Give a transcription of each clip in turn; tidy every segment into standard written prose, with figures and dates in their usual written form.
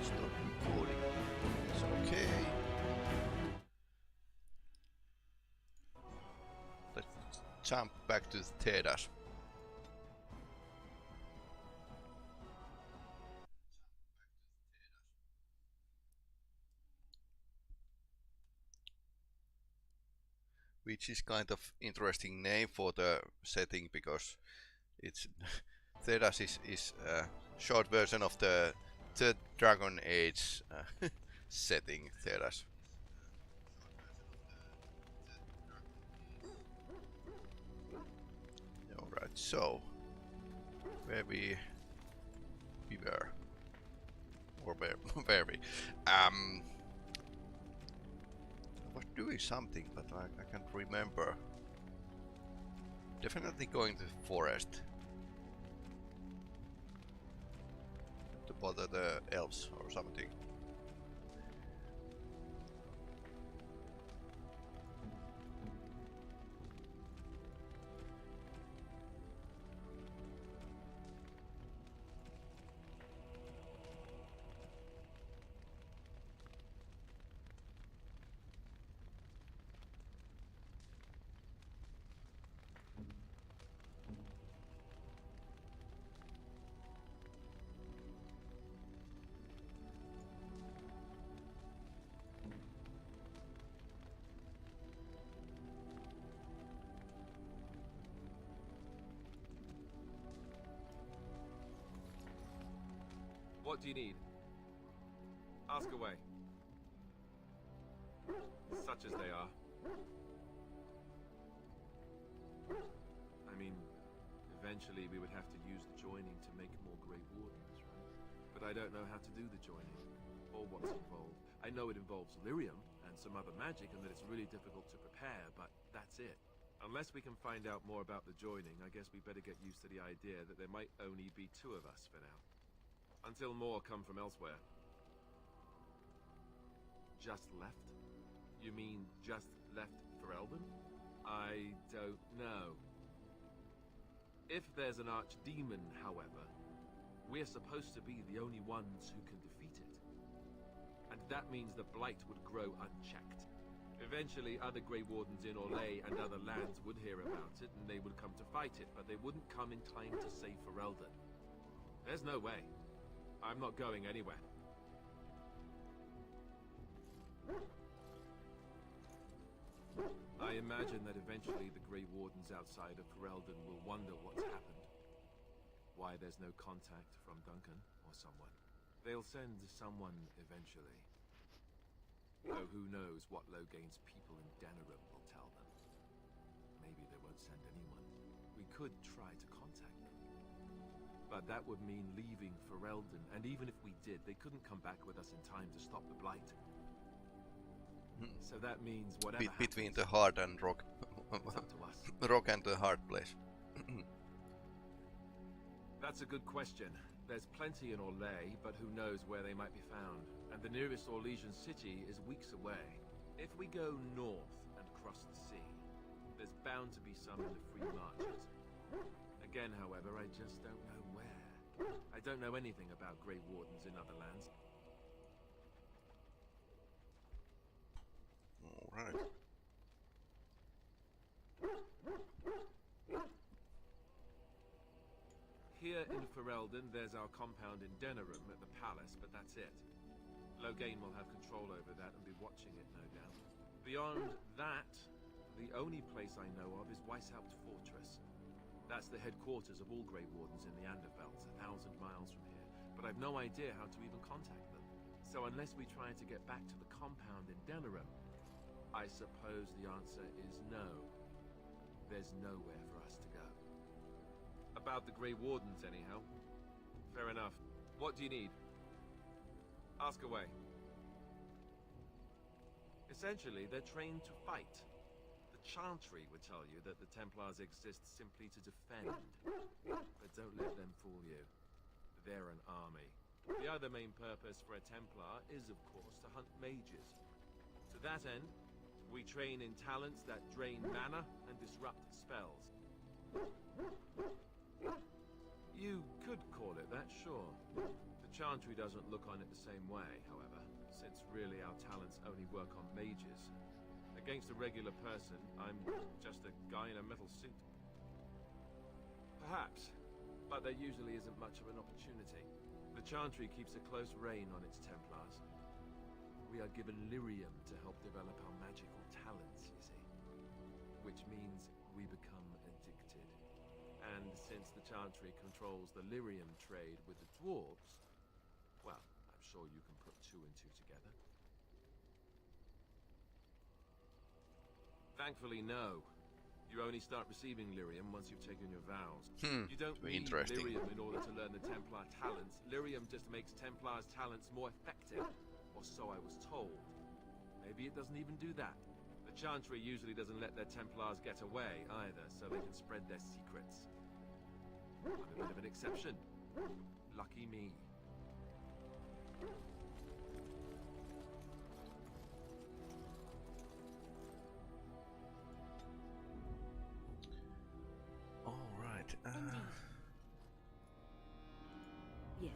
Stop recording. It's okay. Let's jump back to the Thedas. Which is kind of interesting name for the setting because it's Thedas is a short version of the Third Dragon Age setting Thedas. Alright, so where we were, or where we I was doing something, but I can't remember. Definitely going to the forest to bother the elves or something. What do you need? Ask away. Such as they are. I mean, eventually we would have to use the joining to make more Grey Wardens, right? But I don't know how to do the joining, or what's involved. I know it involves lyrium and some other magic, and that it's really difficult to prepare, but that's it. Unless we can find out more about the joining, I guess we better get used to the idea that there might only be 2 of us for now. Until more come from elsewhere. Just left? You mean just left for Elden? I don't know. If there's an archdemon, however, we're supposed to be the only ones who can defeat it. And that means the Blight would grow unchecked. Eventually, other Grey Wardens in Orlais and other lands would hear about it, and they would come to fight it, but they wouldn't come in time to save Ferelden. There's no way. I'm not going anywhere. I imagine that eventually the Grey Wardens outside of Ferelden will wonder what's happened. Why there's no contact from Duncan or someone. They'll send someone eventually. Though who knows what Logain's people in Denerim will tell them. Maybe they won't send anyone. We could try to contact them. But that would mean leaving Ferelden, and even if we did, they couldn't come back with us in time to stop the Blight. So that means whatever Between the hard and rock. It's up to us. Rock and the hard place. That's a good question. There's plenty in Orlais, but who knows where they might be found. And the nearest Orlesian city is weeks away. If we go north and cross the sea, there's bound to be some in the Free Marches. Again, however, I just don't know where. I don't know anything about Grey Wardens in other lands. Alright. Here in Ferelden, there's our compound in Denerim at the palace, but that's it. Logain will have control over that and be watching it, no doubt. Beyond that, the only place I know of is Weishaupt Fortress. That's the headquarters of all Grey Wardens in the Andervelds, 1,000 miles from here. But I've no idea how to even contact them. So unless we try to get back to the compound in Denerim, I suppose the answer is no. There's nowhere for us to go. About the Grey Wardens, anyhow. Fair enough. What do you need? Ask away. Essentially, they're trained to fight. The Chantry would tell you that the Templars exist simply to defend. But don't let them fool you. They're an army. The other main purpose for a Templar is, of course, to hunt mages. To that end, we train in talents that drain mana and disrupt spells. You could call it that, sure. The Chantry doesn't look on it the same way, however, since really our talents only work on mages. Against a regular person, I'm just a guy in a metal suit. Perhaps, but there usually isn't much of an opportunity. The Chantry keeps a close rein on its Templars. We are given lyrium to help develop our magical talents, you see. Which means we become addicted. And since the Chantry controls the lyrium trade with the dwarves, well, I'm sure you can put two and two together. Thankfully, no. You only start receiving lyrium once you've taken your vows. You don't need lyrium in order to learn the Templar talents. Lyrium just makes Templar's talents more effective. Or so I was told. Maybe it doesn't even do that. The Chantry usually doesn't let their Templars get away either, so they can spread their secrets. I'm a bit of an exception. Lucky me. Yes.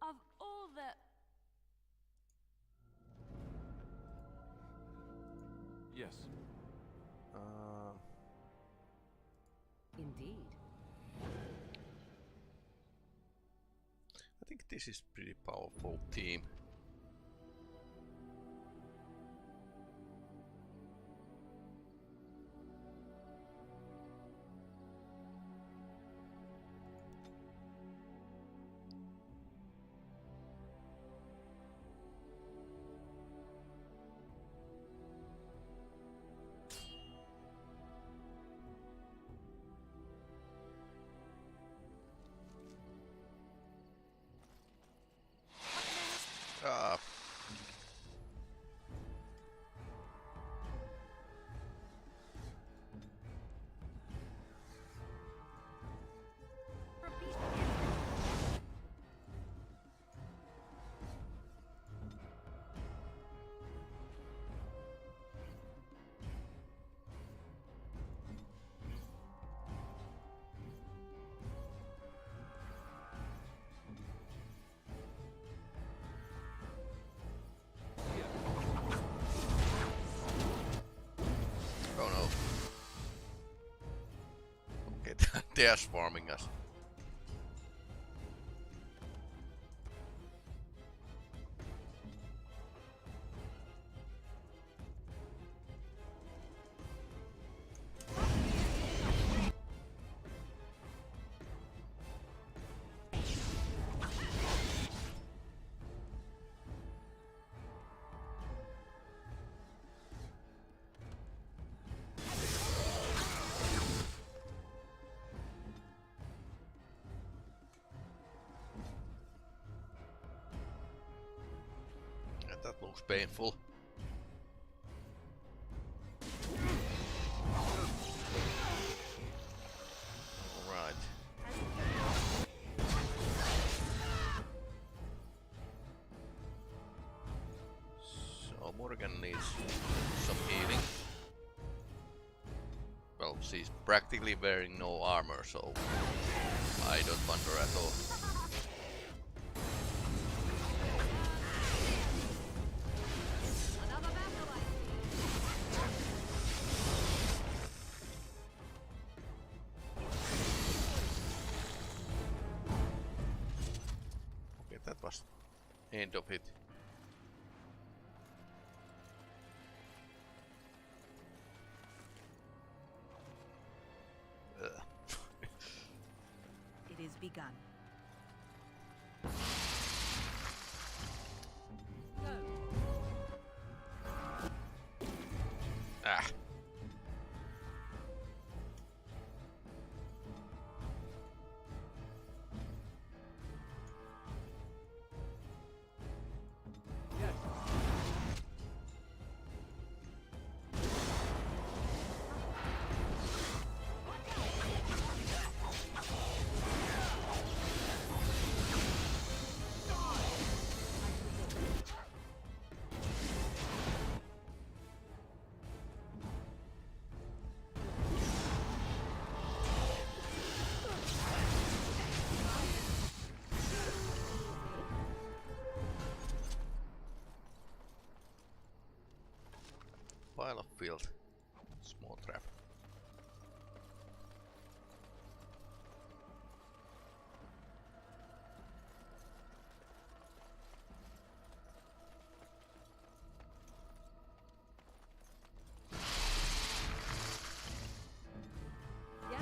Of all the... Yes. Indeed. I think this is pretty powerful team. They are swarming us. That looks painful. Alright. So Morgan needs some healing. Well, she's practically wearing no armor, so I don't wonder at all. End of it. It is begun. Go. Ah. Pile of filth. Small trap. Yeah.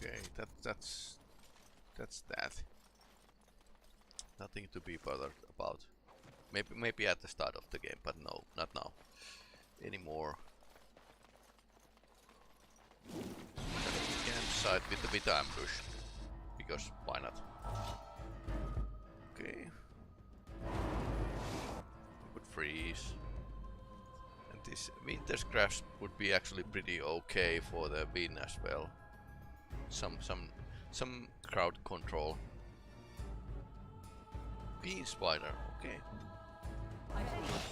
Okay, that's that. Nothing to be bothered about. Maybe at the start of the game, but no, not now anymore. We can decide with a bit ambush, because why not? Okay. We could freeze. And this Winter's Grasp would be actually pretty okay for the win as well. Some crowd control. Bean spider, okay.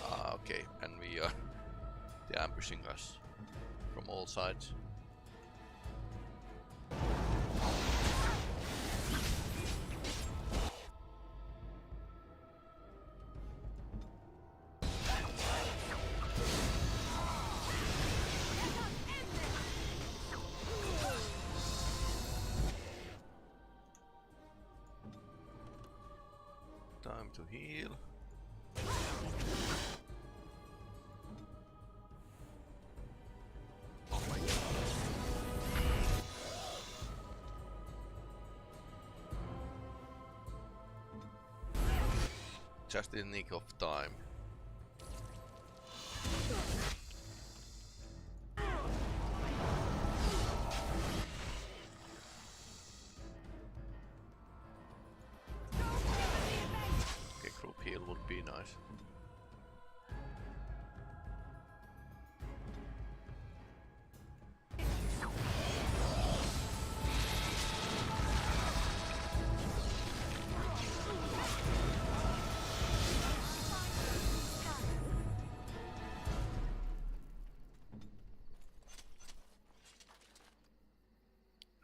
Ah, okay, and we are they're ambushing us from all sides. Time to heal. Oh my god. Just in the nick of time. Okay, group heal would be nice.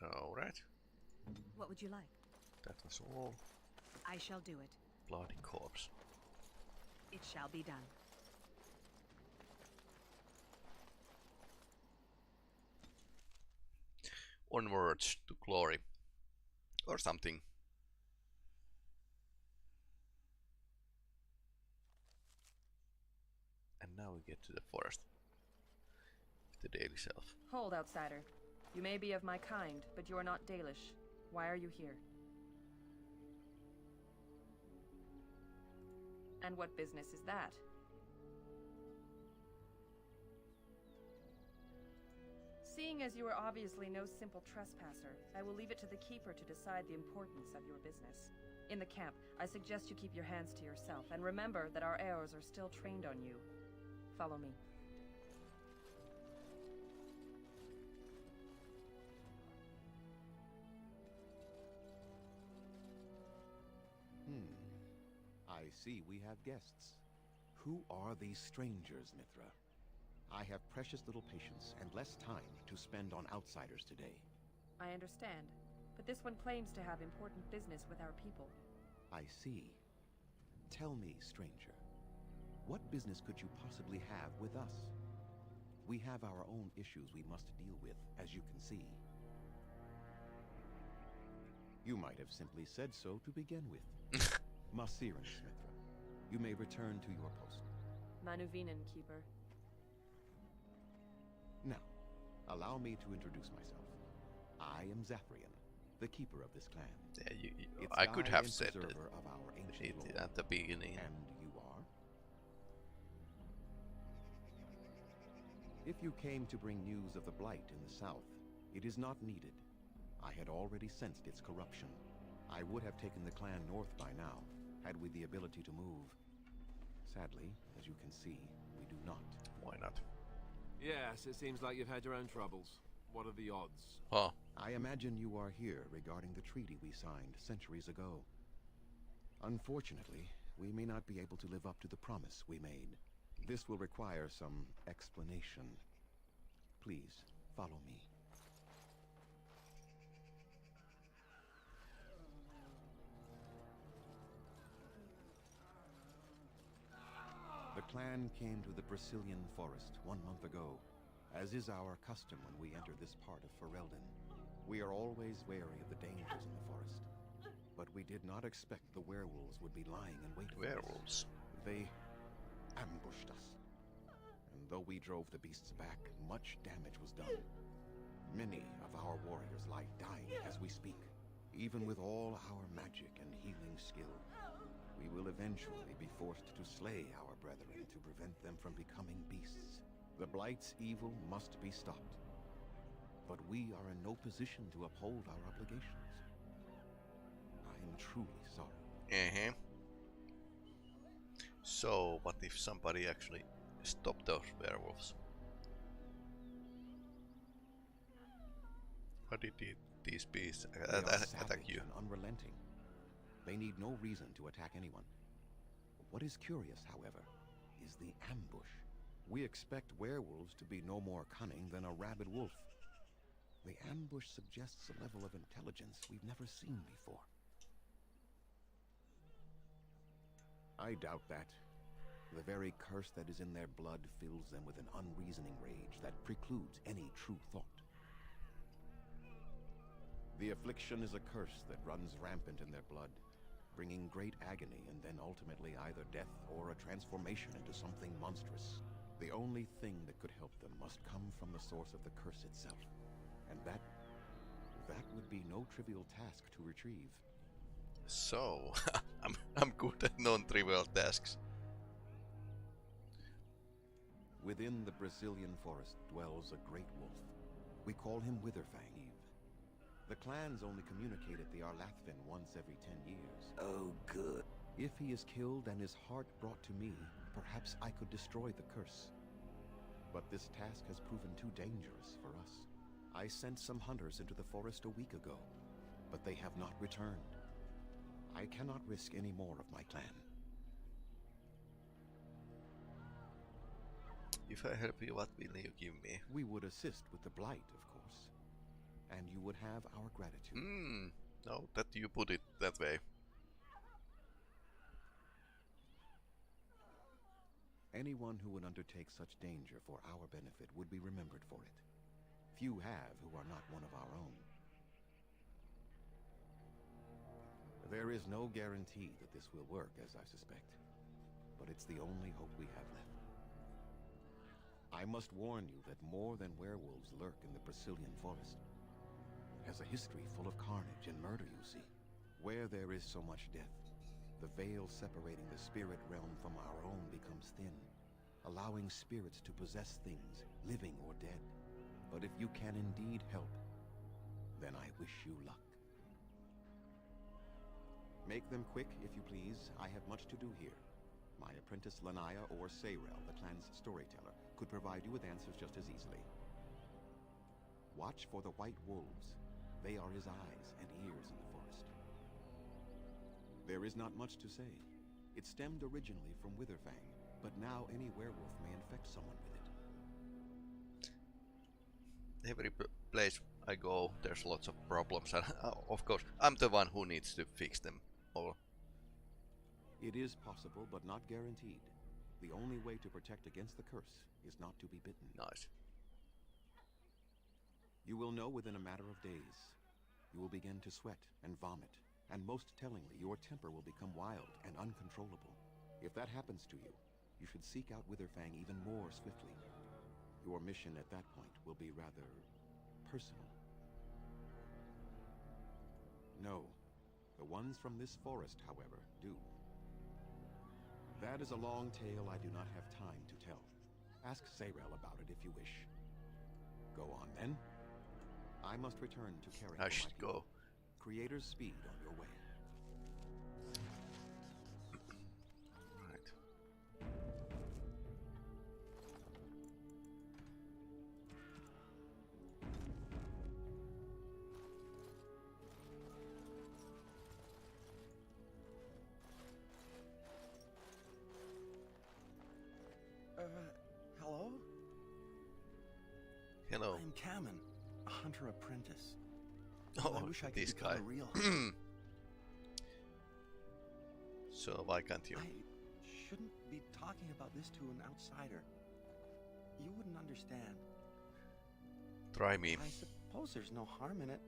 Alright, What would you like? that was all. I shall do it. Bloody corpse. It shall be done. Onwards to glory. Or something. And now we get to the forest. With the daily self. Hold, outsider. You may be of my kind, but you are not Dalish. Why are you here? And what business is that? Seeing as you are obviously no simple trespasser, I will leave it to the Keeper to decide the importance of your business. In the camp, I suggest you keep your hands to yourself, and remember that our arrows are still trained on you. Follow me. I see we have guests. Who are these strangers, Mithra? I have precious little patience and less time to spend on outsiders today. I understand, but this one claims to have important business with our people. I see. Tell me, stranger, what business could you possibly have with us? We have our own issues we must deal with, as you can see. You might have simply said so to begin with. Masirin, Mithra, you may return to your post. Manuvinen, Keeper. Now, allow me to introduce myself. I am Zathrian, the keeper of this clan. Yeah, Its I could guide have and said it, preserver of our ancient lore. at the beginning. And you are? If you came to bring news of the Blight in the south, it is not needed. I had already sensed its corruption. I would have taken the clan north by now, had we the ability to move. Sadly, as you can see, we do not. Why not? Yes, it seems like you've had your own troubles. What are the odds? Huh. I imagine you are here regarding the treaty we signed centuries ago. Unfortunately, we may not be able to live up to the promise we made. This will require some explanation. Please, follow me. The clan came to the Brazilian forest 1 month ago, as is our custom when we enter this part of Ferelden. We are always wary of the dangers in the forest, but we did not expect the werewolves would be lying in wait for us. Werewolves. They ambushed us, and though we drove the beasts back, much damage was done. Many of our warriors lie dying as we speak. Even with all our magic and healing skill, we will eventually be forced to slay our brethren to prevent them from becoming beasts. The Blight's evil must be stopped, but we are in no position to uphold our obligations. I am truly sorry. So, what if somebody actually stopped those werewolves? How did these beasts They are attack savage you? and unrelenting. They need no reason to attack anyone. What is curious, however, is the ambush. We expect werewolves to be no more cunning than a rabid wolf. The ambush suggests a level of intelligence we've never seen before. I doubt that. The very curse that is in their blood fills them with an unreasoning rage that precludes any true thought. The affliction is a curse that runs rampant in their blood, bringing great agony and then ultimately either death or a transformation into something monstrous. The only thing that could help them must come from the source of the curse itself. And that would be no trivial task to retrieve. So, I'm good at non-trivial tasks. Within the Brazilian forest dwells a great wolf. We call him Witherfang. The clans only communicate at the Arlathvin once every 10 years. Oh, good. If he is killed and his heart brought to me, perhaps I could destroy the curse. But this task has proven too dangerous for us. I sent some hunters into the forest a week ago, but they have not returned. I cannot risk any more of my clan. If I help you, what will you give me? We would assist with the Blight, of course. And you would have our gratitude. No, that you put it that way. Anyone who would undertake such danger for our benefit would be remembered for it. Few have who are not one of our own. There is no guarantee that this will work, as I suspect. But it's the only hope we have left. I must warn you that more than werewolves lurk in the Brazilian forest. It has a history full of carnage and murder, you see. Where there is so much death, the veil separating the spirit realm from our own becomes thin, allowing spirits to possess things, living or dead. But if you can indeed help, then I wish you luck. Make them quick, if you please. I have much to do here. My apprentice Lanaya or Sayrel, the clan's storyteller, could provide you with answers just as easily. Watch for the white wolves. They are his eyes and ears in the forest. There is not much to say. It stemmed originally from Witherfang, but now any werewolf may infect someone with it. Every place I go, there's lots of problems, and of course, I'm the one who needs to fix them all. It is possible, but not guaranteed. The only way to protect against the curse is not to be bitten. Nice. You will know within a matter of days. You will begin to sweat and vomit, and most tellingly, your temper will become wild and uncontrollable. If that happens to you, you should seek out Witherfang even more swiftly. Your mission at that point will be rather personal. No. The ones from this forest, however, do. That is a long tale I do not have time to tell. Ask Sayrel about it if you wish. Go on, then. I must return to caring I for should my people. go. Creator's speed on your way. Right. Hello? Hello. I'm Kamen, a hunter apprentice. Oh, I wish I could this become guy. a real So why can't you? I shouldn't be talking about this to an outsider. You wouldn't understand. Try me. I suppose there's no harm in it.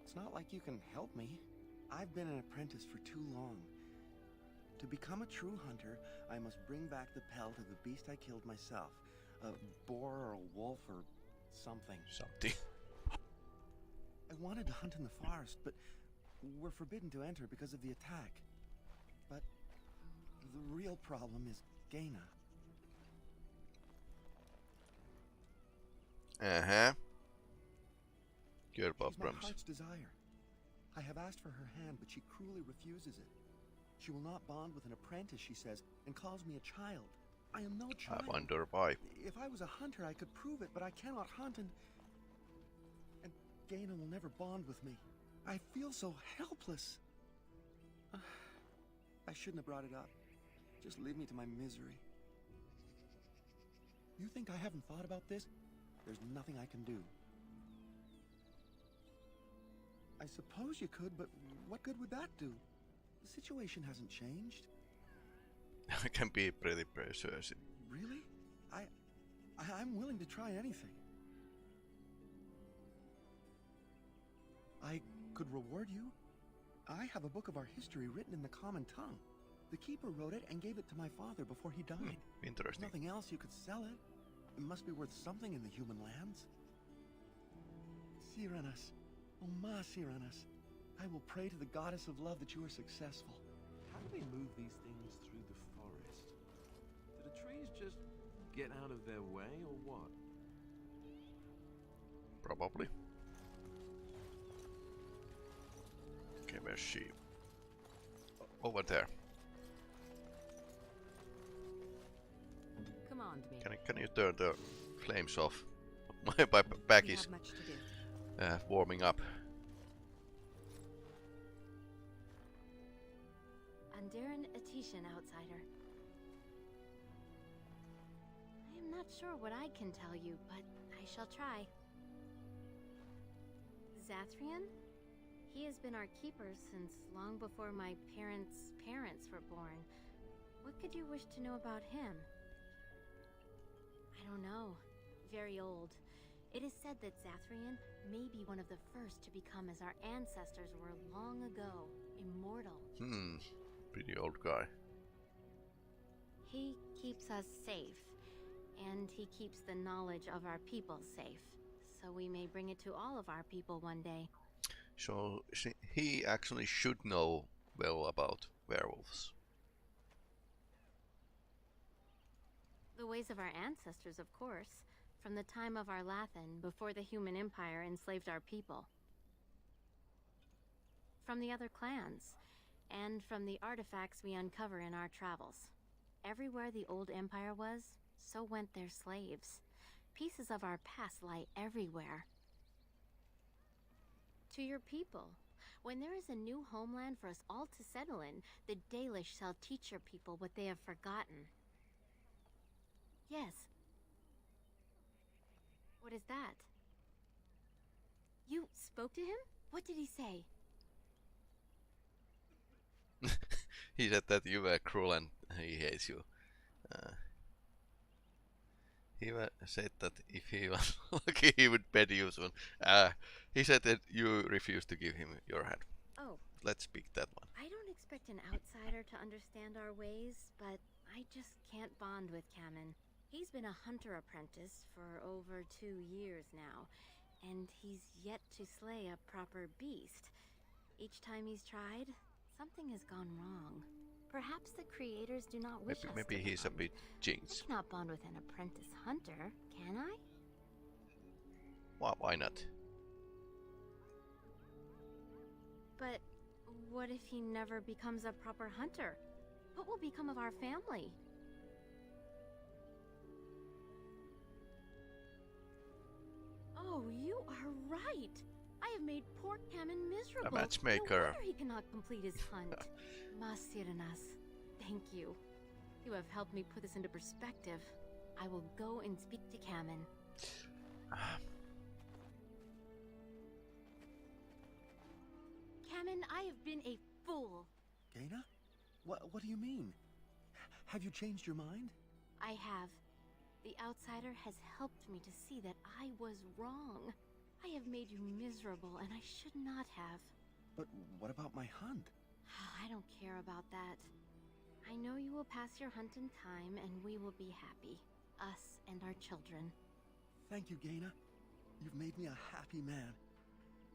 It's not like you can help me. I've been an apprentice for too long. To become a true hunter, I must bring back the pelt of the beast I killed myself. A boar or a wolf or something. Something. I wanted to hunt in the forest, but we're forbidden to enter because of the attack. But the real problem is Gaina. Uh-huh. Good She's my problems. heart's desire. I have asked for her hand, but she cruelly refuses it. She will not bond with an apprentice, she says, and calls me a child. I am no I child. wonder why. If I was a hunter, I could prove it, but I cannot hunt, and Gaina will never bond with me. I feel so helpless. I shouldn't have brought it up. Just leave me to my misery. You think I haven't thought about this? There's nothing I can do. I suppose you could, but what good would that do? The situation hasn't changed. I can be pretty persuasive. Really? I'm willing to try anything. I could reward you. I have a book of our history written in the common tongue. The keeper wrote it and gave it to my father before he died. There's Interesting. nothing else you could sell it. It must be worth something in the human lands. Sirenas, oh ma Sirenas, I will pray to the goddess of love that you are successful. How do they move these things through the forest? Do the trees just get out of their way, or what? Probably. Okay, where's she? Over there. Command me. Can you turn the flames off? My back We is have much to do. warming up. Andaran Atishan, outsider. I am not sure what I can tell you, but I shall try. Zathrian? He has been our keeper since long before my parents' parents were born. What could you wish to know about him? I don't know. Very old. It is said that Zathrian may be one of the first to become as our ancestors were long ago, immortal. Pretty old guy. He keeps us safe, and he keeps the knowledge of our people safe, so we may bring it to all of our people one day. So he actually should know well about werewolves. The ways of our ancestors, of course, from the time of our Lathan, before the human empire enslaved our people. From the other clans, and from the artifacts we uncover in our travels. Everywhere the old empire was, so went their slaves. Pieces of our past lie everywhere. To your people, when there is a new homeland for us all to settle in, the Dalish shall teach your people what they have forgotten. Yes. What is that? You spoke to him? What did he say? He said that you were cruel and he hates you. He said that if he was lucky, he would bed you soon. He said that you refused to give him your hand. Oh. Let's pick that one. I don't expect an outsider to understand our ways, but I just can't bond with Kamen. He's been a hunter apprentice for over 2 years now, and he's yet to slay a proper beast. Each time he's tried, something has gone wrong. Perhaps the creators do not wish us Maybe to he's a bond. bit I jinxed. cannot bond with an apprentice hunter, can I? Why not? But what if he never becomes a proper hunter? What will become of our family? Oh, you are right. I have made poor Cameron miserable. A matchmaker. No wonder he cannot complete his hunt. Masiranas, thank you. You have helped me put this into perspective. I will go and speak to Cameron. Cameron, I have been a fool. Gaina? What do you mean? Have you changed your mind? I have. The outsider has helped me to see that I was wrong. I have made you miserable, and I should not have. But what about my hunt? I don't care about that. I know you will pass your hunt in time, and we will be happy. Us and our children. Thank you, Gaina. You've made me a happy man.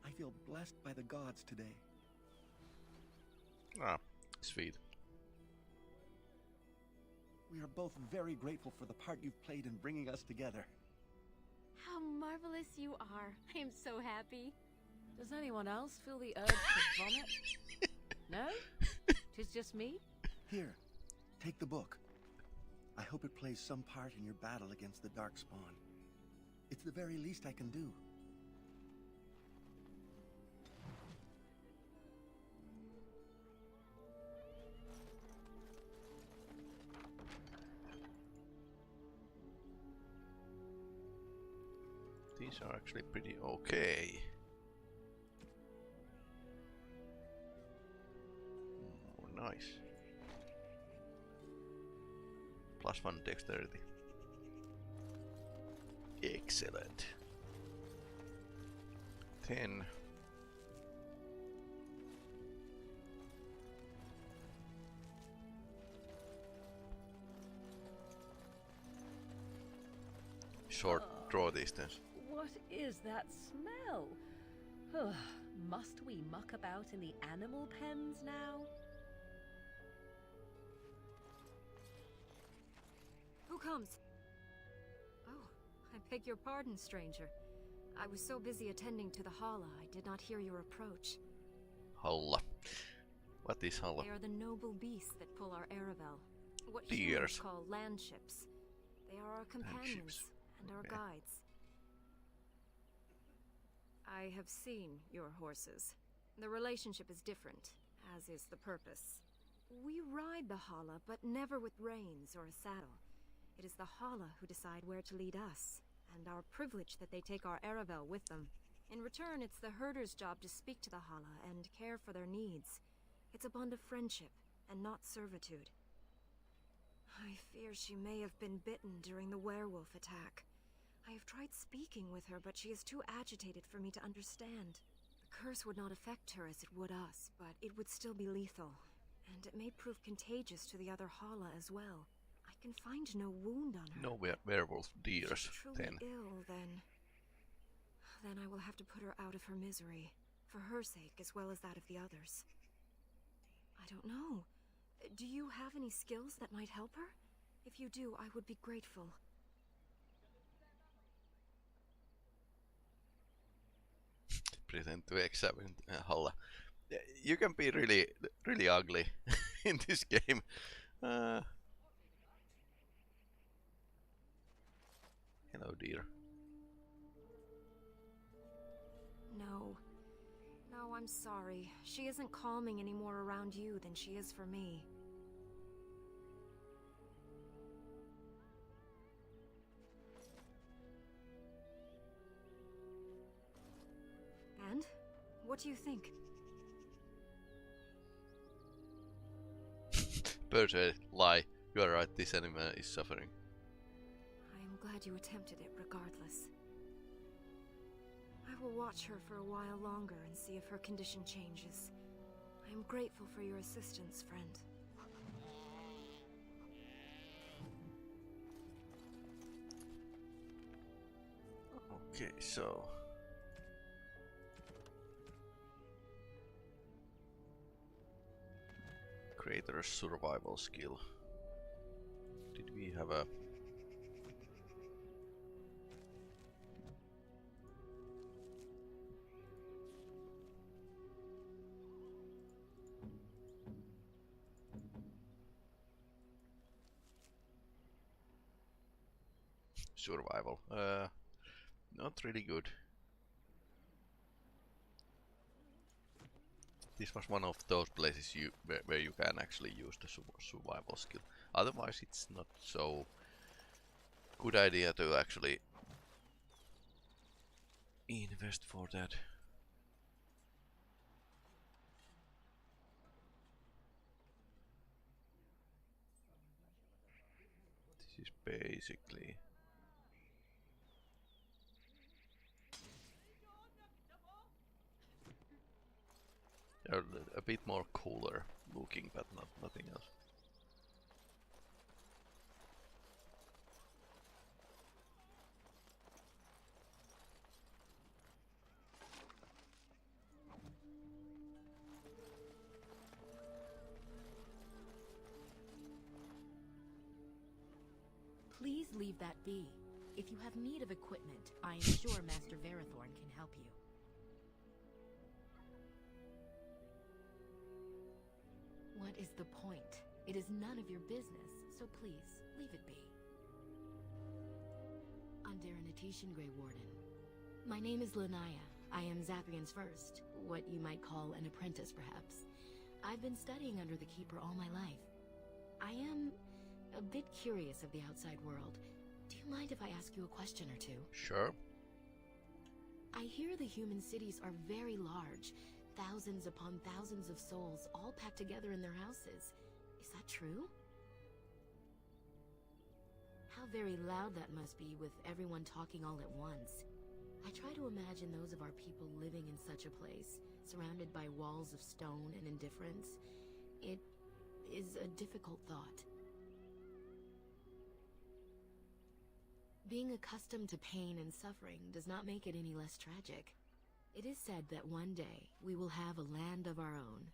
I feel blessed by the gods today. Ah, sweet. We are both very grateful for the part you've played in bringing us together. How marvelous you are. I am so happy. Does anyone else feel the urge to vomit? No? 'Tis just me? Here, take the book. I hope it plays some part in your battle against the Darkspawn. It's the very least I can do. These are actually pretty okay. Oh, nice. +1 dexterity. Excellent. 10. Short draw distance. What is that smell? Must we muck about in the animal pens now? Who comes? Oh, I beg your pardon, stranger. I was so busy attending to the Hala, I did not hear your approach. Halla. What is Halla? They are the noble beasts that pull our Aravel. What Deers. humans call land ships. They are our companions ships. and our Okay. guides. I have seen your horses. The relationship is different, as is the purpose. We ride the Hala, but never with reins or a saddle. It is the Hala who decide where to lead us, and our privilege that they take our Aravel with them. In return, it's the herder's job to speak to the Hala and care for their needs. It's a bond of friendship, and not servitude. I fear she may have been bitten during the werewolf attack. I have tried speaking with her, but she is too agitated for me to understand. The curse would not affect her as it would us, but it would still be lethal, and it may prove contagious to the other Hala as well. I can find no wound on her. No werewolf If deers. she's truly 10. ill, then I will have to put her out of her misery, for her sake as well as that of the others. I don't know. Do you have any skills that might help her? If you do, I would be grateful. Pretend to examine Halla. You can be really ugly in this game. Hello, dear. No. No, I'm sorry. She isn't calming any more around you than she is for me. And? What do you think? Persuade, lie. You are right, this animal is suffering. I am glad you attempted it regardless. I will watch her for a while longer and see if her condition changes. I am grateful for your assistance, friend. Okay, so Creator's survival skill. Did we have a... survival? Not really good. This was one of those places where you can actually use the survival skill. Otherwise, it's not so good idea to actually invest for that. This is basically a bit more cooler looking, but nothing else. Please leave that be. If you have need of equipment, I am sure Master Verathorn can help you. What is the point? It is none of your business, so please, leave it be. Underanitishan, Grey Warden. My name is Lanaya. I am Zathrian's first, what you might call an apprentice, perhaps. I've been studying under the Keeper all my life. I am a bit curious of the outside world. Do you mind if I ask you a question or two? Sure. I hear the human cities are very large, thousands upon thousands of souls all packed together in their houses. Is that true? How very loud that must be with everyone talking all at once. I try to imagine those of our people living in such a place, surrounded by walls of stone and indifference. It is a difficult thought. Being accustomed to pain and suffering does not make it any less tragic. It is said that one day we will have a land of our own.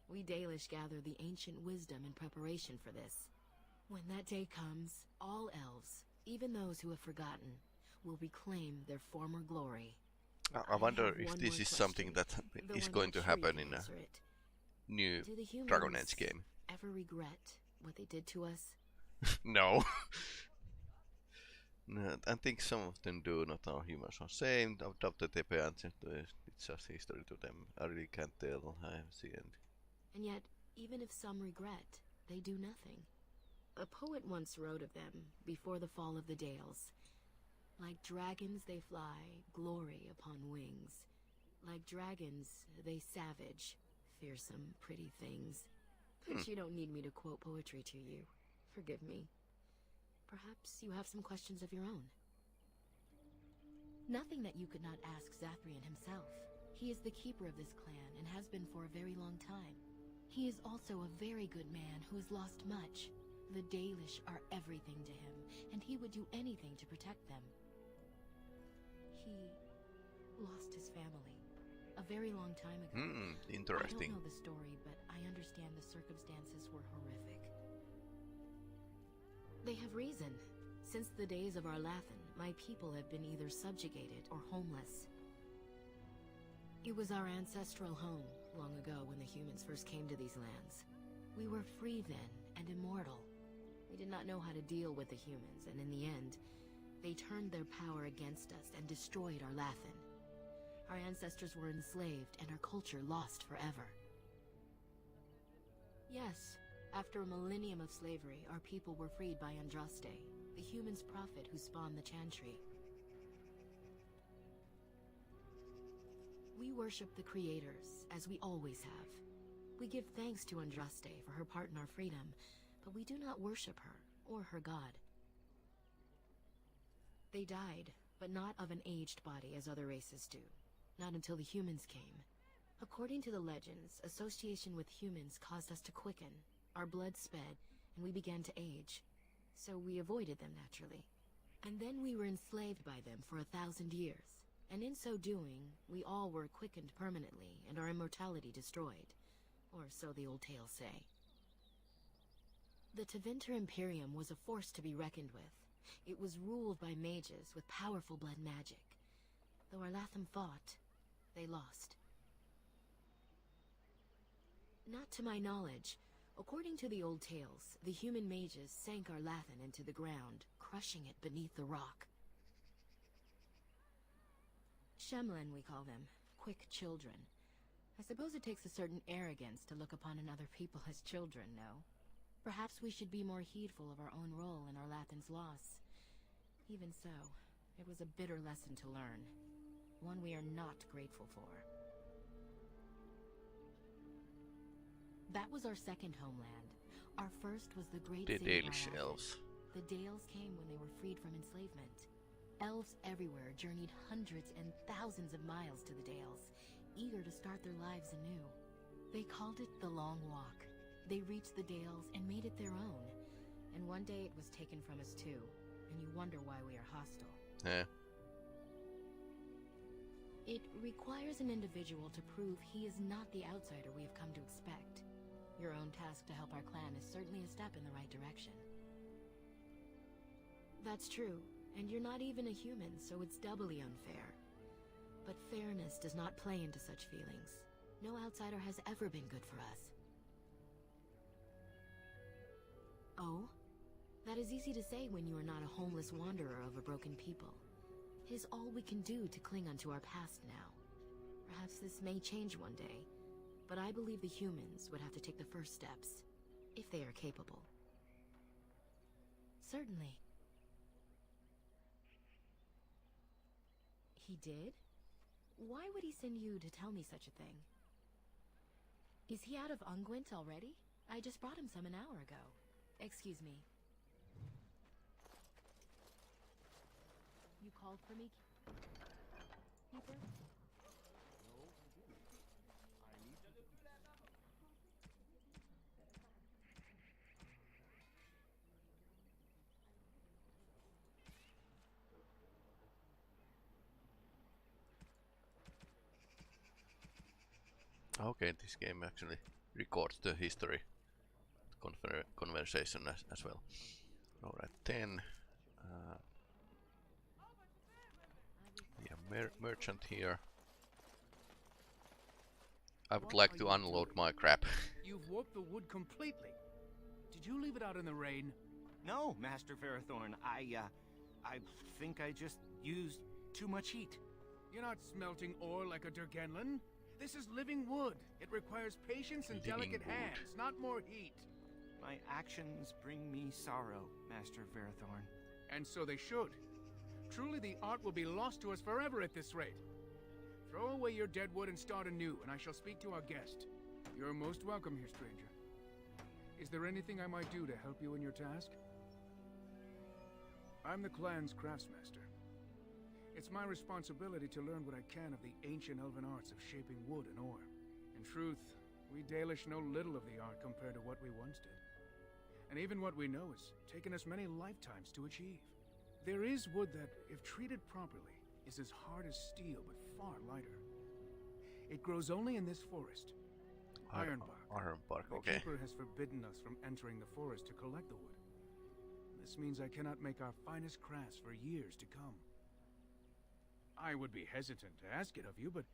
We Dalish gather the ancient wisdom in preparation for this. When that day comes, all elves, even those who have forgotten, will reclaim their former glory. I wonder if this is something that is going to happen in a new Dragon Age game. Ever regret what they did to us? No. No, I think some of them do, not all humans are same. I doubt that it's just history to them. I really can't tell. I haven't seen it. And yet, even if some regret, they do nothing. A poet once wrote of them, before the fall of the Dales. Like dragons they fly, glory upon wings. Like dragons, they savage, fearsome, pretty things. But you don't need me to quote poetry to you. Forgive me. Perhaps you have some questions of your own. Nothing that you could not ask Zathrian himself. He is the keeper of this clan and has been for a very long time. He is also a very good man who has lost much. The Dalish are everything to him, and he would do anything to protect them. He lost his family a very long time ago. Interesting. I don't know the story, but I understand the circumstances were horrific. They have reason. Since the days of Arlathan, my people have been either subjugated or homeless. It was our ancestral home, long ago when the humans first came to these lands. We were free then, and immortal. We did not know how to deal with the humans, and in the end, they turned their power against us and destroyed Arlathan. Our ancestors were enslaved, and our culture lost forever. Yes. After a millennium of slavery, our people were freed by Andraste, the human's prophet who spawned the Chantry. We worship the creators, as we always have. We give thanks to Andraste for her part in our freedom, but we do not worship her, or her god. They died, but not of an aged body as other races do. Not until the humans came. According to the legends, association with humans caused us to quicken. Our blood sped, and we began to age. So we avoided them naturally. And then we were enslaved by them for 1,000 years. And in so doing, we all were quickened permanently, and our immortality destroyed. Or so the old tales say. The Tevinter Imperium was a force to be reckoned with. It was ruled by mages with powerful blood magic. Though our Latham fought, they lost. Not to my knowledge. According to the old tales, the human mages sank our Lathan into the ground, crushing it beneath the rock. Shemlin, we call them. Quick children. I suppose it takes a certain arrogance to look upon another people as children, no? Perhaps we should be more heedful of our own role in our Lathan's loss. Even so, it was a bitter lesson to learn. One we are not grateful for. That was our second homeland. Our first was the great The city of Dalish Arathan. elves. The Dales came when they were freed from enslavement. Elves everywhere journeyed hundreds and thousands of miles to the Dales, eager to start their lives anew. They called it the Long Walk. They reached the Dales and made it their own. And one day it was taken from us too, and you wonder why we are hostile. Yeah. It requires an individual to prove he is not the outsider we have come to expect. Your own task to help our clan is certainly a step in the right direction. That's true, and you're not even a human, so it's doubly unfair. But fairness does not play into such feelings. No outsider has ever been good for us. Oh? That is easy to say when you are not a homeless wanderer of a broken people. It is all we can do to cling onto our past now. Perhaps this may change one day, but I believe the humans would have to take the first steps, if they are capable. Certainly. He did? Why would he send you to tell me such a thing? Is he out of unguent already? I just brought him some an hour ago. Excuse me. You called for me, Keeper? Okay, this game actually records the history conversation as well. Alright, then we have merchant here. I would like to unload my crap. You've warped the wood completely. Did you leave it out in the rain? No, Master Ferrothorn. I think I just used too much heat. You're not smelting ore like a Durgenlin. This is living wood. It requires patience and delicate hands, not more heat. My actions bring me sorrow, Master Ferrothorn. And so they should. Truly the art will be lost to us forever at this rate. Throw away your dead wood and start anew, and I shall speak to our guest. You're most welcome here, stranger. Is there anything I might do to help you in your task? I'm the clan's craftsmaster. It's my responsibility to learn what I can of the ancient elven arts of shaping wood and ore. In truth, we Dalish know little of the art compared to what we once did. And even what we know has taken us many lifetimes to achieve. There is wood that, if treated properly, is as hard as steel but far lighter. It grows only in this forest. Ironbark. Ironbark, The okay. keeper has forbidden us from entering the forest to collect the wood. This means I cannot make our finest crafts for years to come. I would be hesitant to ask it of you, but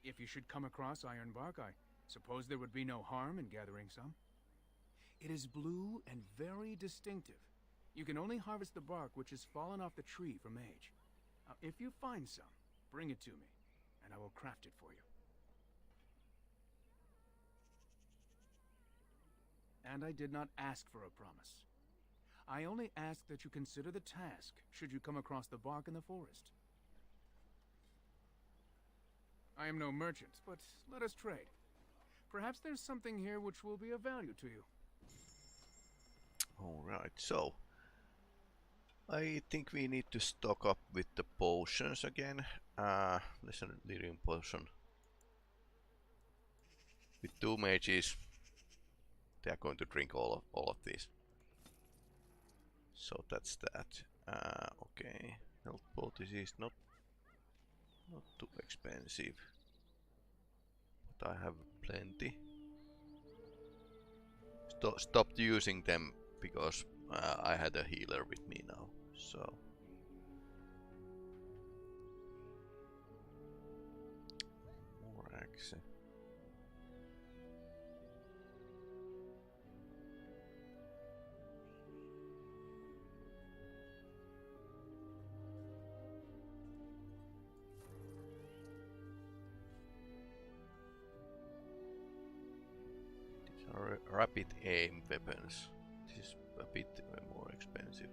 if you should come across ironbark, I suppose there would be no harm in gathering some. It is blue and very distinctive. You can only harvest the bark which has fallen off the tree from age. Now, if you find some, bring it to me, and I will craft it for you. And I did not ask for a promise. I only ask that you consider the task should you come across the bark in the forest. I am no merchant, but let us trade. Perhaps there's something here which will be of value to you. Alright, so I think we need to stock up with the potions again. Listen, lyrium potion. With 2 mages, they are going to drink all of these. So that's that. Okay, health potion is not too expensive, but I have plenty. Stopped using them because I had a healer with me now, so. More axe. These are rapid aim weapons. This is a bit more expensive.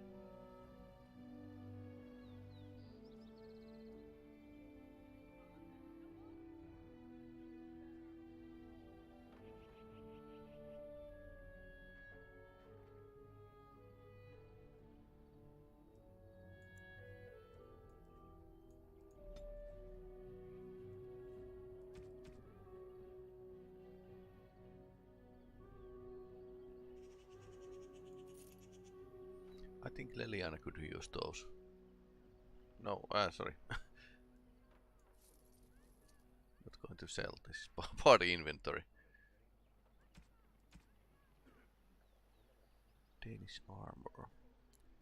I think Leliana could use those. No, sorry. Not going to sell. This is party inventory. Danish armor.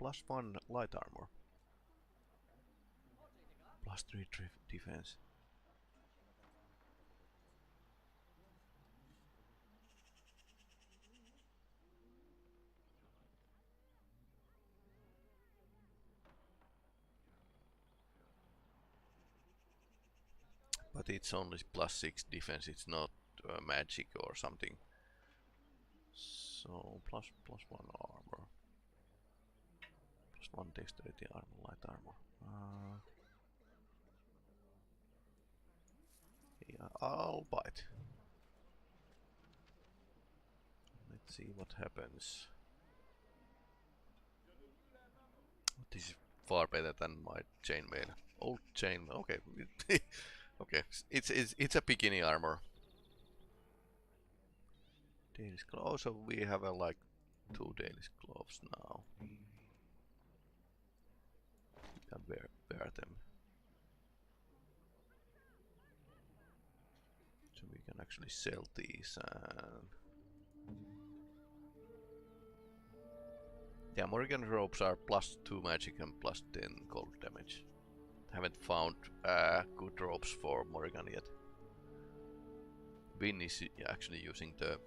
+1 light armor. +3 defense. But it's only +6 defense, it's not magic or something. So +1 armor. +1 dexterity armor, light armor. Yeah, I'll buy it. Let's see what happens. This is far better than my chainmail. Old chainmail. Okay. Okay, it's a beginning armor. Danish gloves. So we have like 2 Danish gloves now. We can wear them. So we can actually sell these. Yeah, Morrigan ropes are +2 magic and +10 cold damage. Haven't found good ropes for Morrigan yet. Vin is actually using the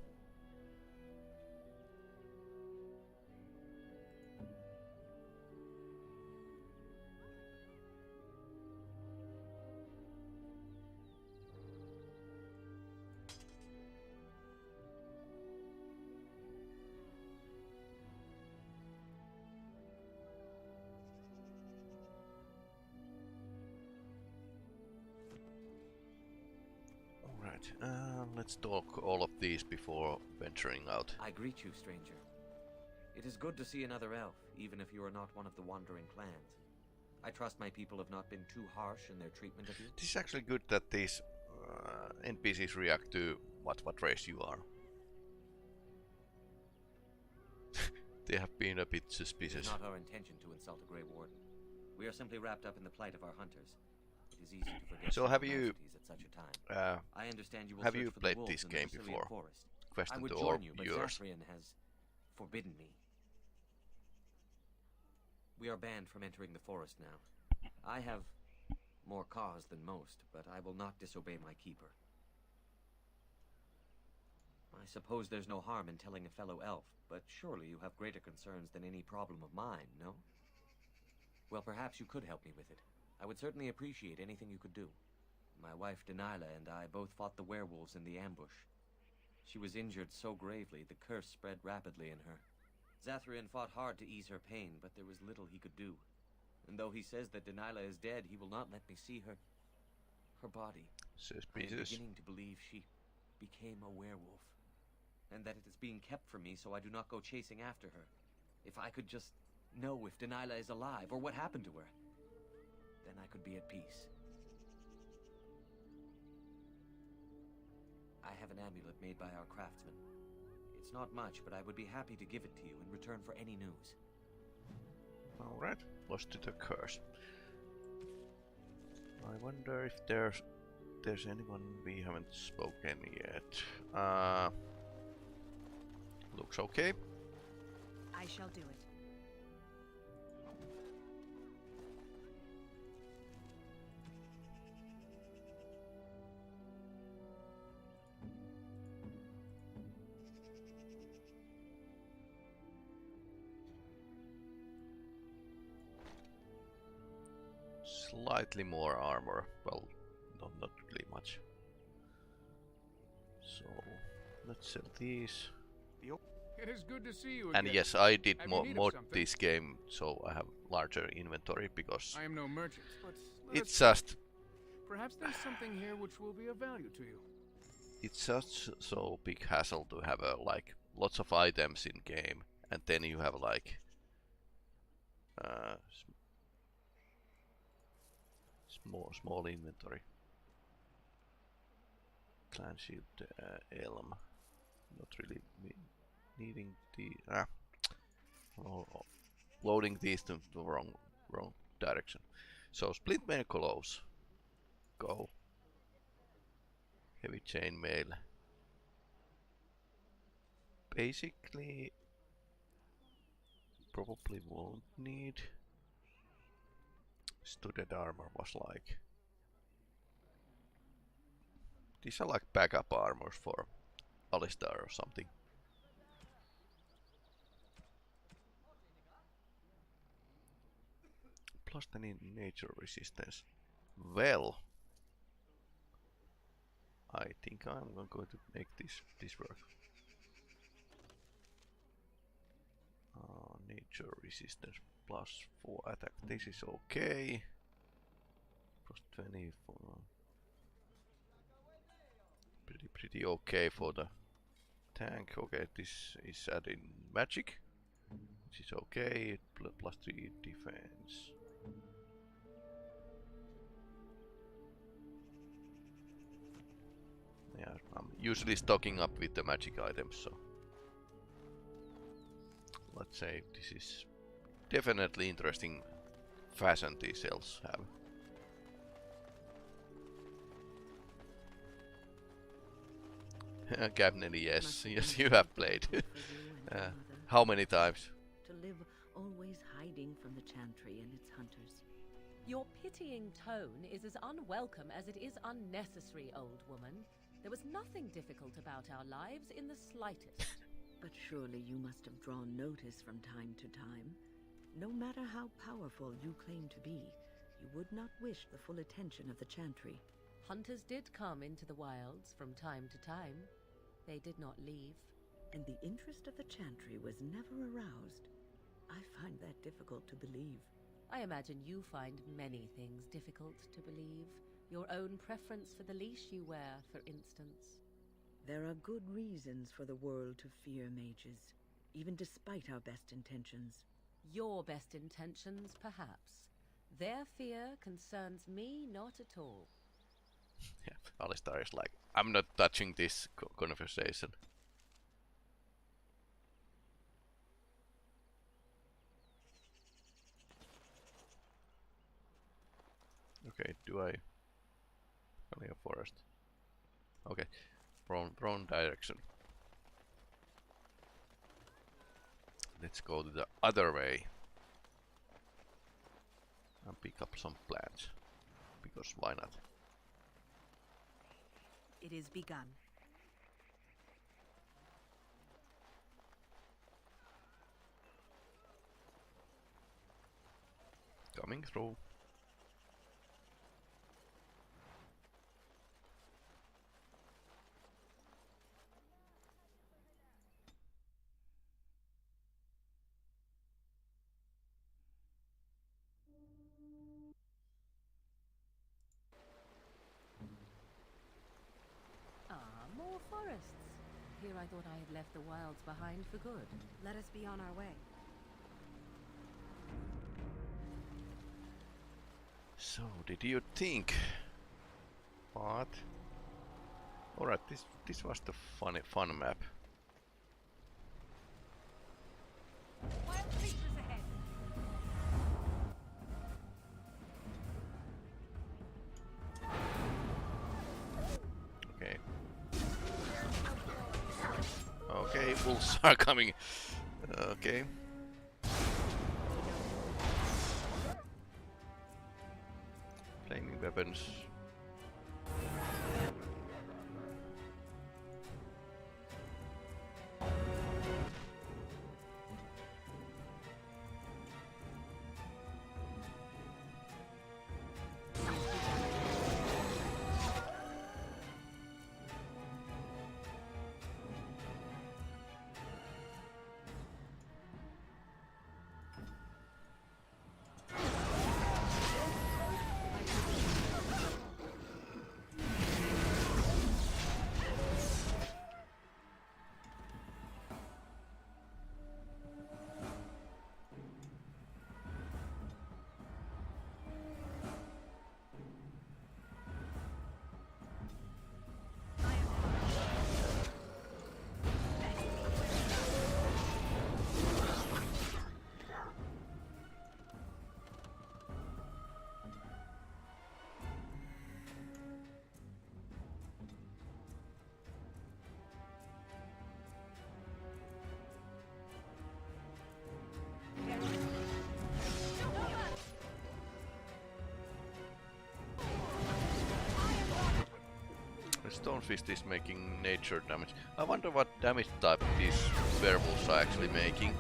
let's talk all of these before venturing out. I greet you, stranger. It is good to see another elf, even if you are not one of the wandering clans. I trust my people have not been too harsh in their treatment of you. This is actually good that these NPCs react to what race you are. They have been a bit suspicious. It is not our intention to insult a Grey Warden. We are simply wrapped up in the plight of our hunters. It is easy to forget. So have you at such a time. I understand you will have search you for played the this game before? Forest. Question I would to join all you, but viewers. Zathrian has forbidden me. We are banned from entering the forest now. I have more cause than most, but I will not disobey my keeper. I suppose there's no harm in telling a fellow elf, but surely you have greater concerns than any problem of mine, no? Well, perhaps you could help me with it. I would certainly appreciate anything you could do. My wife Denilah and I both fought the werewolves in the ambush. She was injured so gravely, the curse spread rapidly in her. Zathrian fought hard to ease her pain, but there was little he could do. And though he says that Denilah is dead, he will not let me see her body. Suspicious. I am beginning to believe she became a werewolf, and that it is being kept from me so I do not go chasing after her. If I could just know if Denilah is alive, or what happened to her, then I could be at peace. I have an amulet made by our craftsman. It's not much, but I would be happy to give it to you in return for any news. Alright, lost to the curse. I wonder if there's anyone we haven't spoken yet. Looks okay. I I shall do it. Slightly more armor. Well, not really much. So let's sell these. It is good to see you And again. yes, I did Have you need of mod something? this game, so I have larger inventory because I am no merchant, but let it's us just perhaps there's something here which will be of value to you. it's just so big hassle to have like lots of items in game, and then you have like small inventory. Clan shield elm, not really needing the loading these to the wrong direction. So split mail close, go. Heavy chainmail. Basically, probably won't need. Studded armor was like. These are like backup armors for Alistar or something. Plus any nature resistance. Well, I think I'm going to make this work. Nature resistance plus 4 attack. This is okay. Plus 24. Pretty okay for the tank. Okay, this is adding magic, which is okay. Plus 3 defense. Yeah, I'm usually stocking up with the magic items, so let's say this is definitely interesting fashion these elves have. Capnelly, yes, yes, you have played. How many times? To live always hiding from the Chantry and its hunters. Your pitying tone is as unwelcome as it is unnecessary, old woman. There was nothing difficult about our lives in the slightest. But surely you must have drawn notice from time to time. No matter how powerful you claim to be, you would not wish the full attention of the Chantry. Hunters did come into the wilds from time to time. They did not leave. And the interest of the Chantry was never aroused. I find that difficult to believe. I imagine you find many things difficult to believe. Your own preference for the leash you wear, for instance. There are good reasons for the world to fear mages, even despite our best intentions. Your best intentions, perhaps. Their fear concerns me not at all. Yeah, Alistar is like, I'm not touching this conversation. Okay, do I? Only a forest. Okay, wrong direction. Let's go to the other way and pick up some plants, because why not? It is begun. Coming through. More forests. Here I thought I had left the wilds behind for good. Let us be on our way. So, did you think? What? Alright, this was the fun map. Wild creatures ahead. Okay. Okay, wolves are coming. Okay. Flaming weapons. Stone Fist is making nature damage. I wonder what damage type these werewolves are actually making.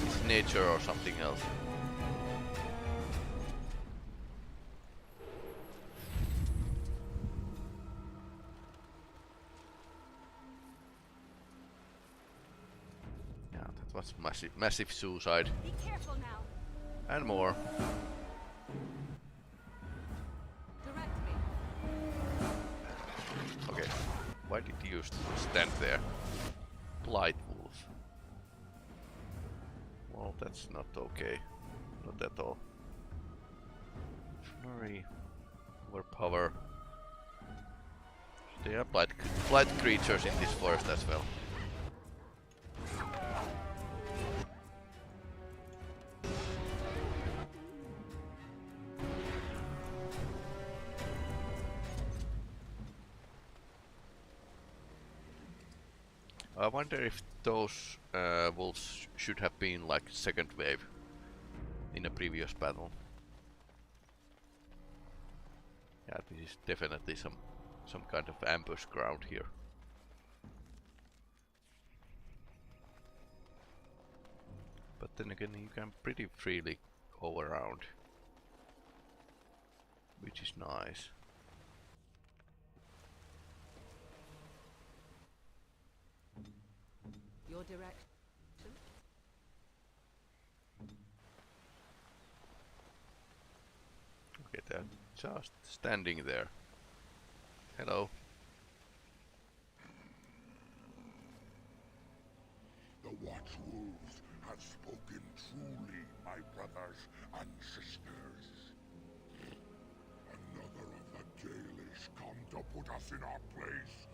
It's nature or something else. Yeah, that was massive suicide. Be careful now. And more. Okay, why did you stand there? Blight wolf. Well, that's not okay. Not at all. Flurry. Overpower. There are blight creatures in this forest as well. I wonder if those wolves should have been like second wave in a previous battle. Yeah, this is definitely some kind of ambush ground here. But then again, you can pretty freely go around, which is nice. Your direction? Okay, they're just standing there. Hello. The Watchwolves have spoken truly, my brothers and sisters. Another of the Dalish come to put us in our place.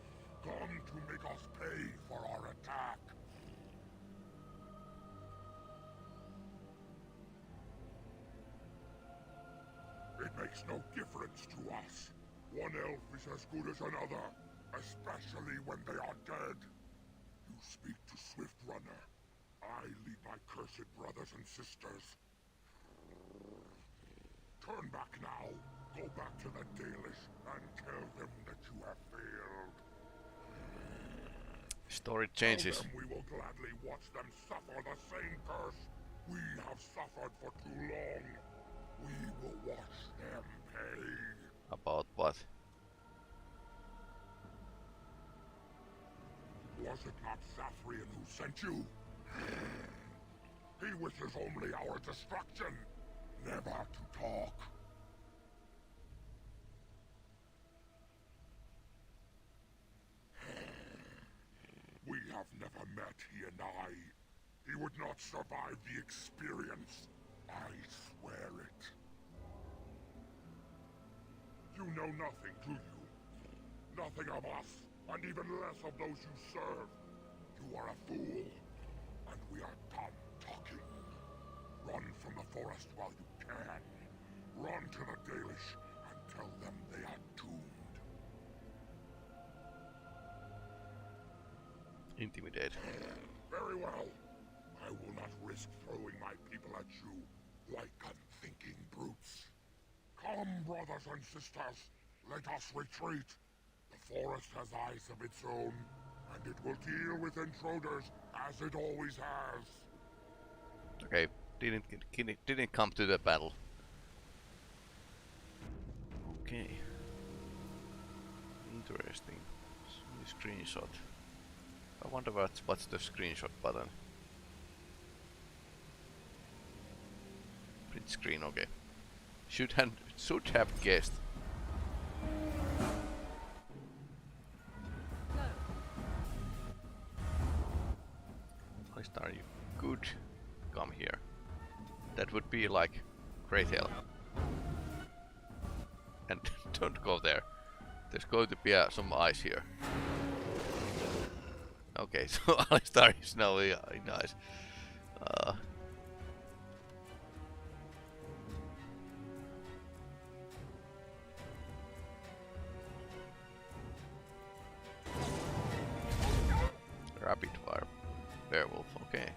Come to make us pay for our attack. It makes no difference to us. One elf is as good as another, especially when they are dead. You speak to Swift-Runner. I lead my cursed brothers and sisters. Turn back now. Go back to the Dalish and tell them that you have failed. Story changes. Tell them we will gladly watch them suffer the same curse we have suffered for too long. We will watch them pay. About what? Was it not Saphrian who sent you? He wishes only our destruction, never to talk. We have never met, he and I. He would not survive the experience. I swear it. You know nothing, do you? Nothing of us, and even less of those you serve. You are a fool, and we are done talking. Run from the forest while you can. Run to the Dalish and tell them they are doomed. Intimidate. Very well. I will not risk throwing my people at you like unthinking brutes. Come Come, brothers and sisters, let us retreat. The forest has eyes of its own, and it will deal with intruders as it always has. Okay, didn't come to the battle. Okay. Interesting. Screenshot. I wonder what's the screenshot button. Print screen, okay. Should have guessed. Alistar, you could come here. That would be like great help. And don't go there. There's going to be some ice here. Okay, so Alistar is now nice. Rapid fire werewolf, okay.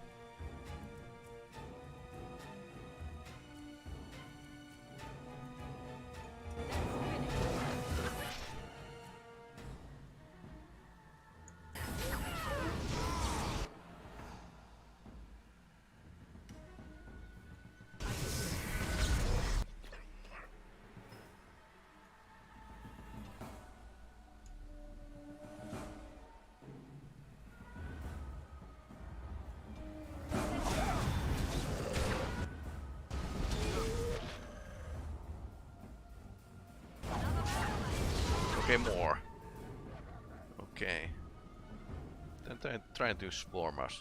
Okay, more. Okay. Then trying to swarm us.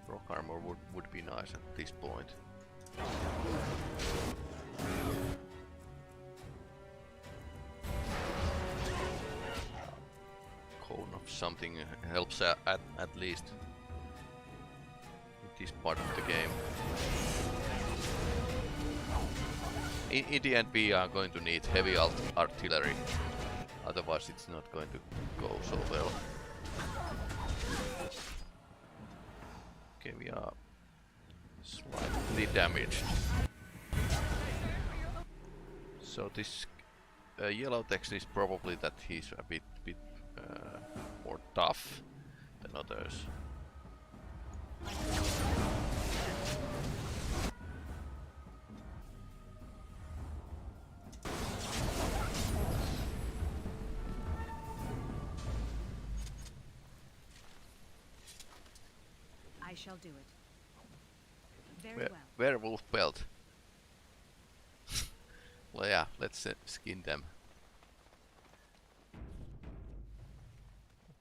Rock armor would be nice at this point. Cone of something helps at least. This part of the game. In the end, we are going to need heavy artillery, otherwise it's not going to go so well. Okay, we are slightly damaged. So this yellow text is probably that he's a bit more tough than others. I shall do it. Very well. Werewolf belt. Well, yeah, let's skin them.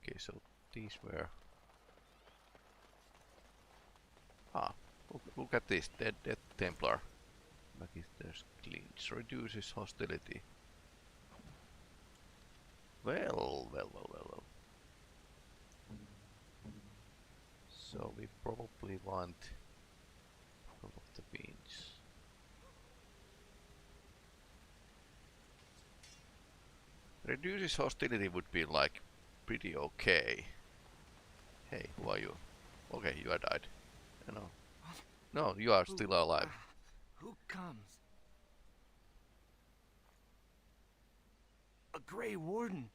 Okay, so these were. Look at this, Dead Templar. Magister's cleans, reduces hostility. Well. So we probably want all of the beans. Reduces hostility would be like pretty okay. Hey, who are you? Okay, you are died. No. No, you are still alive. Who comes? A Grey Warden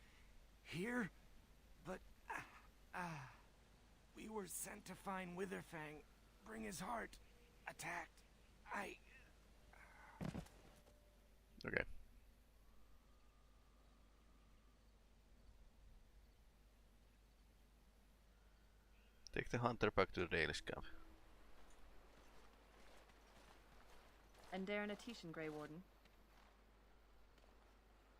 here? But we were sent to find Witherfang, bring his heart. Attacked. Okay. Take the hunter back to the daily camp. And Darren Atishan, Grey Warden.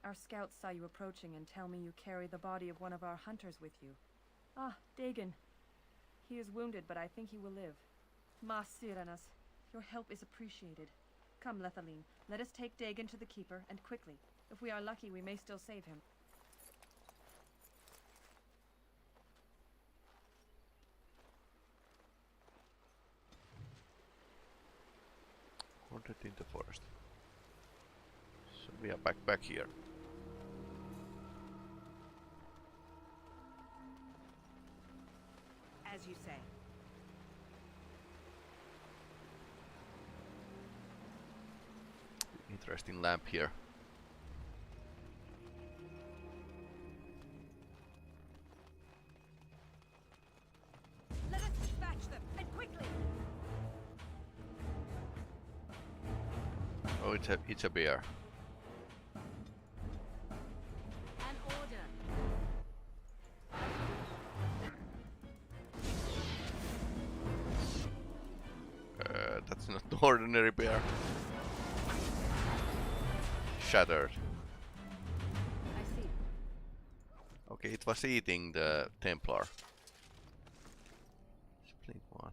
Our scouts saw you approaching and tell me you carry the body of one of our hunters with you. Ah, Dagon. He is wounded, but I think he will live. Mas Siranas, your help is appreciated. Come, Lethaline, let us take Dagon to the Keeper, and quickly. If we are lucky, we may still save him. Wandered in the forest. So we are back here. As you say. interesting lamp here. Let us dispatch them, and quickly! Oh, it's a bear. An order. That's not an ordinary bear. Shattered. I see. Okay, it was eating the Templar. Splint one.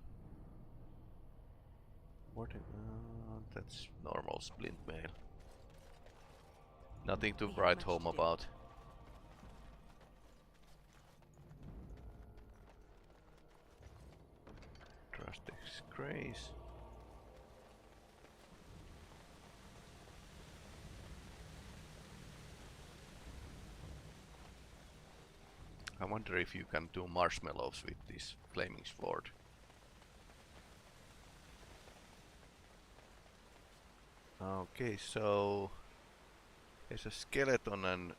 What? That's normal splint mail. Nothing to write home about. Trust disgrace. I wonder if you can do marshmallows with this flaming sword. Okay, so there's a skeleton and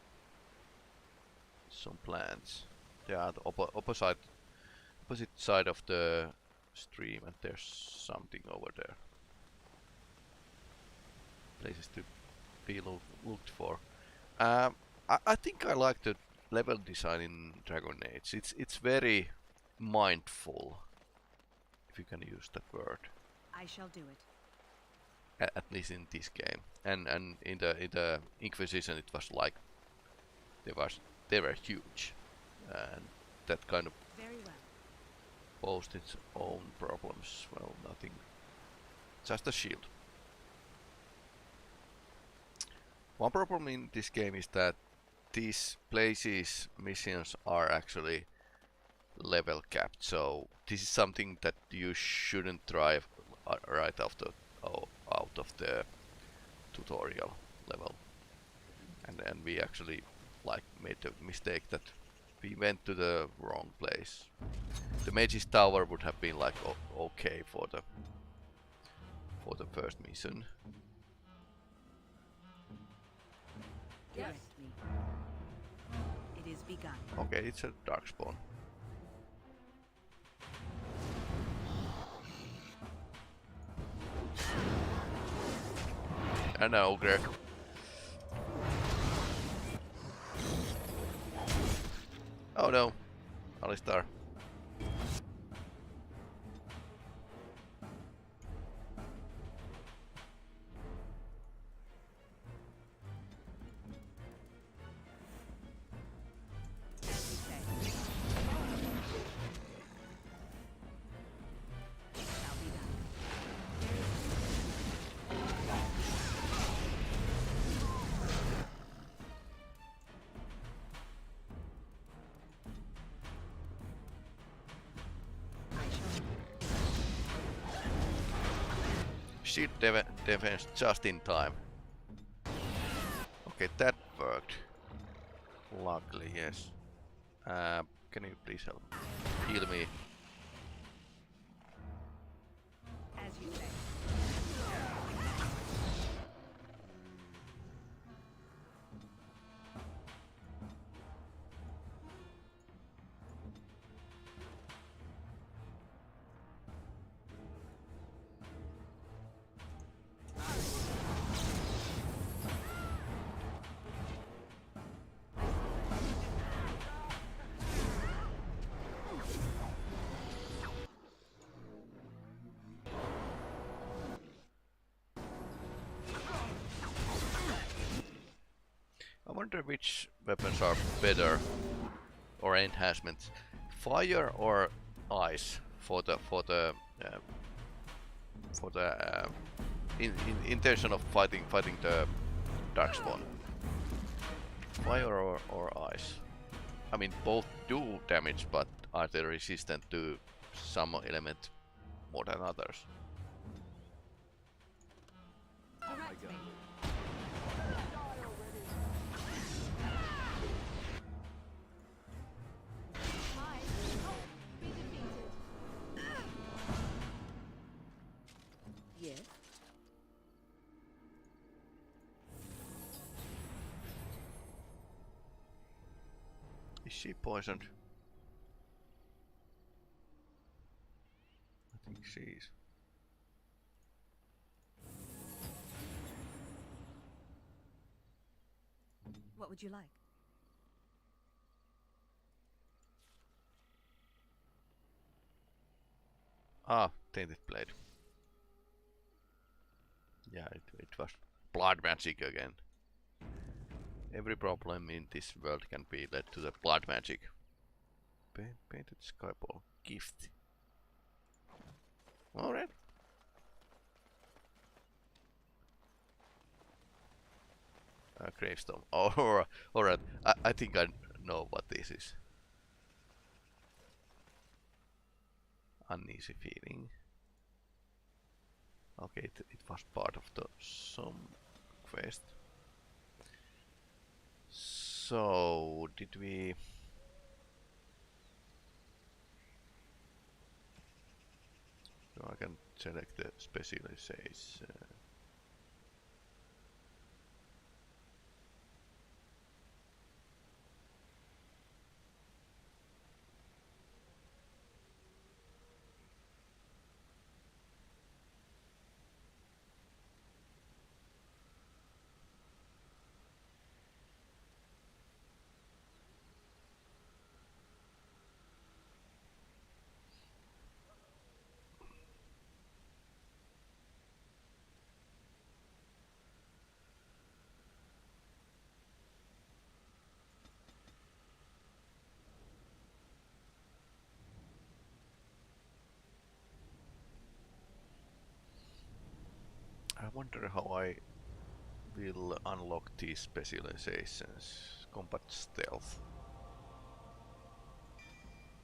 some plants. They are the opposite side of the stream, and there's something over there. Places to be looked for. I think I like the level design in Dragon Age. It's very mindful, if you can use that word. I shall do it. At least in this game, and in the Inquisition, it was like they were huge, and that kind of Very well. posed its own problems. Well, nothing, just a shield. One problem in this game is that these places missions are actually level capped, so this is something that you shouldn't try right out of the tutorial level. And we actually like made the mistake that we went to the wrong place. The Mage's Tower would have been like okay for the first mission. Direct me. It is begun. Okay, it's a darkspawn. And an ogre. Oh no, Alistar. Shield defense just in time. Okay, that worked. Luckily, yes. Can you please help? Heal me. As you say. I wonder which weapons are better or enhancements, fire or ice for the intention of fighting the darkspawn. Fire or ice. I mean, both do damage, but are they resistant to some element more than others? Direct me. Yes? Is she poisoned? I think she is. What would you like? Ah, tainted blade. Yeah, it was blood magic again. Every problem in this world can be led to the blood magic. Painted skyball gift. Alright. Gravestone. Oh, alright. I think I know what this is. Uneasy feeling. Okay, it was part of the some quest. So did we? So I can select the specialization. I wonder how I will unlock these specializations. Combat stealth.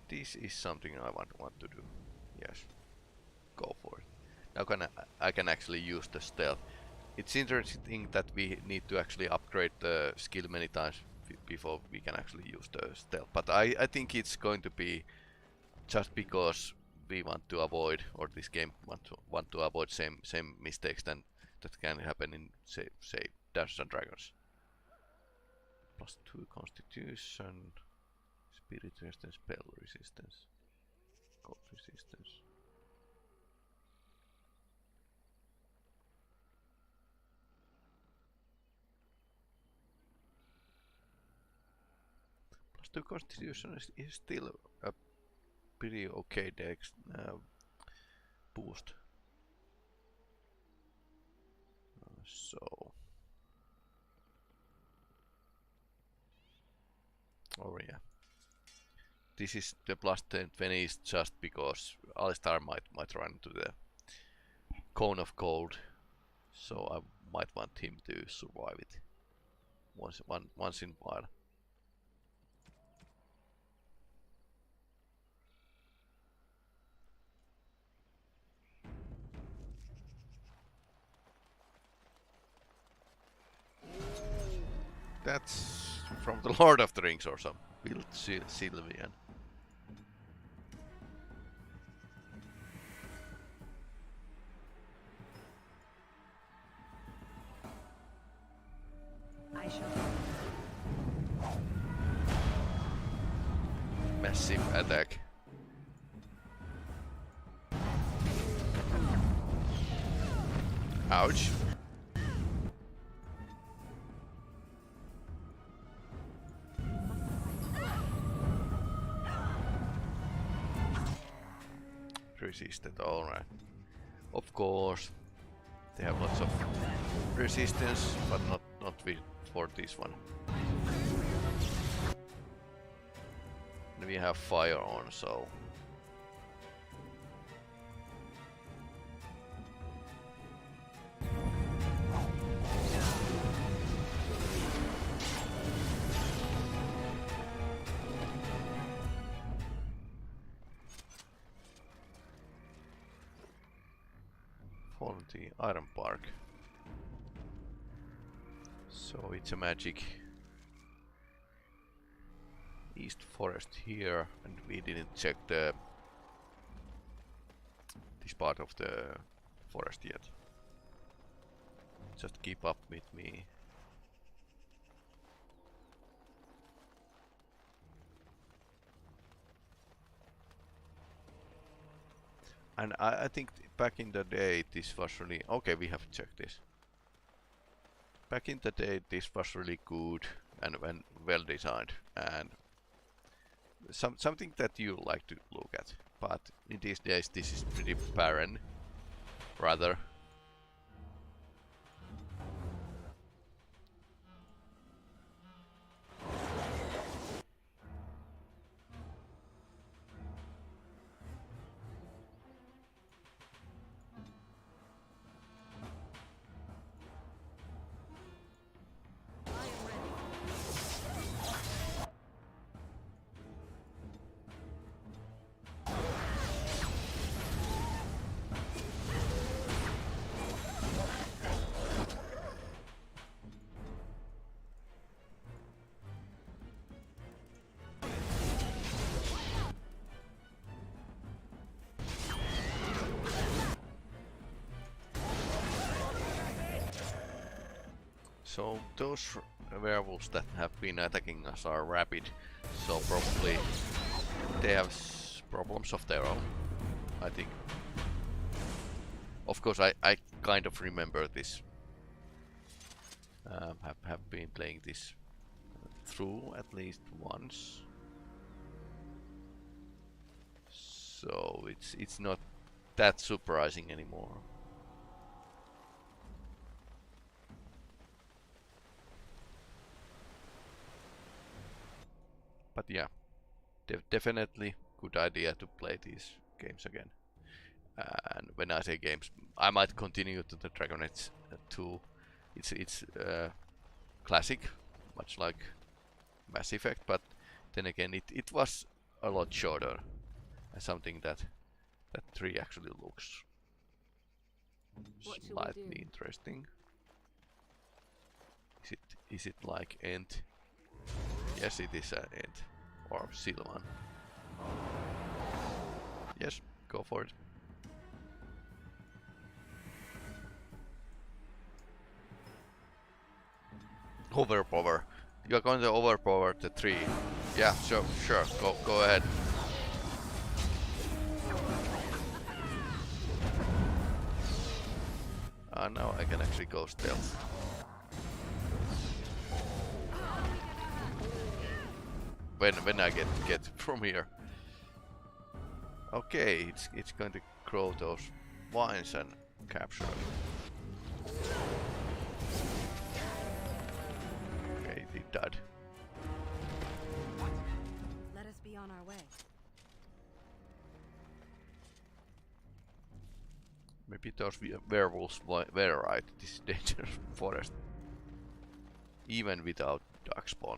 This is something I want to do. Yes, go for it. Now I can actually use the stealth. It's interesting that we need to actually upgrade the skill many times before we can actually use the stealth. But I think it's going to be just because we want to avoid, or this game want to avoid same mistakes that can happen in say Dungeons and Dragons. +2 Constitution, Spirit Resistance, Spell Resistance, Cold Resistance. +2 Constitution is still a pretty okay dex boost. So, oh yeah, this is the +20 is just because Alistar might run to the Cone of Cold, so I might want him to survive it once in a while. That's from the Lord of the Rings or some built Sylvian. I shall. Massive attack. Ouch. Resistant, alright. Of course, they have lots of resistance, but not for this one. And we have fire on, so the Iron Park. So it's a magic East Forest here, and we didn't check this part of the forest yet. Just keep up with me. And I think back in the day this was really okay. We have to check this. Back in the day this was really good and well designed and something that you like to look at. But in these days this is pretty barren, rather. So those werewolves that have been attacking us are rapid, so probably they have problems of their own, I think. Of course I kind of remember this. Have been playing this through at least once. So it's not that surprising anymore. But yeah, definitely good idea to play these games again. And when I say games, I might continue to the Dragon Age 2. It's classic, much like Mass Effect, but then again it was a lot shorter. And something that 3 actually looks slightly interesting. Is it like End? Yes, it is an End or Silvan. Yes, go for it. Overpower. You're going to overpower the 3. Yeah, sure. Go ahead. Now I can actually go stealth. When I get from here. Okay, it's going to grow those vines and capture them. Okay, they died. Let us be on our way. Maybe those werewolves were right. This is dangerous forest. Even without darkspawn.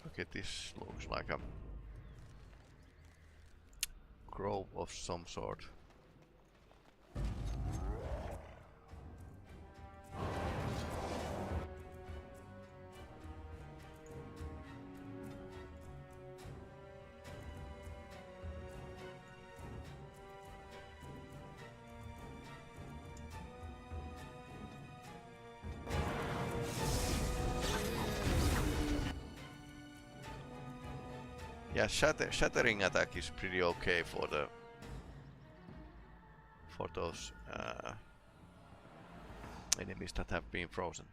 Okay, this looks like a grove of some sort. Yeah, shattering attack is pretty okay for those enemies that have been frozen.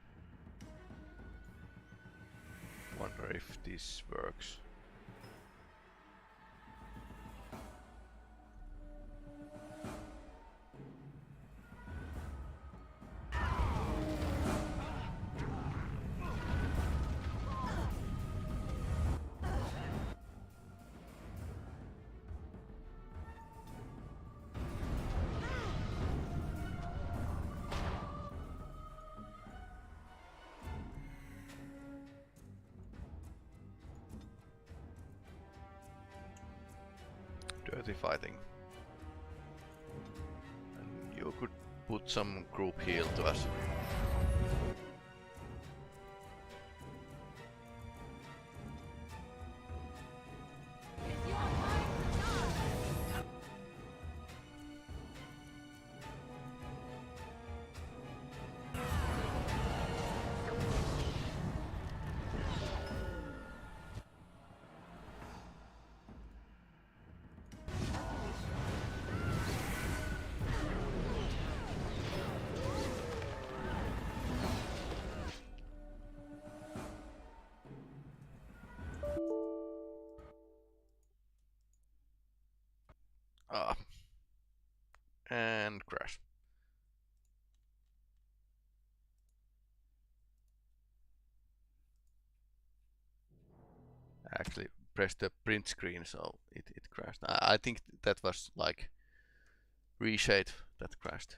Wonder if this works. Dirty fighting. And you could put some group heal to us. Ah. And crash. Actually pressed the print screen, so it crashed. I think that was like reshade that crashed.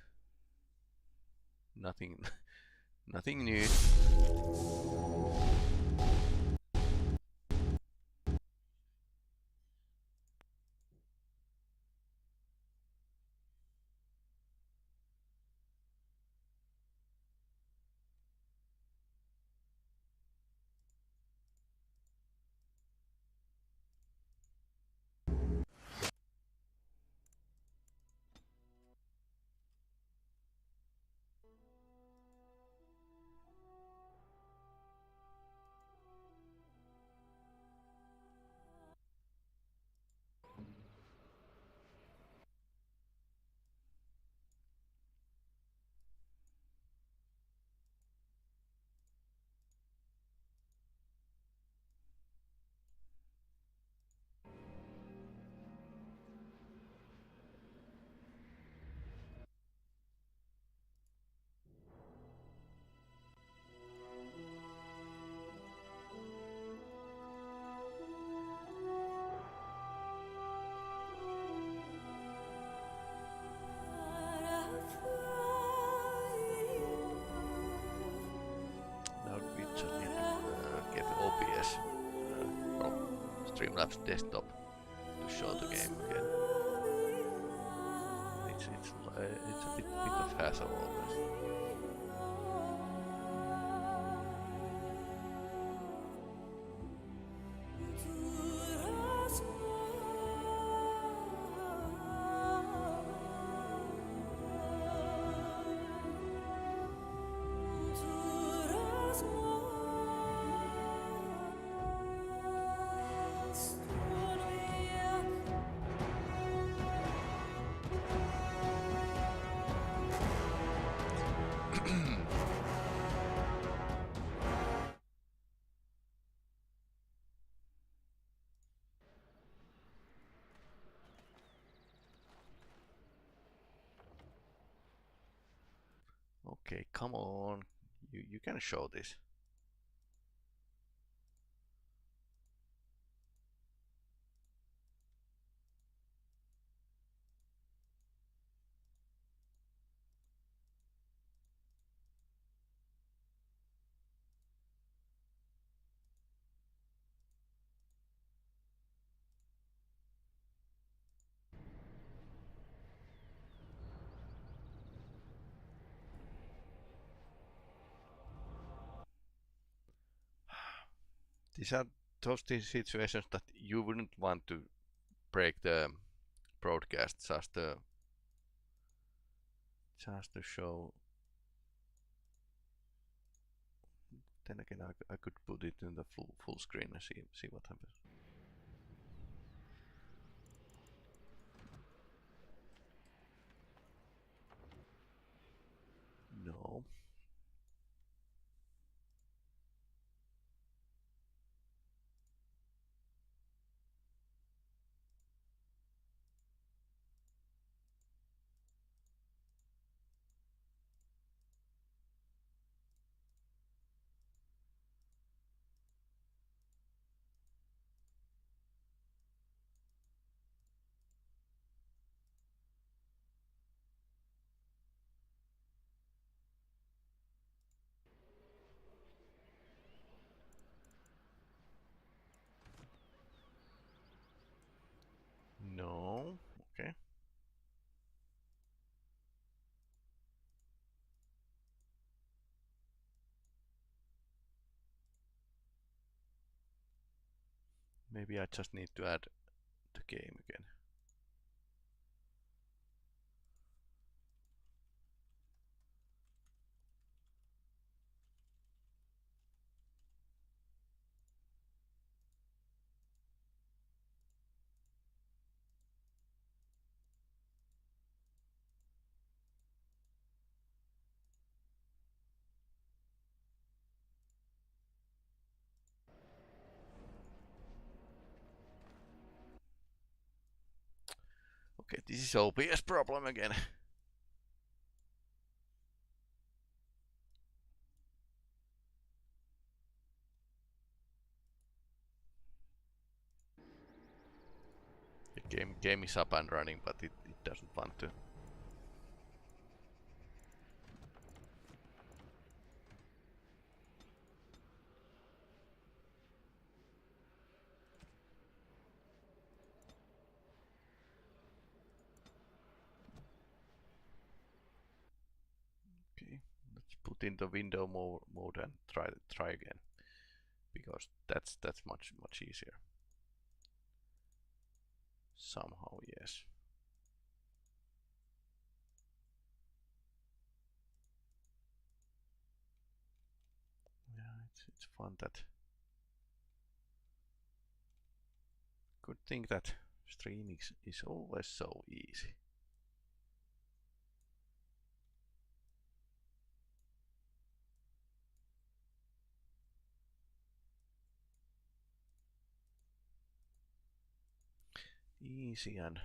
Nothing nothing new. Now we just need to get OBS from Streamlabs desktop to show the game again. It's a bit of hassle always. Okay, come on. You can show this. These are those situations that you wouldn't want to break the broadcast just to show. Then again, I could put it in the full screen and see what happens. No. No. Okay. Maybe I just need to add the game again. Okay, this is OBS problem again. The game is up and running, but it doesn't want to. Okay, let's put in the window mode and try again, because that's much easier. Somehow, yes. Yeah, it's fun that. Good thing that streaming is always so easy. Easy and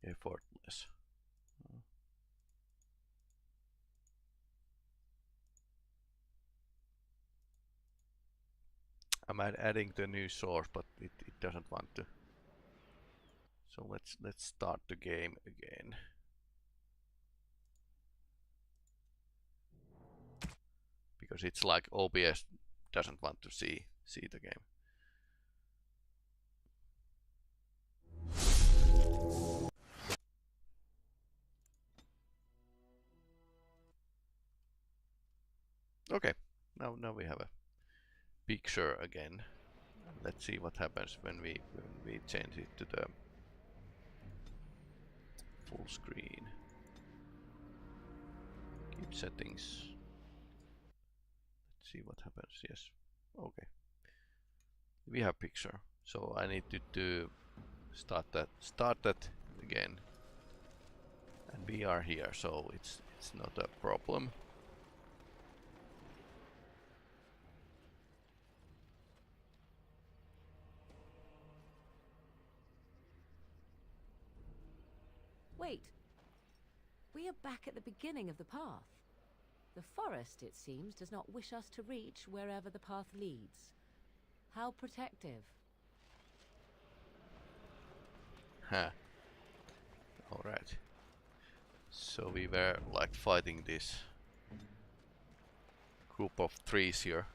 effortless. I'm adding the new source, but it doesn't want to. So let's start the game again. Because it's like OBS doesn't want to see the game. Okay, now we have a picture again. Let's see what happens when we change it to the full screen. Keep settings. Let's see what happens. Yes. Okay. We have picture. So I need to start that again. And we are here, so it's not a problem. Wait. We are back at the beginning of the path. The forest, it seems, does not wish us to reach wherever the path leads. How protective. Huh. Alright. So we were like fighting this group of trees here.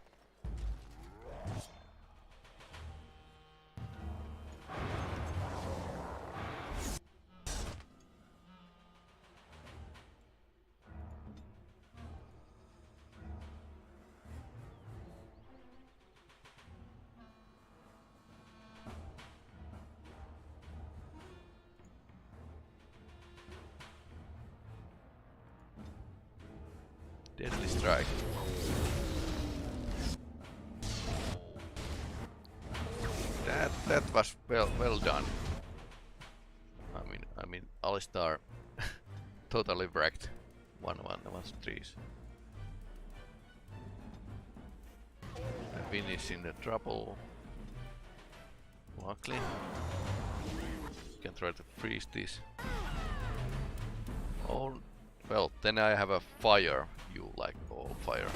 Deadly strike. That was well done. I mean, Alistar totally wrecked one trees. The Vin is in the trouble. Luckily, you can try to freeze this. Oh, well, then I have a fire. You like all fire.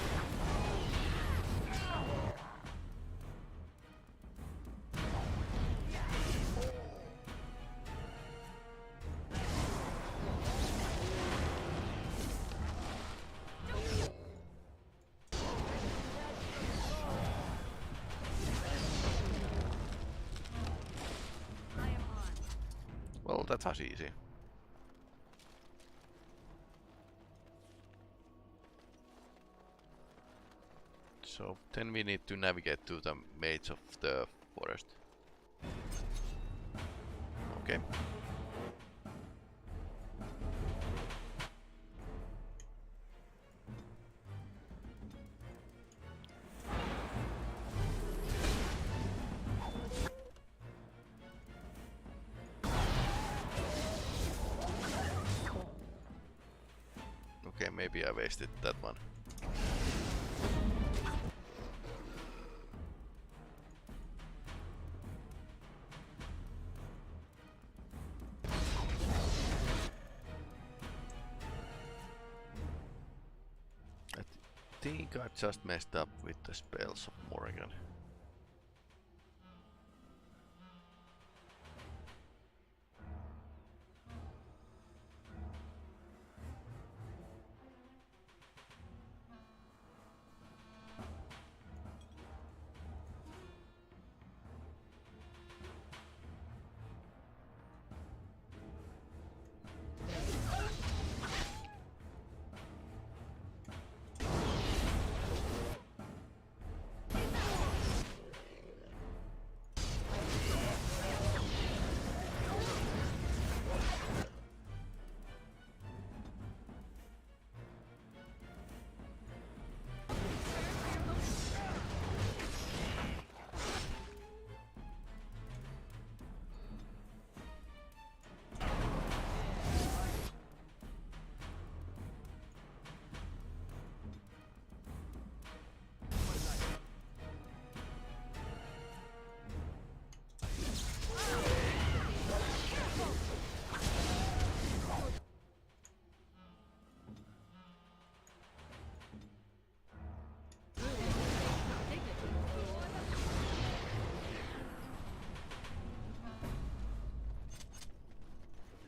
Well, that was easy. So then we need to navigate to the maze of the forest. Okay. Okay, maybe I wasted that one. think I just messed up with the spells of Morrigan.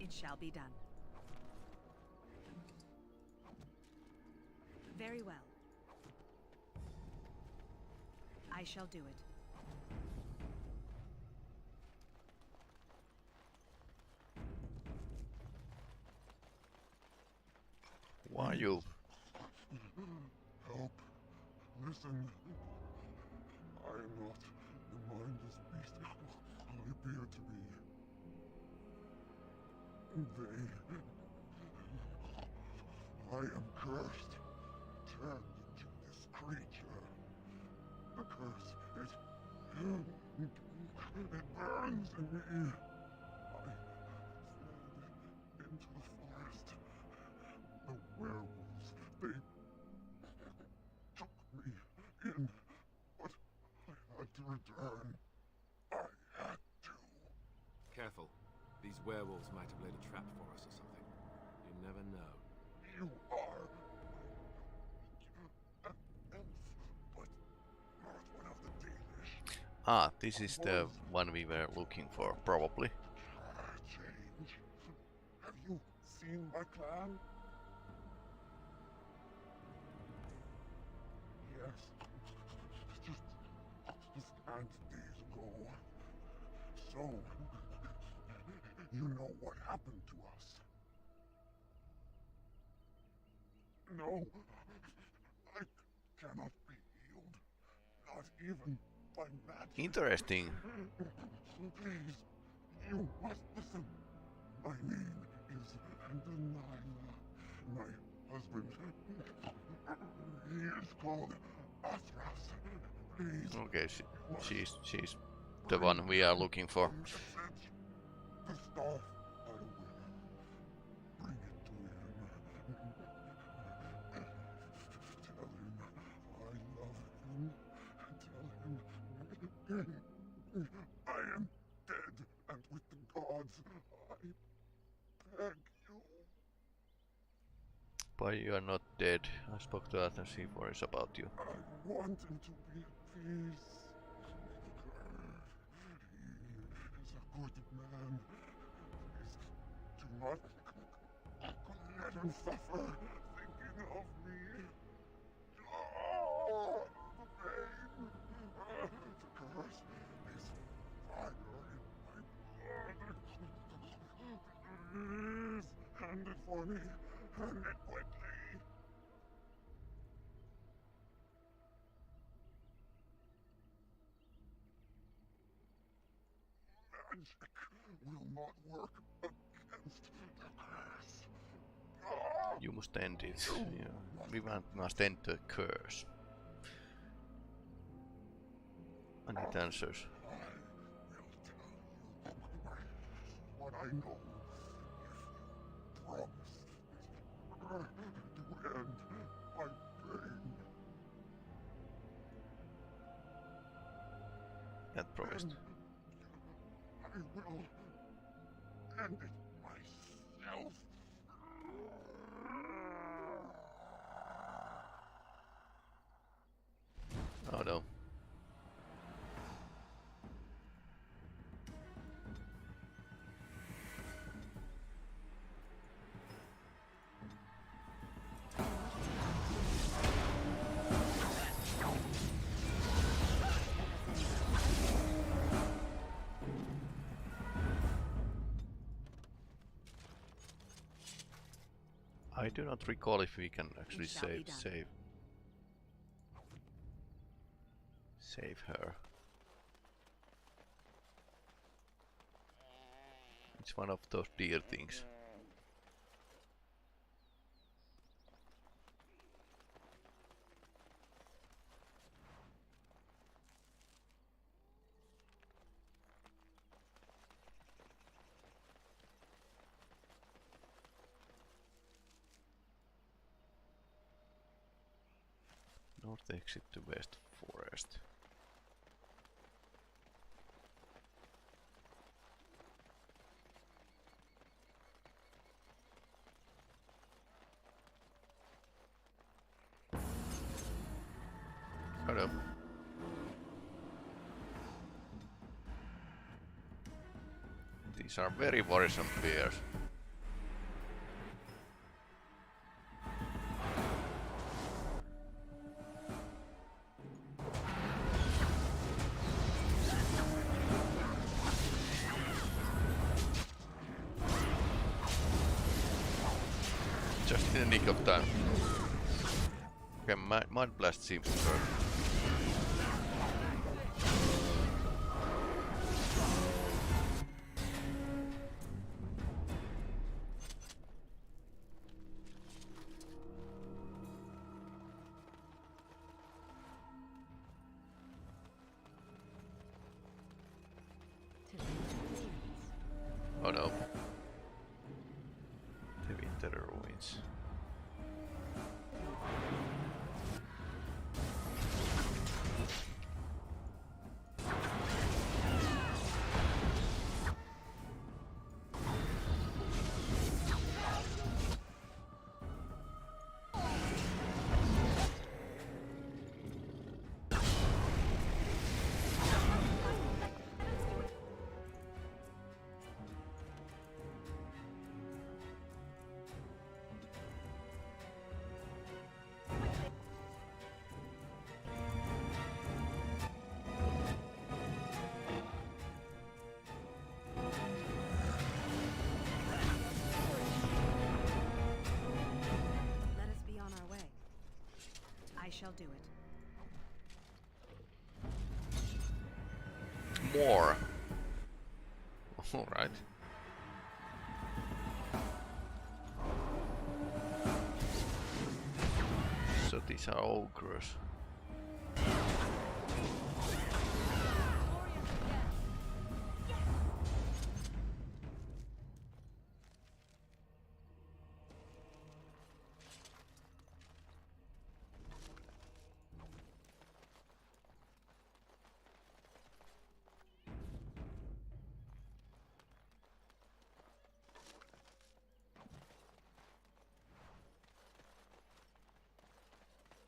It shall be done. Very well. I shall do it. Why you? Help. Listen. I am not the mindless beast I appear to be. I am cursed, turned into this creature. The curse, it burns in me. I fled into the forest. The werewolves, they took me in, but I had to return. I had to. Careful. These werewolves might have laid a trap for us or something. You never know. You are an elf, but not one of the Danish. Ah, this is the one we were looking for, probably. Change. Have you seen my clan? Yes. Just days ago. So, you know what happened to us? No, I cannot be healed, not even by magic. Interesting. Please, you must listen. My name is Delilah. My husband, he is called Athras. Please. Okay, she's the one we are looking for. The staff, I will bring it to him. Tell him I love him. Tell him I am dead, and with the gods, I beg you. But you are not dead. I spoke to Athens, he worries about you. I want him to be at peace. He is a good man. Please, do not let him suffer thinking of me. Oh, the pain. The curse is fire in my blood. Please, hand it for me. Hand it quickly. Magic will not work against the curse. You must end it. Yeah. We must end the curse. I need answers. I will tell you what I know if you promise to end my pain. That promised. I will end it myself. I do not recall if we can actually save her. It's one of those deer things. North exit to West Forest. Hello. These are very worrisome bears. Just in the nick of time. Okay, Mind Blast seems to work. Oh no. The winter ruins. I shall do it. More. All right. So these are ogres.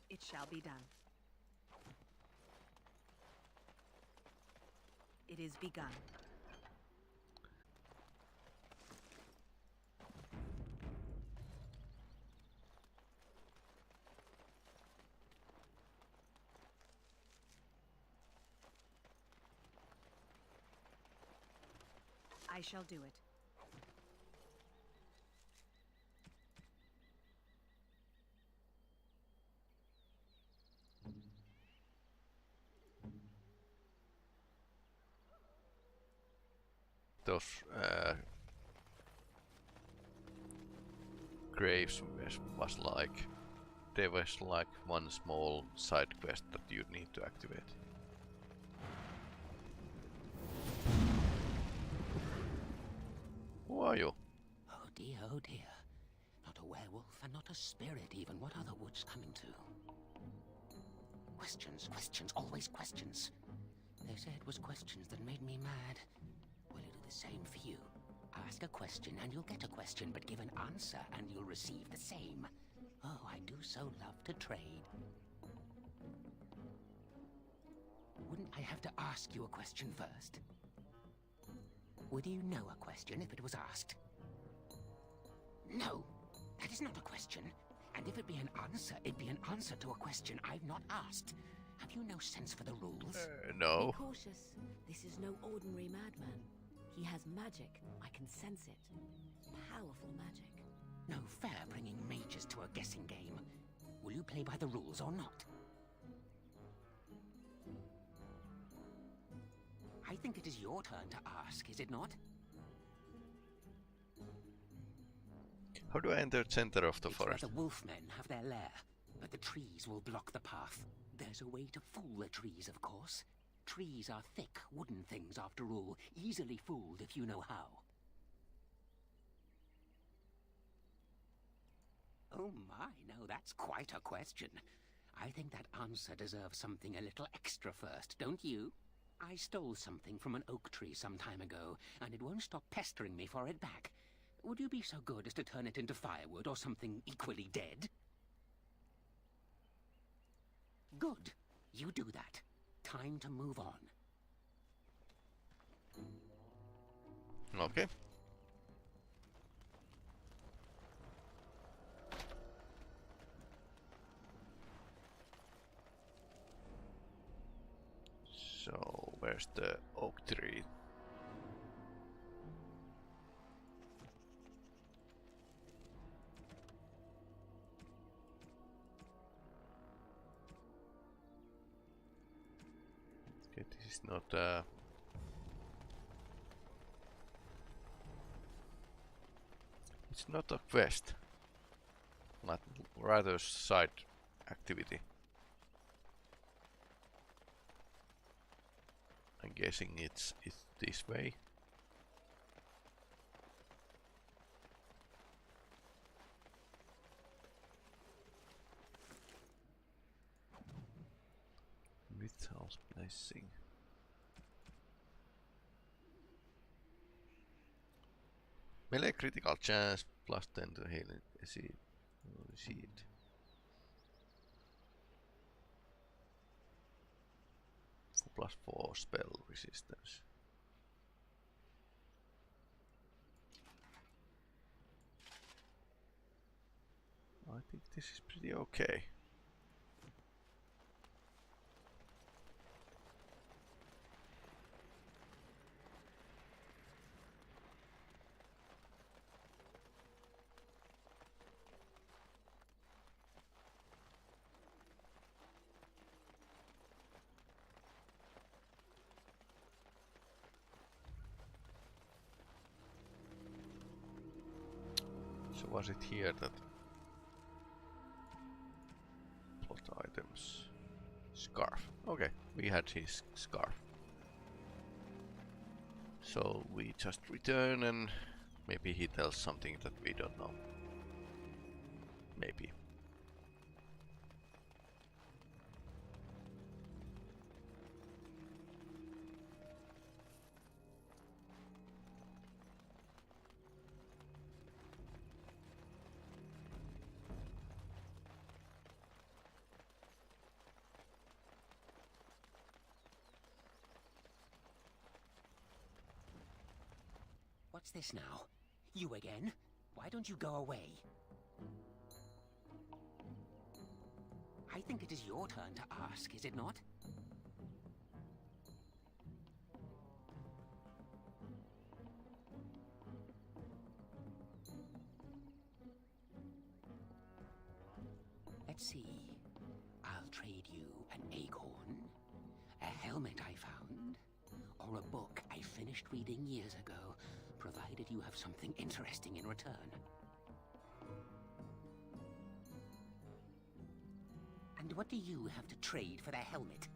It shall be done. It is begun. I shall do it. Those graves was like, there was like one small side quest that you need to activate. Who are you? Oh dear, oh dear. Not a werewolf and not a spirit even. What are the woods coming to? Questions, questions, always questions. They say it was questions that made me mad. Will you do the same for you? Ask a question and you'll get a question, but give an answer and you'll receive the same. Oh, I do so love to trade. Wouldn't I have to ask you a question first? Would you know a question if it was asked? No, that is not a question. And if it be an answer, it'd be an answer to a question I've not asked. Have you no sense for the rules? No. Be cautious. This is no ordinary madman. He has magic. I can sense it. Powerful magic. No fair bringing mages to a guessing game. Will you play by the rules or not? I think it is your turn to ask, is it not? How do I enter the center of the It's forest? where the wolfmen have their lair, but the trees will block the path. There's a way to fool the trees, of course. Trees are thick, wooden things after all, easily fooled if you know how. Oh my, no, that's quite a question. I think that answer deserves something a little extra first, don't you? I stole something from an oak tree some time ago, and it won't stop pestering me for it back. Would you be so good as to turn it into firewood or something equally dead? Good. You do that. Time to move on. Okay. So, where's the oak tree? Okay, this is not it's not a quest, but rather side activity. I'm guessing it's this way. Without blessing. Melee critical chance plus 10 to healing seed. Plus 4 spell resistance. I think this is pretty okay. So was it here that plot items? Scarf. Okay, we had his scarf. So we just return and maybe he tells something that we don't know. Maybe. What's this now? You again? Why don't you go away? I think it is your turn to ask, is it not? Let's see. I'll trade you an acorn, a helmet I found, or a book I finished reading years ago, provided you have something interesting in return. And what do you have to trade for the helmet?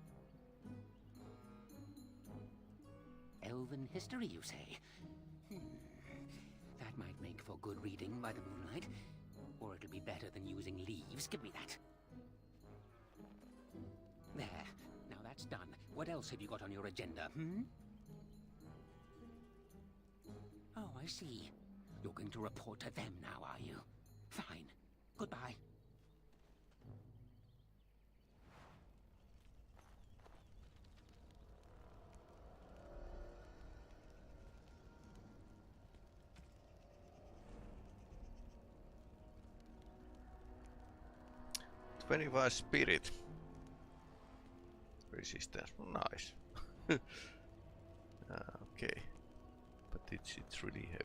Elven history, you say? That might make for good reading by the moonlight. Or it'll be better than using leaves. Give me that. There. Now that's done. What else have you got on your agenda, Oh, I see. You're going to report to them now, are you? Fine. Goodbye. $25 spirit resistance. Nice. Okay, but it's really heavy.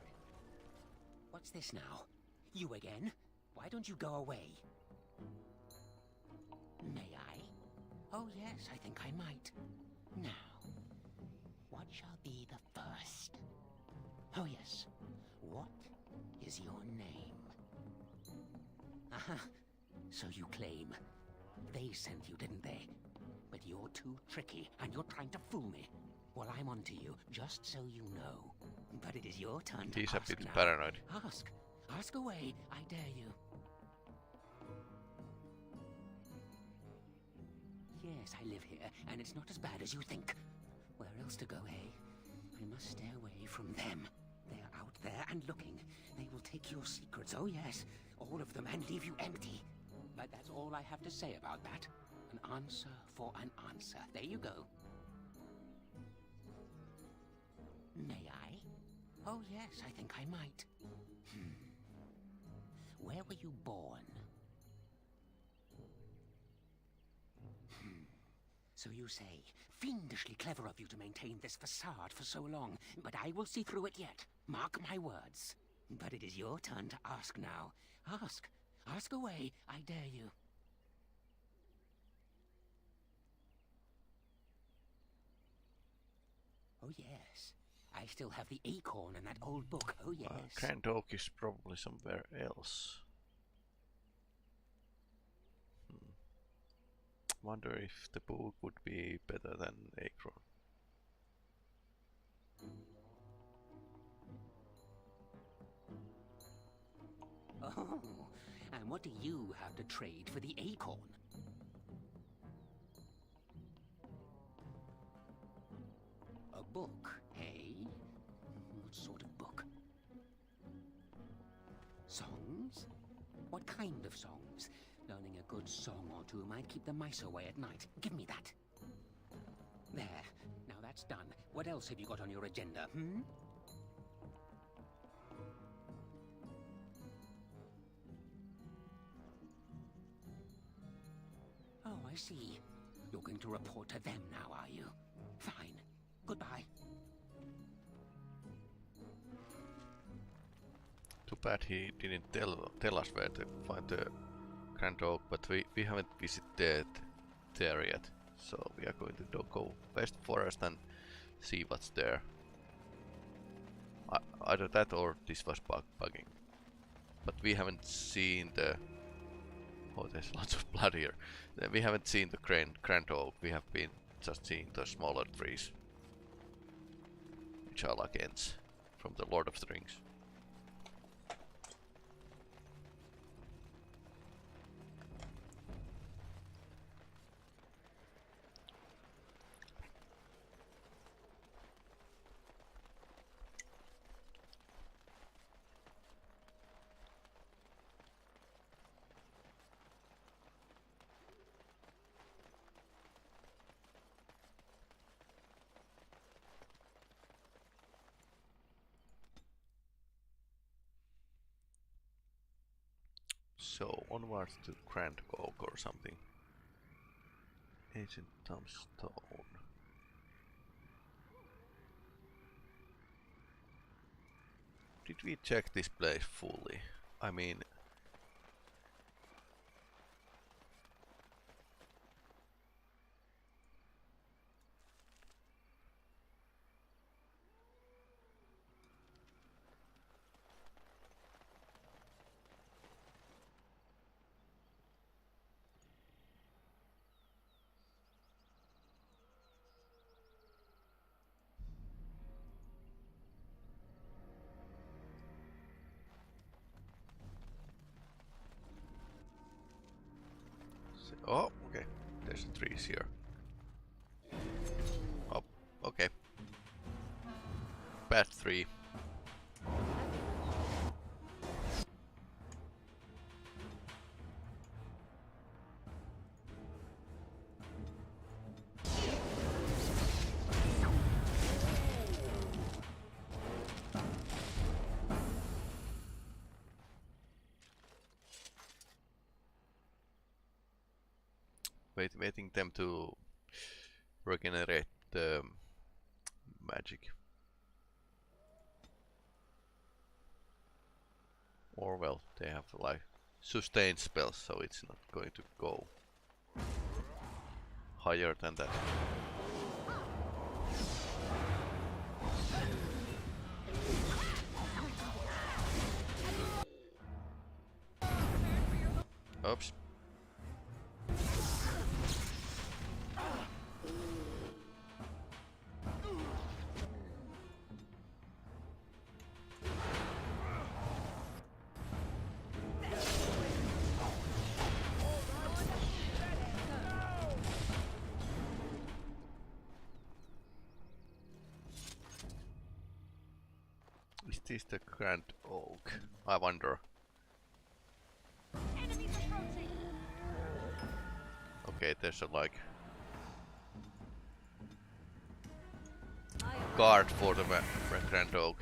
What's this now? You again? Why don't you go away? May I? Oh yes, I think I might. Now, what shall be the first? Oh yes, what is your name? Aha, so you claim. They sent you, didn't they? But you're too tricky, and you're trying to fool me. Well, I'm on to you, just so you know. But it is your turn to He's ask a bit now. paranoid. Ask. Ask away, I dare you. Yes, I live here, and it's not as bad as you think. Where else to go, eh? I must stay away from them. They're out there and looking. They will take your secrets, oh yes, all of them, and leave you empty. But that's all I have to say about that. An answer for an answer. There you go. May I? Oh yes, I think I might. Where were you born? So you say. Fiendishly clever of you to maintain this facade for so long, but I will see through it yet. Mark my words. But it is your turn to ask now. Ask. Ask away, I dare you. Oh yes. I still have the acorn in that old book, oh yes. Grand Oak is probably somewhere else. Wonder if the book would be better than acorn. Oh, and what do you have to trade for the acorn? A book, eh? What sort of book? Songs? What kind of songs? Learning a good song or two might keep the mice away at night. Give me that. There. Now that's done. What else have you got on your agenda, Oh, I see. You're going to report to them now, are you? Fine. Goodbye. Too bad he didn't tell us where to find the Grand Oak, but we haven't visited there yet. So we are going to go West Forest and see what's there. Either that or this was bugging. But we haven't seen the... Oh, there's lots of blood here. We haven't seen the Grand Oak. We have been just seeing the smaller trees, which are like ents from the Lord of the Rings. So onwards to Grand Oak or something. Ancient tombstone. Did we check this place fully? I mean... Oh, okay. There's trees here. Oh, okay. Path 3. Waiting them to regenerate the magic. Or well, they have like sustained spells, so it's not going to go higher than that. Oops. Is this the Grand Oak? I wonder. Okay, there's a like guard for the Grand Oak.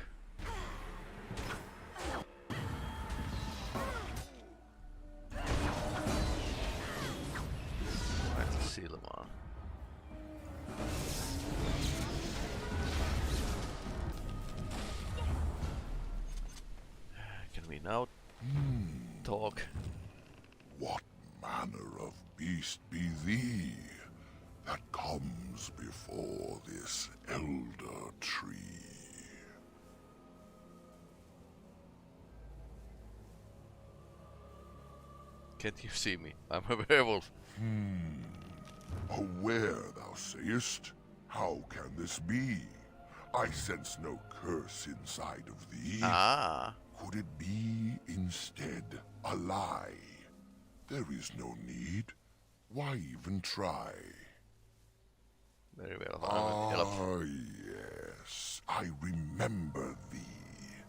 Right, Silma. Can we now talk? What manner of beast be thee that comes before this elder tree? Can't you see me? I'm a werewolf. Aware, thou sayest? How can this be? I sense no curse inside of thee. Ah. Could it be instead a lie? There is no need. Why even try? Very well, I'm an elf. Yes, I remember thee.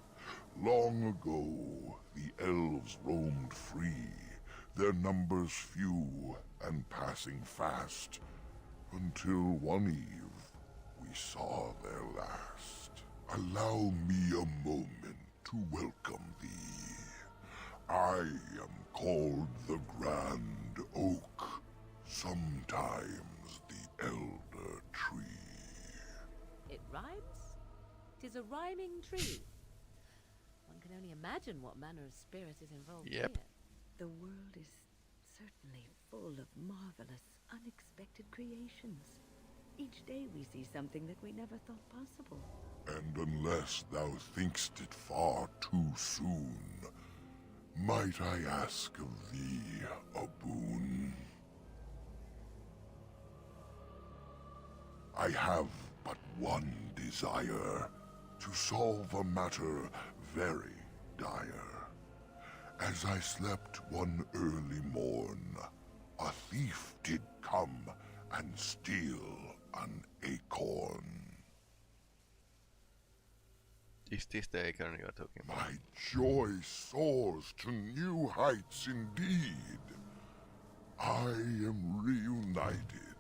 Long ago, the elves roamed free, their numbers few and passing fast, until one eve we saw their last. Allow me a moment to welcome thee. I am called the Grand Oak, sometimes the Elder Tree. It rhymes? 'Tis a rhyming tree. One can only imagine what manner of spirit is involved here. The world is certainly full of marvelous, unexpected creations. Each day we see something that we never thought possible. And unless thou thinkst it far too soon, might I ask of thee a boon? I have but one desire, to solve a matter very dire. As I slept one early morn, a thief did come and steal an acorn. Is this the acorn you are talking about? My joy soars to new heights indeed. I am reunited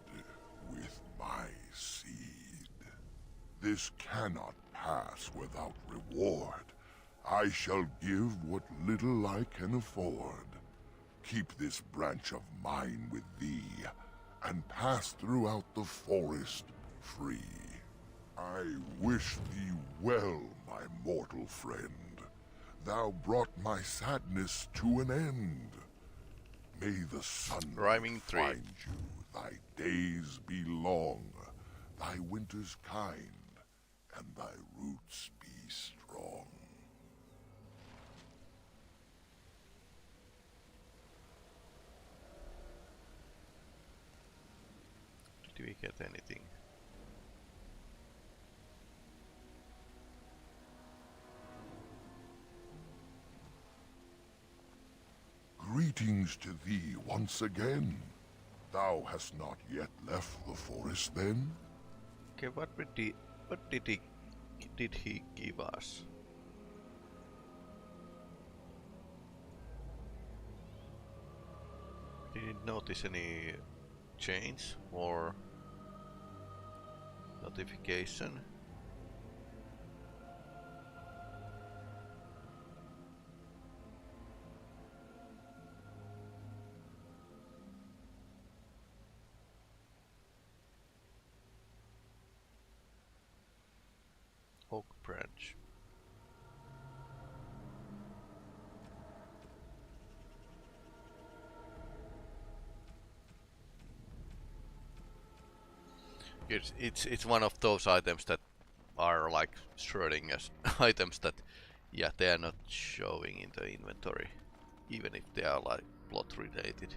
with my seed. This cannot pass without reward. I shall give what little I can afford. Keep this branch of mine with thee, and pass throughout the forest free. I wish thee well, my mortal friend. Thou brought my sadness to an end. May the sun find you, thy days be long, thy winters kind, and thy roots be strong. Did we get anything? Greetings to thee once again. Thou hast not yet left the forest then? Okay, what did he give us? Didn't notice any change or notification. Oak branch. It's one of those items that are like Schrodinger's items that, yeah, they are not showing in the inventory, even if they are like plot related.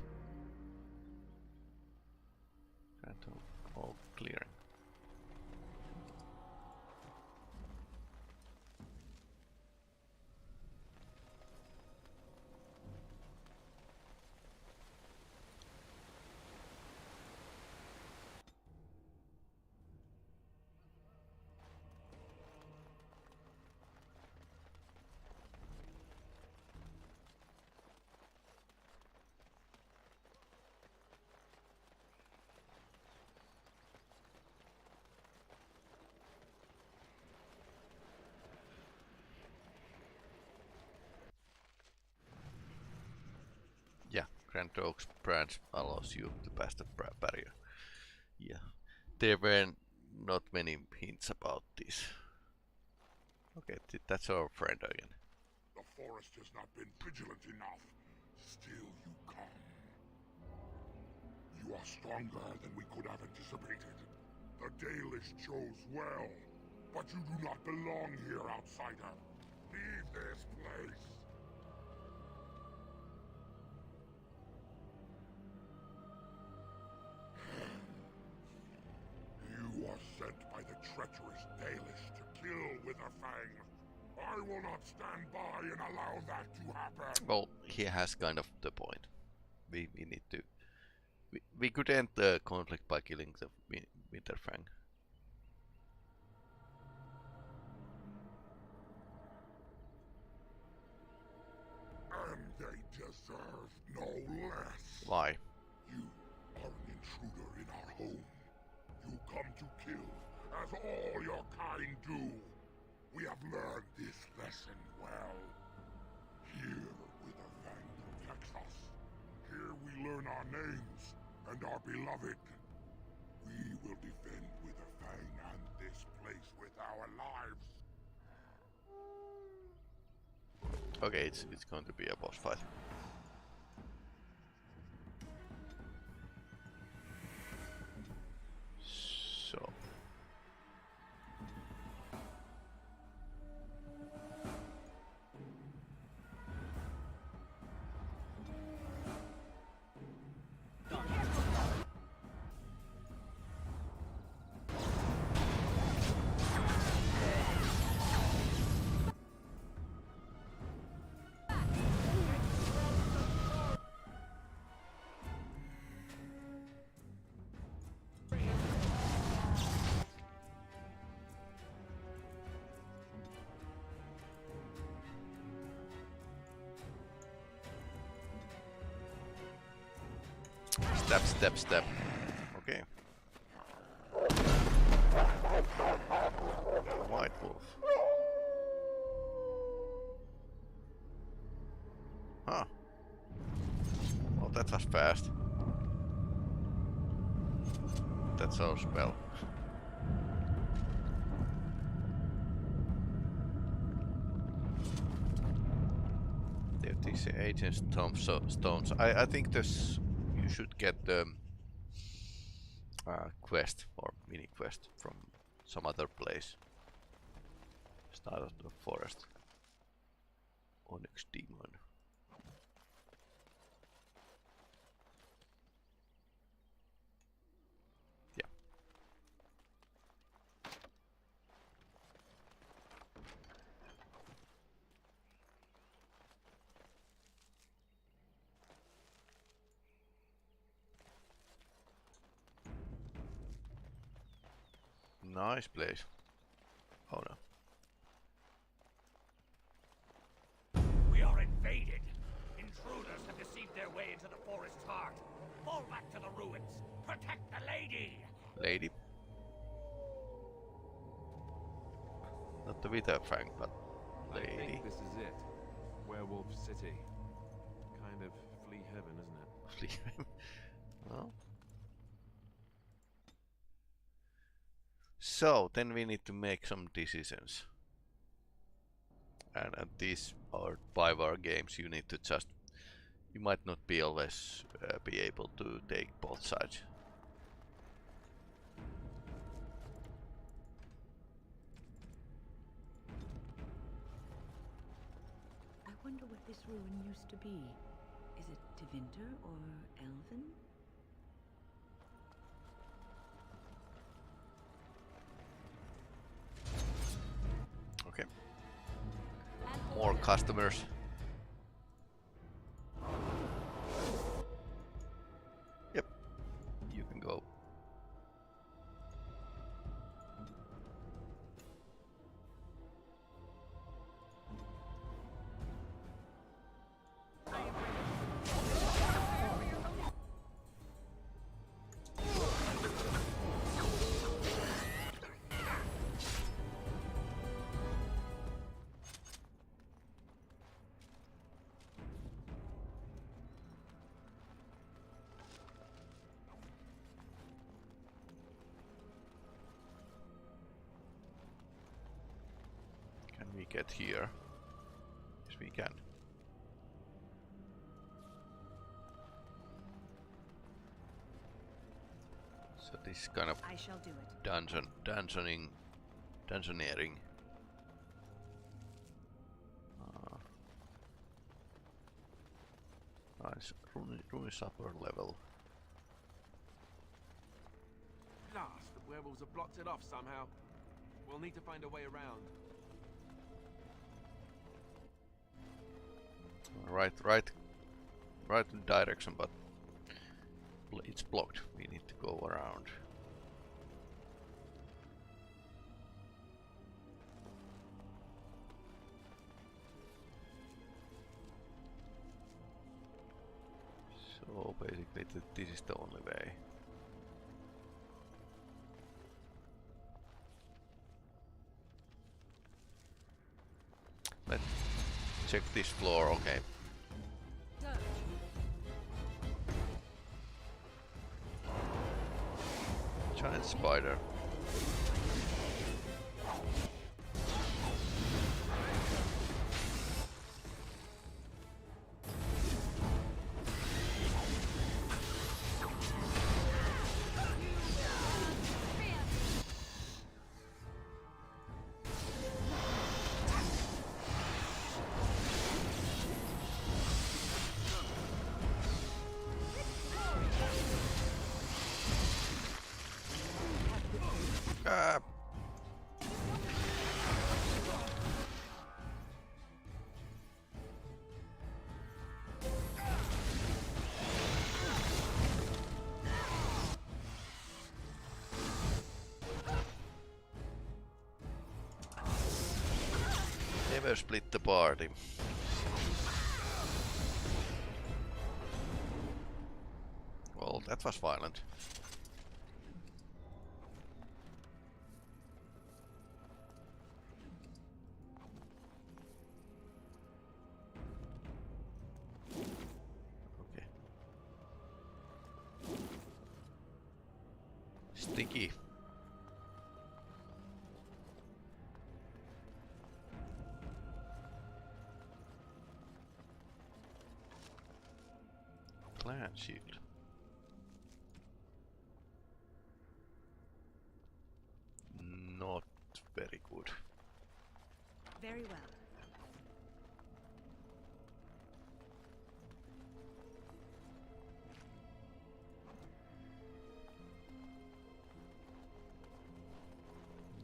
All clearing. Grand Oaks branch allows you to pass the barrier. Yeah, there were not many hints about this. Okay, that's our friend again. The forest has not been vigilant enough. Still you come. You are stronger than we could have anticipated. The Dalish chose well, but you do not belong here, outsider. Leave this place. You are sent by the treacherous Dalish to kill Witherfang. I will not stand by and allow that to happen. Well, he has kind of the point. We need to... We could end the conflict by killing the Winterfang. And they deserve no less. Why? You are an intruder in our home. You come to kill, as all your kind do. We have learned this lesson well. Here, Witherfang protects us. Here we learn our names and are beloved. We will defend Witherfang and this place with our lives. Okay, it's going to be a boss fight. So... Step, step, step. Okay. White wolf. Huh. Well, that was fast. That's our spell. These agent stones. I think this. You should get the quest or mini quest from some other place. Start of the forest. Onyx demon. Yeah. Nice place. Oh no. We are invaded. Intruders have deceived their way into the forest's heart. Fall back to the ruins. Protect the lady. Lady. Not the Winterfang, but lady. I think this is it. Werewolf City. Kind of flea heaven, isn't it? Flea heaven. Well. So, then we need to make some decisions. And at these or 5-hour games, you need to just... You might not be always be able to take both sides. wonder what this ruin used to be. Is it Tevinter or Elven? Okay. More customers. Yep. You can go. Can we get here? Yes, we can. So this is kind of I shall do it. dungeoneering. Nice, ruins upper level. Blast! The werewolves have blocked it off somehow. We'll need to find a way around. Right in direction, but it's blocked. We need to go around. So basically, this is the only way. Let's check this floor. Okay. Giant spider. Never split the party. Well, that was violent. Okay. Sticky. Clan shield. Not very good. Very well.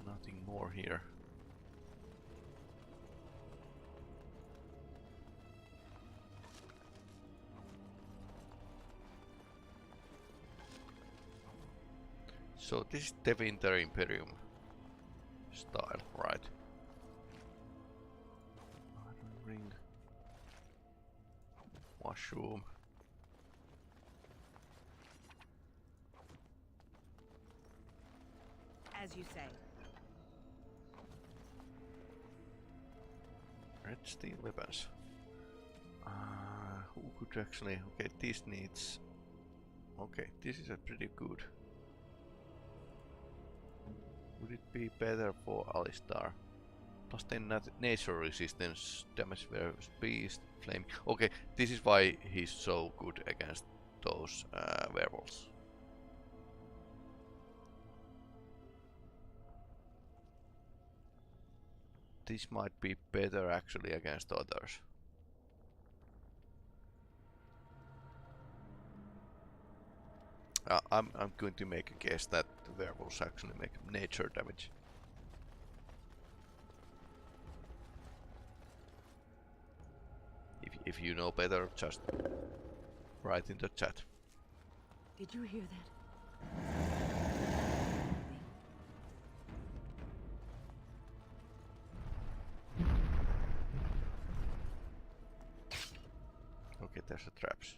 Nothing more here. So this is the Winter Imperium style, right? Iron ring. Mushroom. As you say. Red steel weapons. Who could actually... Okay, this needs... Okay, this is a pretty good. Would it be better for Alistar? Plus 10 nature resistance, damage versus beast, flame. Okay, this is why he's so good against those werewolves. This might be better actually against others. I'm going to make a guess that the werewolves actually make nature damage. If you know better, just write in the chat. Did you hear that? Okay, there's the traps.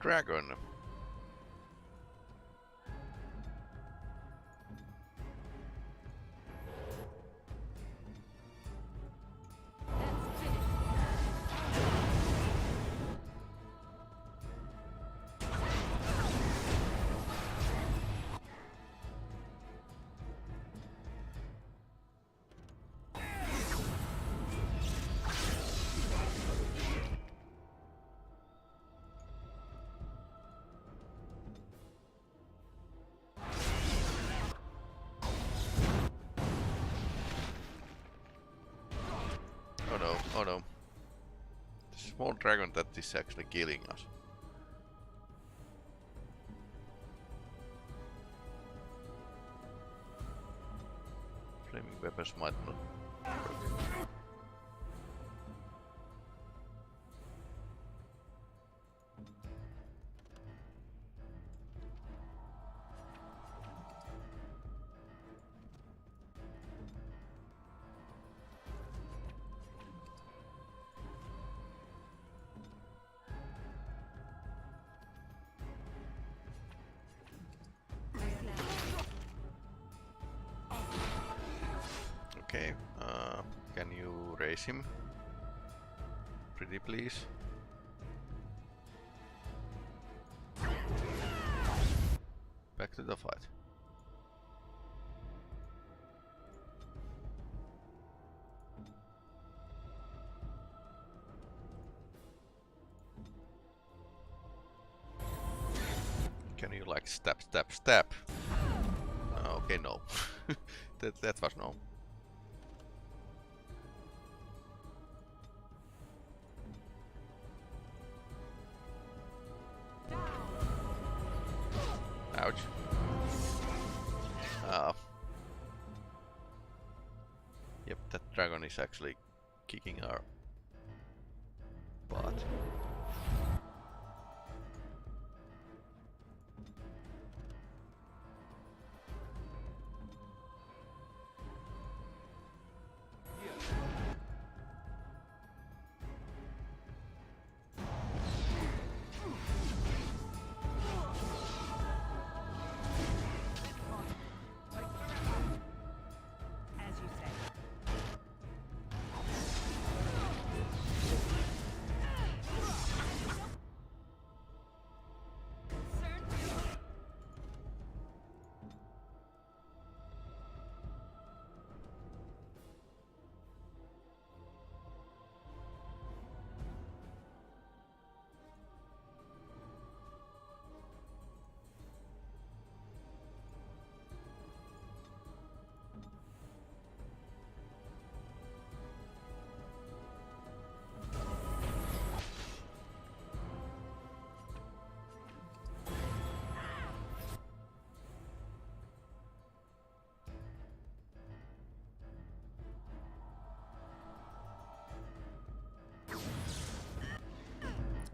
Dragon. Oh no. The small dragon that is actually killing us. Flaming weapons might not work. Okay, can you raise him? Pretty please. Back to the fight. Can you like stab, stab, stab? Okay, no. that was no. Ouch. Yep, that dragon is actually kicking our butt.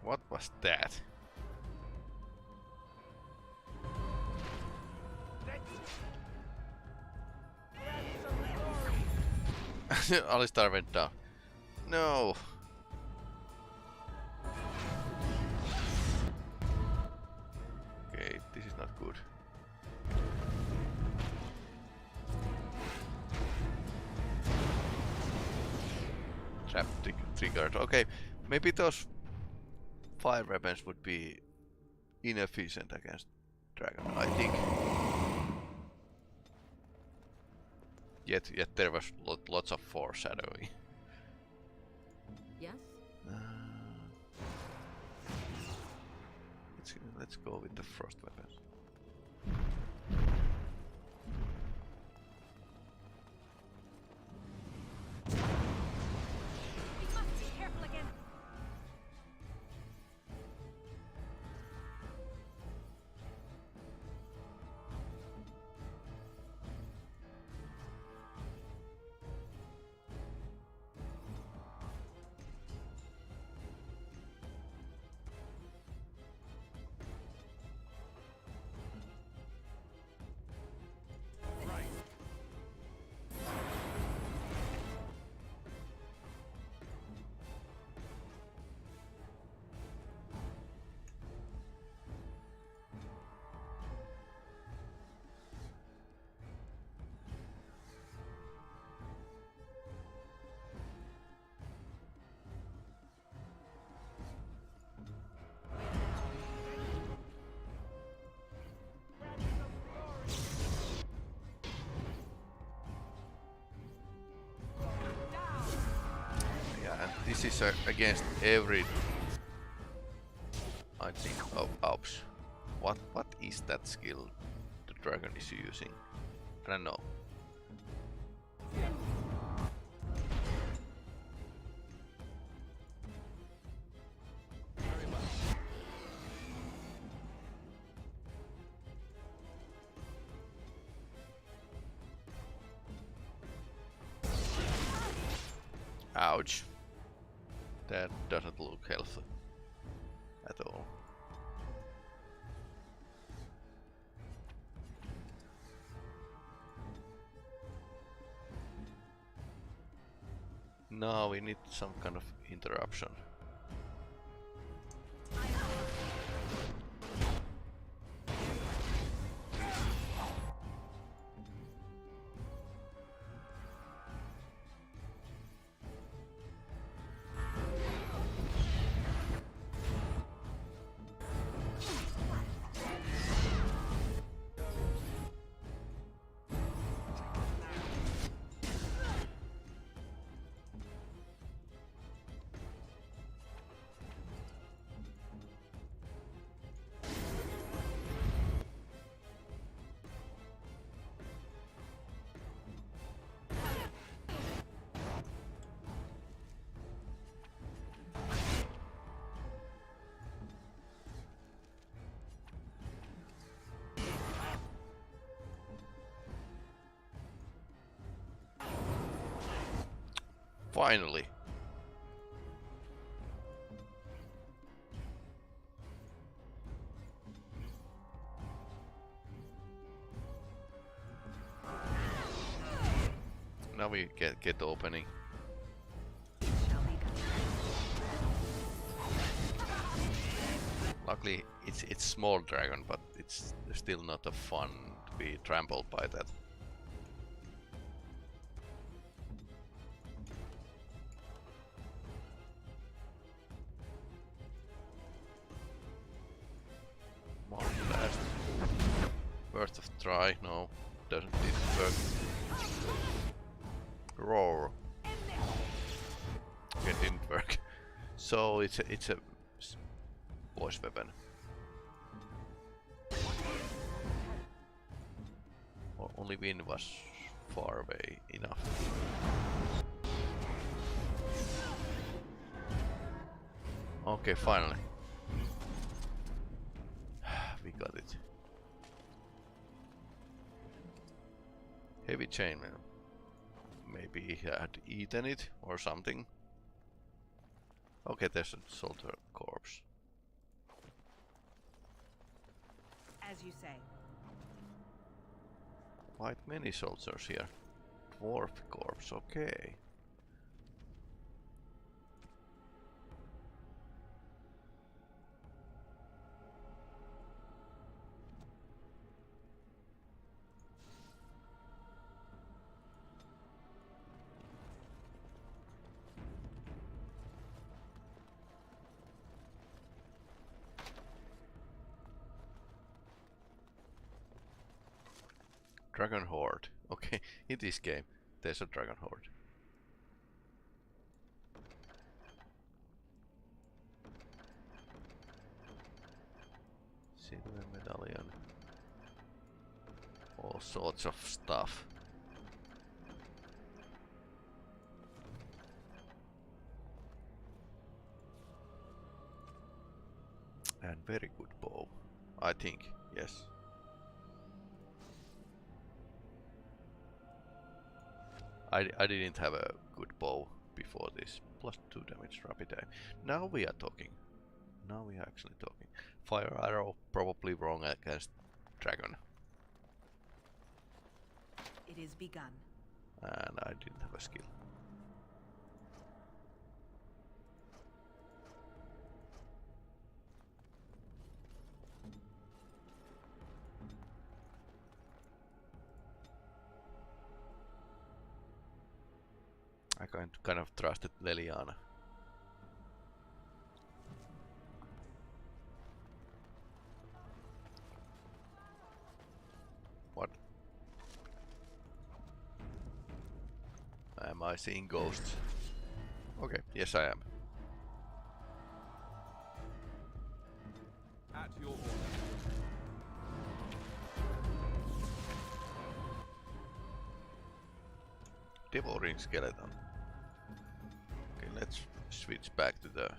What was that? Alistar went down. No. Okay, this is not good. Trap triggered. Okay, maybe those fire weapons would be inefficient against dragon, I think. Yet there was lots of foreshadowing. Yes? let's go with the frost weapons. We must be careful again. This is against every, I think. Oh, oops. What is that skill the dragon is using? I don't know. Ouch. That doesn't look healthy at all. Now we need some kind of interruption. Finally. Now we get opening. Luckily it's small dragon, but it's still not a fun to be trampled by that. One last. Worth of try, no, didn't work. Roar. Okay, didn't work. So it's a voice weapon. Only wind was far away enough. Okay, finally. We got it. Heavy chainmail. Maybe he had eaten it or something. Okay, there's a soldier corpse. As you say. Quite many soldiers here. Dwarf corpse, okay. Dragon Horde. Okay, in this game, there's a Dragon Horde. Silver medallion. All sorts of stuff. And very good bow, I think, yes. I didn't have a good bow before this. +2 damage, rapid eye. Now we are talking. Now we are actually talking. Fire arrow, probably wrong against dragon. It is begun. And I didn't have a skill. I kind of trusted Leliana. What? Am I seeing ghosts? Okay, yes I am. At your order. Devil ring skeleton. Okay, let's switch back to the...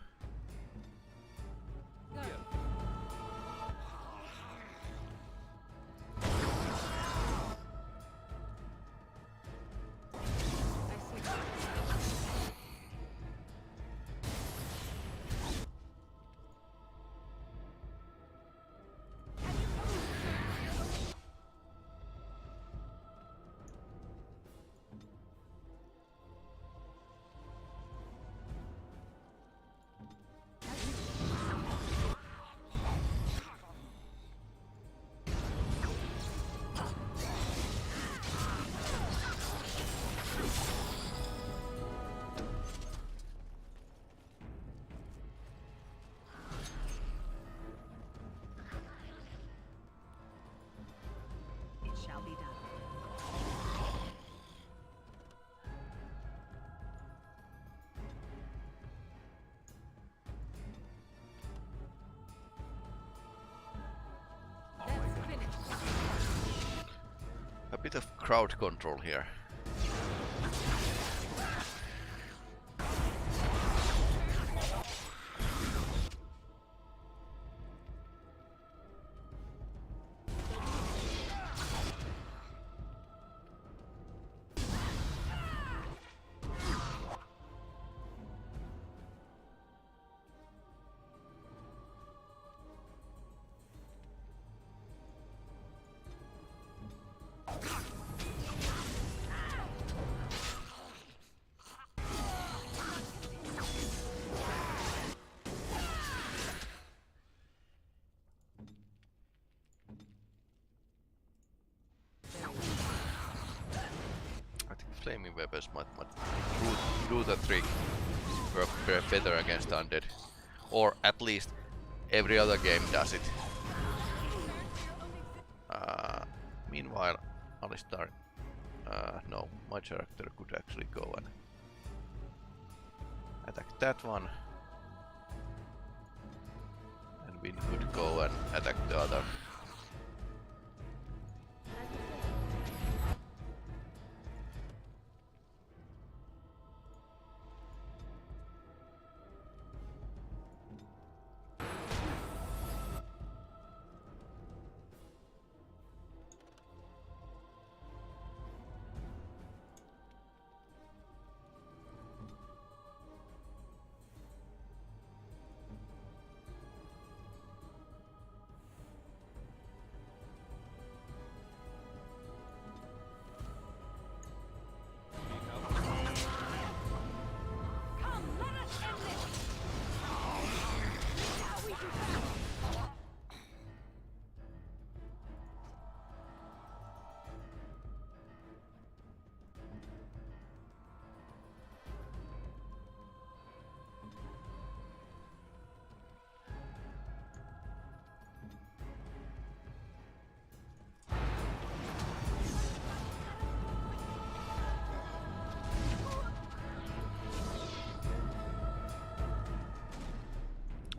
Shall be done. A bit of crowd control here. Flaming weapons might do the trick, work better against undead, or at least every other game does it. Meanwhile, Alistar, no, my character could actually go and attack that one, and Win could go and attack the other.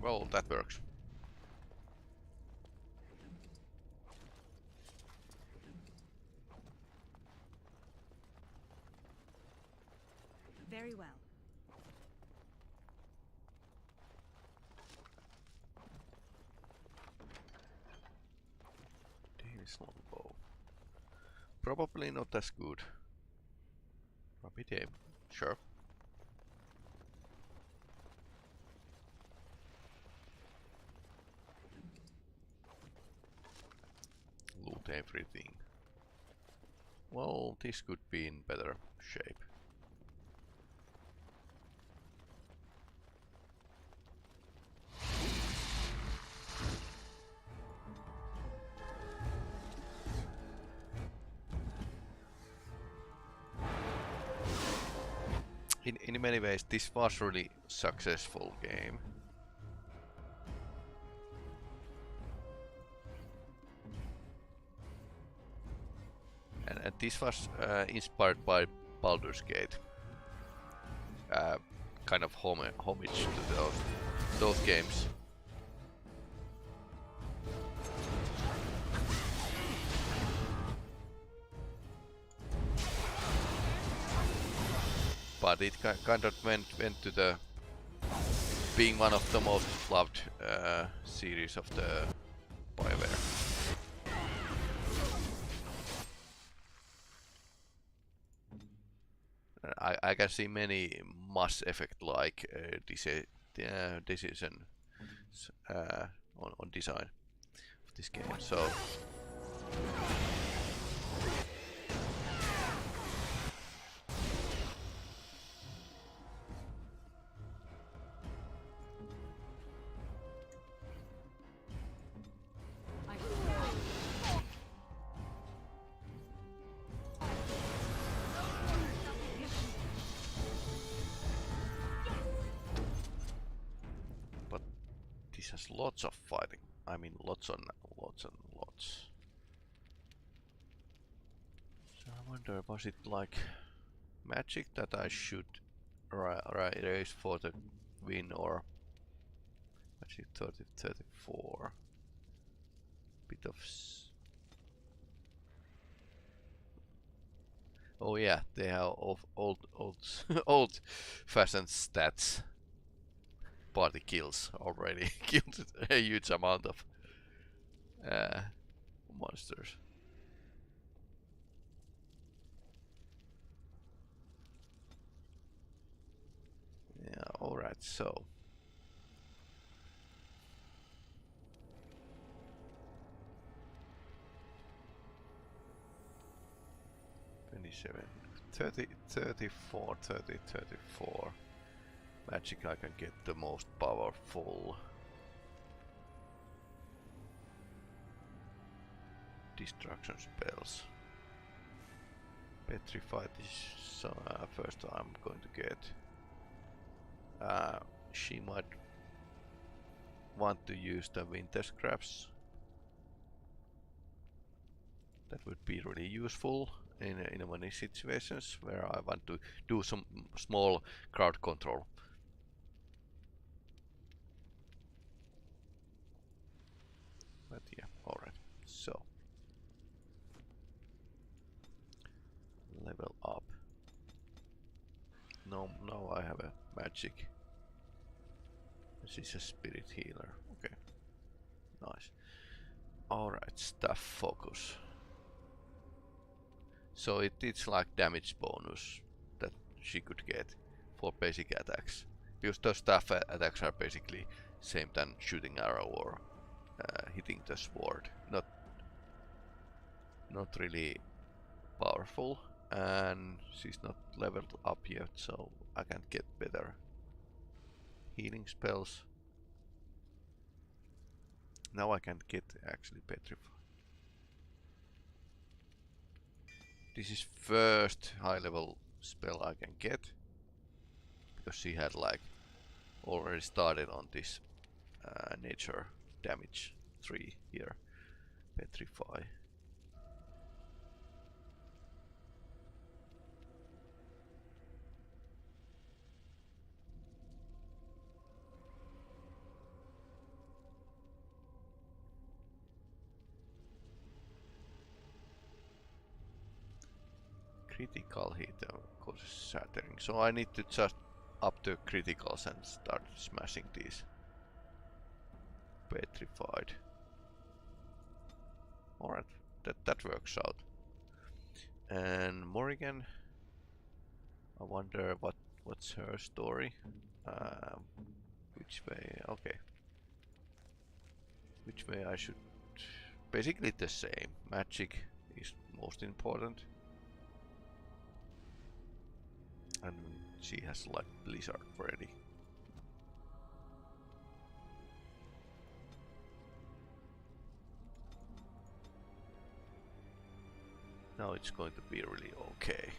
Well, that works. Nice longbow. Probably not as good. Rapid aim, sure. Loot everything. Well, this could be in better shape. In many ways, this was really successful game. And this was inspired by Baldur's Gate. Kind of homage to those games. But it kind of went to the being one of the most loved series of the BioWare. I can see many Mass Effect like decision on design of this game. So. Has lots of fighting. I mean, lots and lots. So I wonder, was it like magic that I should raise for the win, or magic 34? Bit of. Oh yeah, they have old-fashioned stats. Party kills already killed a huge amount of monsters. Yeah, alright, so. $27, $30, $34, $30, $34. Magic I can get the most powerful. Destruction spells. Petrified is first I'm going to get. She might want to use the winter scraps. That would be really useful in many situations where I want to do some small crowd control. But yeah, alright. So level up. No, now I have a magic. This is a spirit healer. Okay. Nice. Alright, staff focus. So it's like damage bonus that she could get for basic attacks. Because those staff attacks are basically same than shooting arrow or hitting the sword. Not really powerful, and she's not leveled up yet, so I can't get better healing spells. Now I can't get actually petrified. This is first high level spell I can get, because she had like already started on this nature damage 3 here. Petrify. Critical hit causes shattering, so I need to just up the criticals and start smashing these. Petrified. Alright, that works out. And Morrigan, I wonder what's her story. Which way? Okay. Which way I should? Basically the same. Magic is most important. And she has like Blizzard ready. Now it's going to be really okay.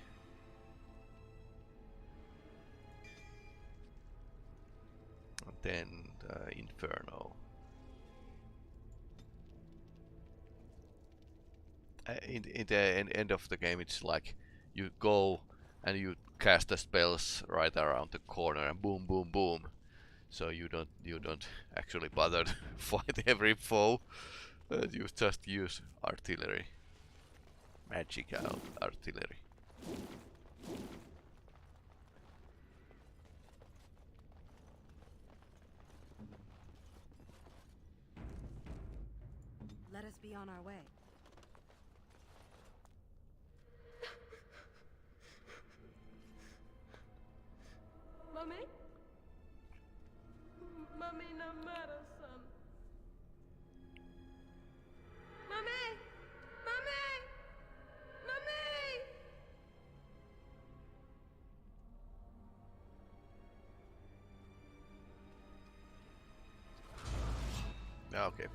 And then the Inferno. In the end of the game, it's like you go and you cast the spells right around the corner and boom, boom, boom. So you don't actually bother to fight every foe. You just use artillery, magic out artillery. Let us be on our way. Mami? Mami, no matter, son. Mami! Mami! Mami! Okay.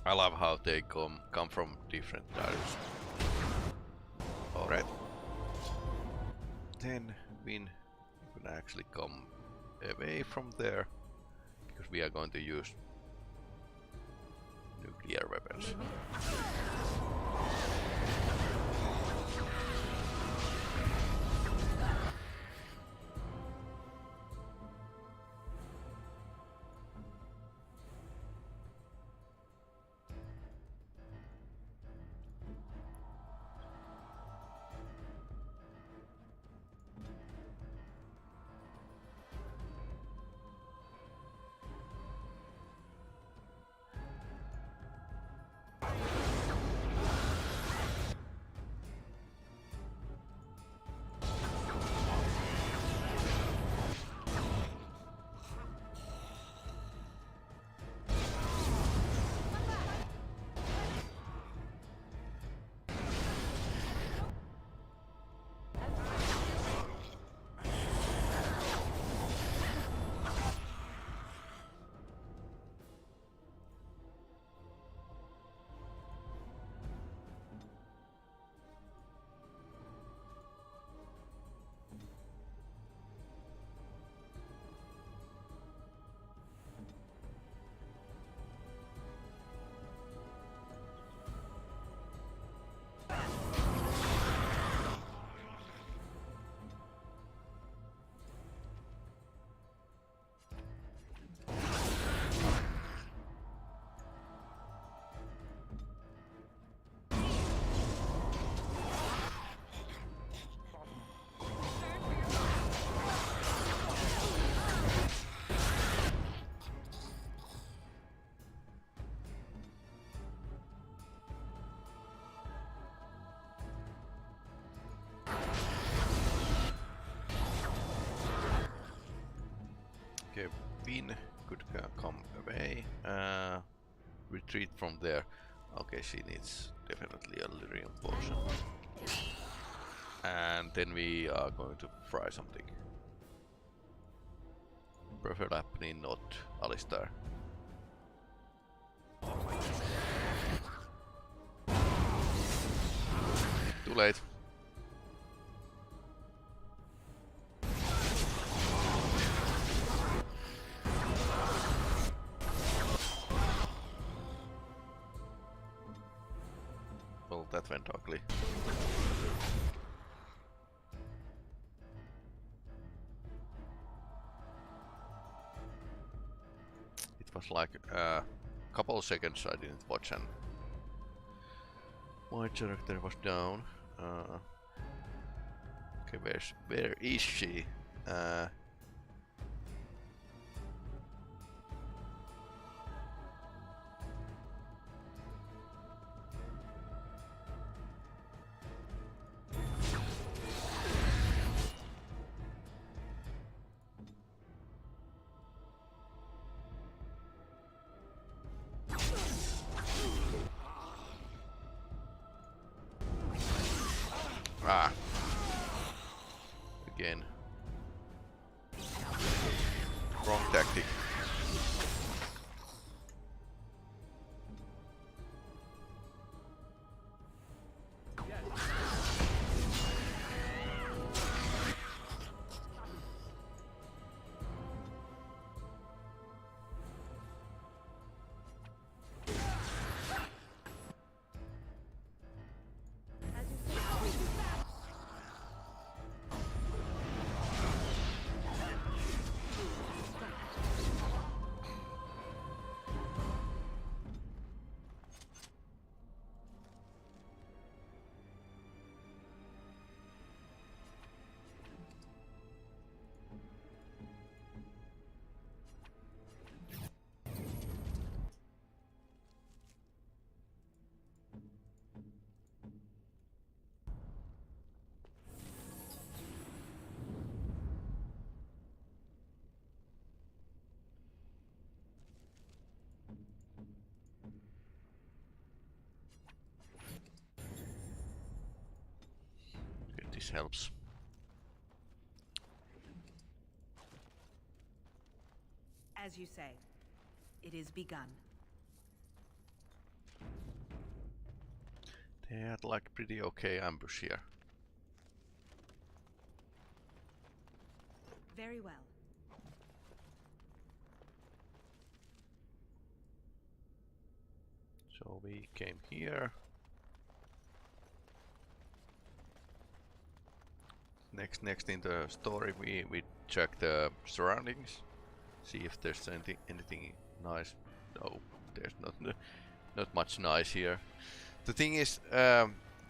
I love how they come from different directions. Alright. Then we can actually come away from there because we are going to use nuclear weapons. Okay, Vin could come away. Retreat from there. Okay, she needs definitely a lyrium potion. And then we are going to fry something. Preferably not Alistar. Too late. Well, that went ugly. It was like a couple of seconds I didn't watch and My character was down. Okay, where is she? Ah. Again. Wrong tactic. Okay, this helps. As you say, it is begun. They had like pretty okay ambush here. Very well. So we came here. Next in the story we check the surroundings, see if there's anything nice. No, there's not much nice here. The thing is,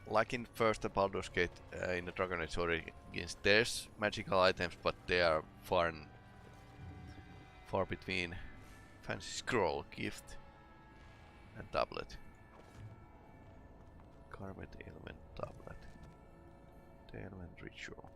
like in first Baldur's Gate, in the Dragon Age Origins, there's magical items, but they are far between. Fancy scroll, gift, and tablet. Carved element tablet. The element ritual.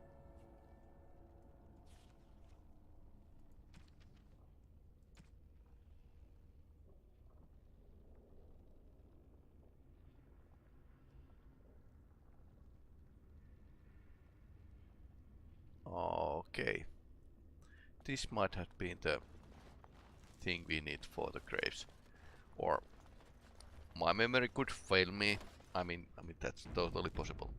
Okay. This might have been the thing we need for the graves. Or my memory could fail me. I mean that's totally possible.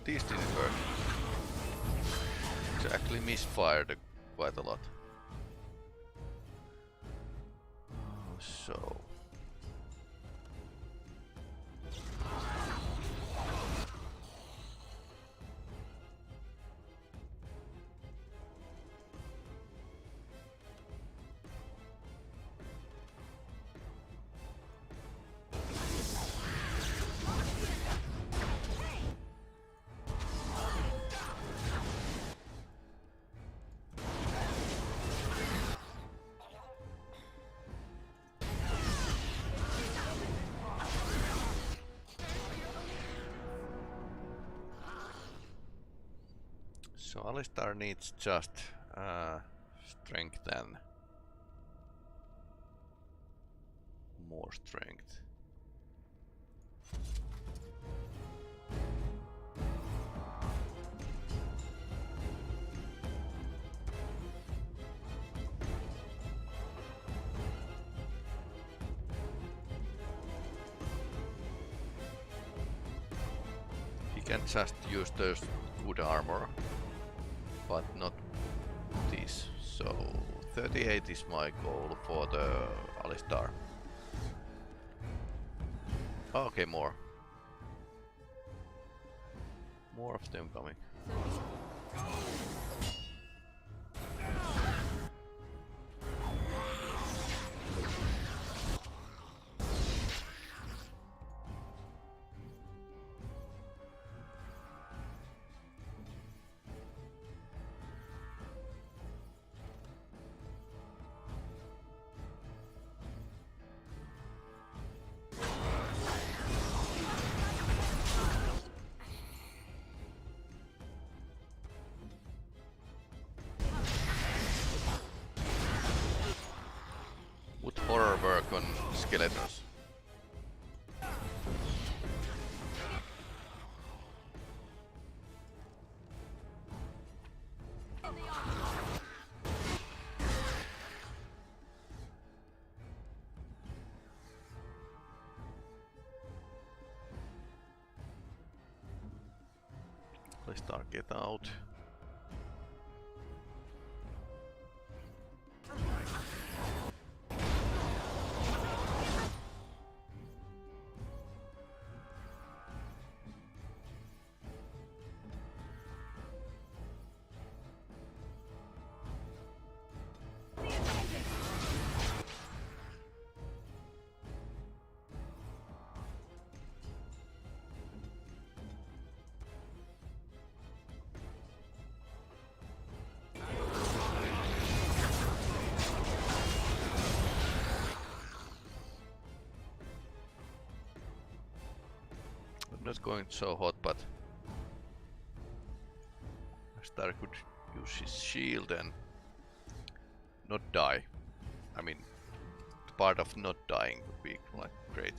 This didn't work. It's actually misfired quite a lot. So Alistar needs just strength and more strength. can just use those good armor, but not this. So 38 is my goal for the Alistar. Okay, more. More of them coming. Would horror work on skeletons? Let's start get out. Not going so hot, but Star could use his shield and not die. I mean, the part of not dying would be like great.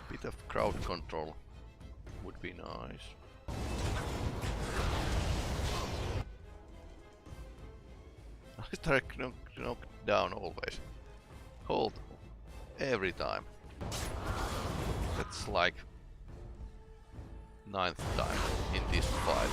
Bit of crowd control would be nice. I start knocked down always. Hold every time. That's like 9th time in this fight.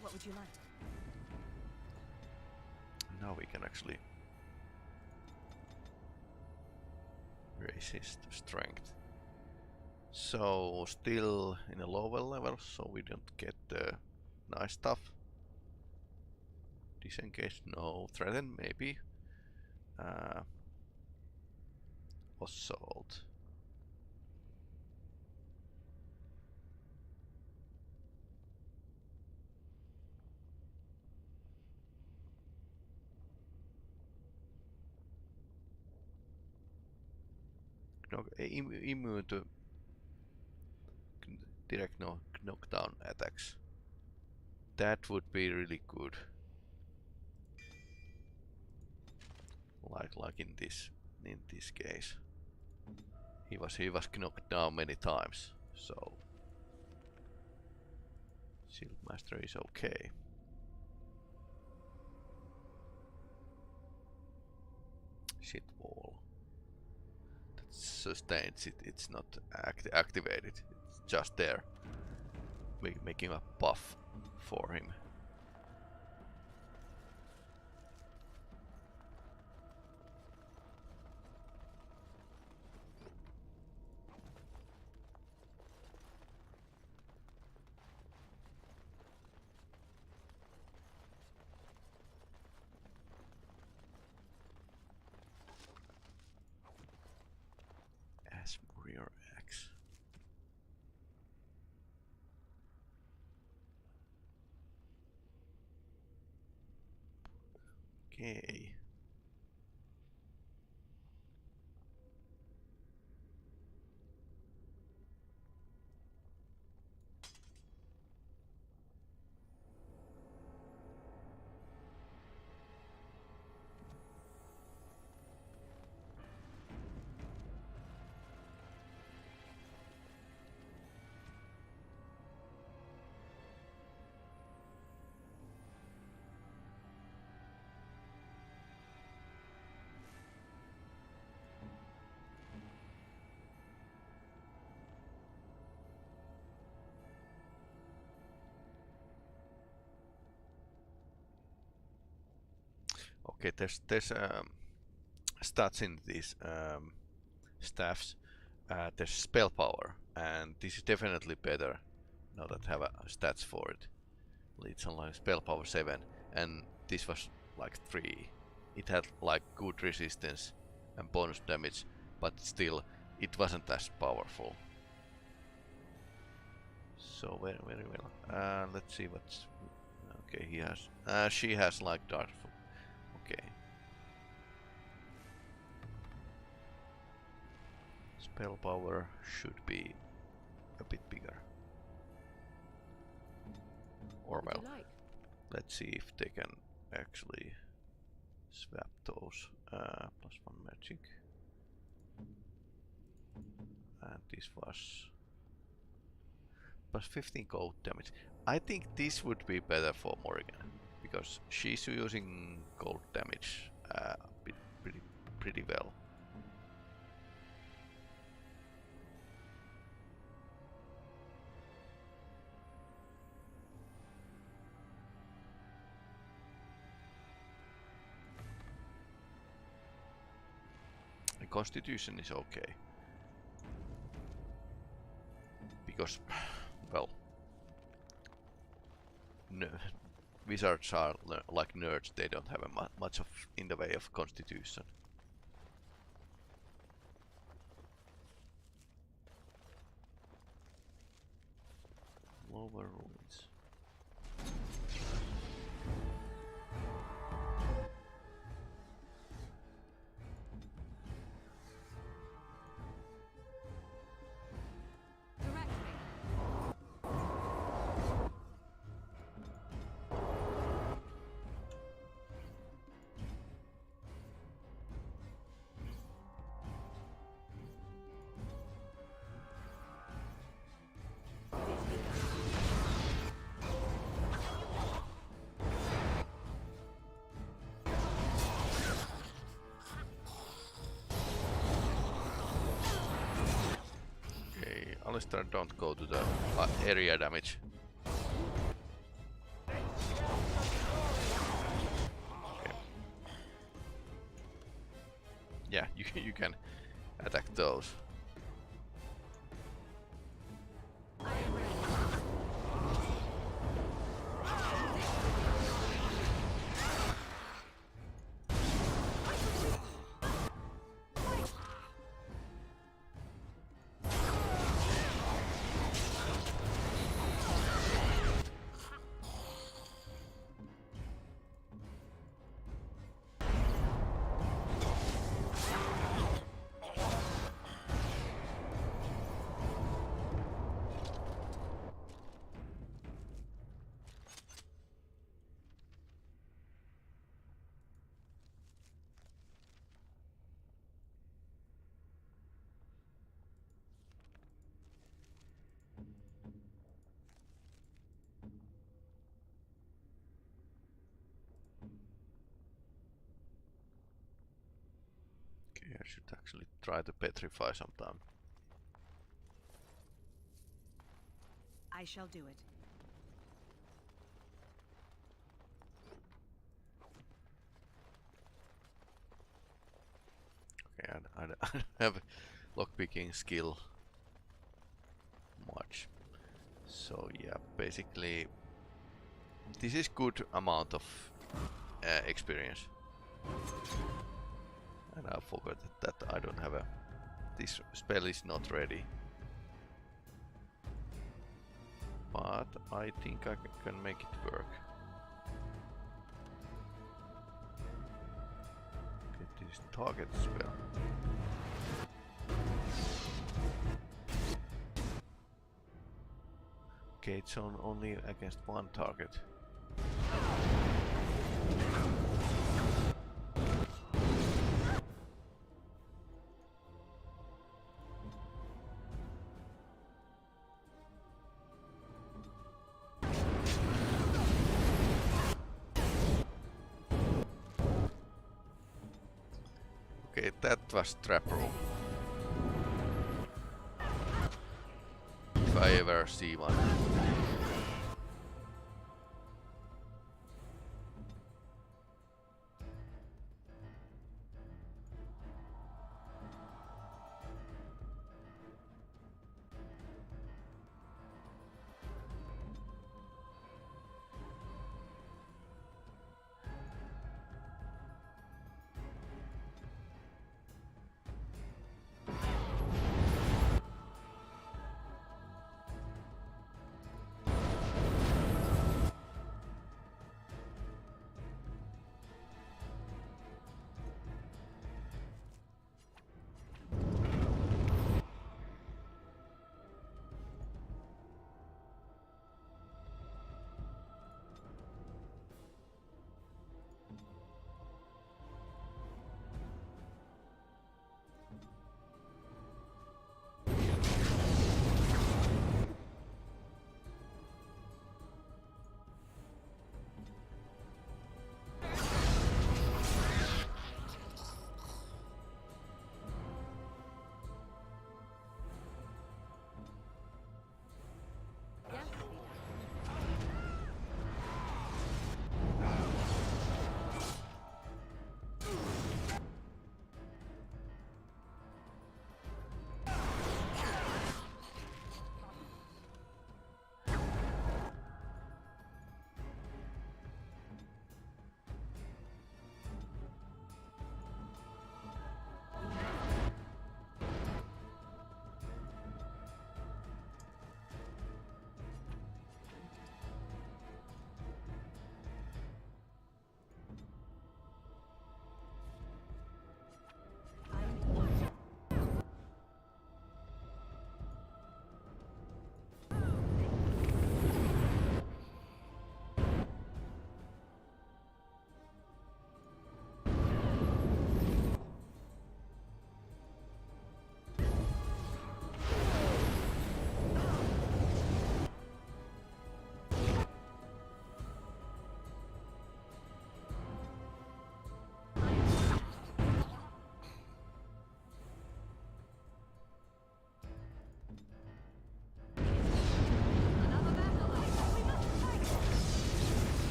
What would you like? Now we can actually raise his strength. So still in a lower level, so we don't get the nice stuff. Disengage, no. Threaten, maybe. Assault. Immune to direct knockdown attacks. That would be really good. Like in this case. He was knocked down many times, so Shield Master is okay. Shit wall. That sustains it, it's not activated, it's just there. Making a buff for him. As warrior X. Okay. Okay, there's stats in these staffs. There's spell power, and this is definitely better now that have stats for it. It's on like spell power 7, and this was like 3. It had like good resistance and bonus damage, but still it wasn't as powerful. So very well. Let's see what's okay. He has she has like dark. Okay. Spell power should be a bit bigger. Or well, let's see if they can actually swap those. +1 magic. And this was +15 gold damage. I think this would be better for Morrigan, because she's using gold damage pretty well. The constitution is okay. Because, well, wizards are like nerds, they don't have much of in the way of constitution. Lower ruins. Alistair, don't go to the area damage. Okay. Yeah, you can attack those. I should actually try to petrify sometime. I shall do it. Okay, I don't have lockpicking skill much. So yeah, basically this is good amount of experience. And I forgot that I don't have a... This spell is not ready. But I think I can make it work. Is target spell. Okay, it's on only against one target. Okay, that was trap room. If I ever see one.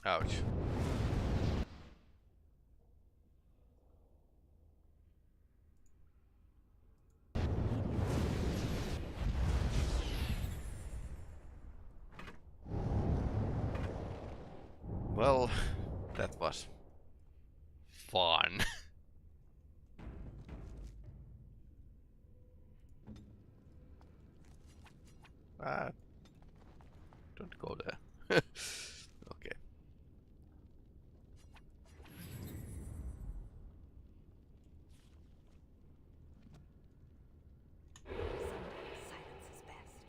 Ouch. Well, that was fun. Don't go there. Okay. Silence is best.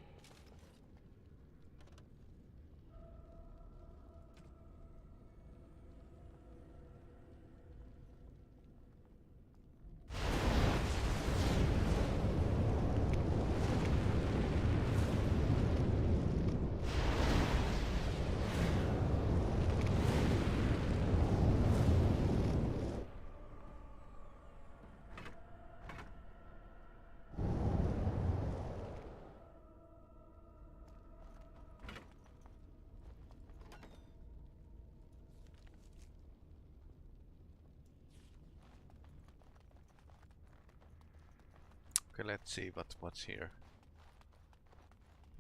Okay, let's see what's here.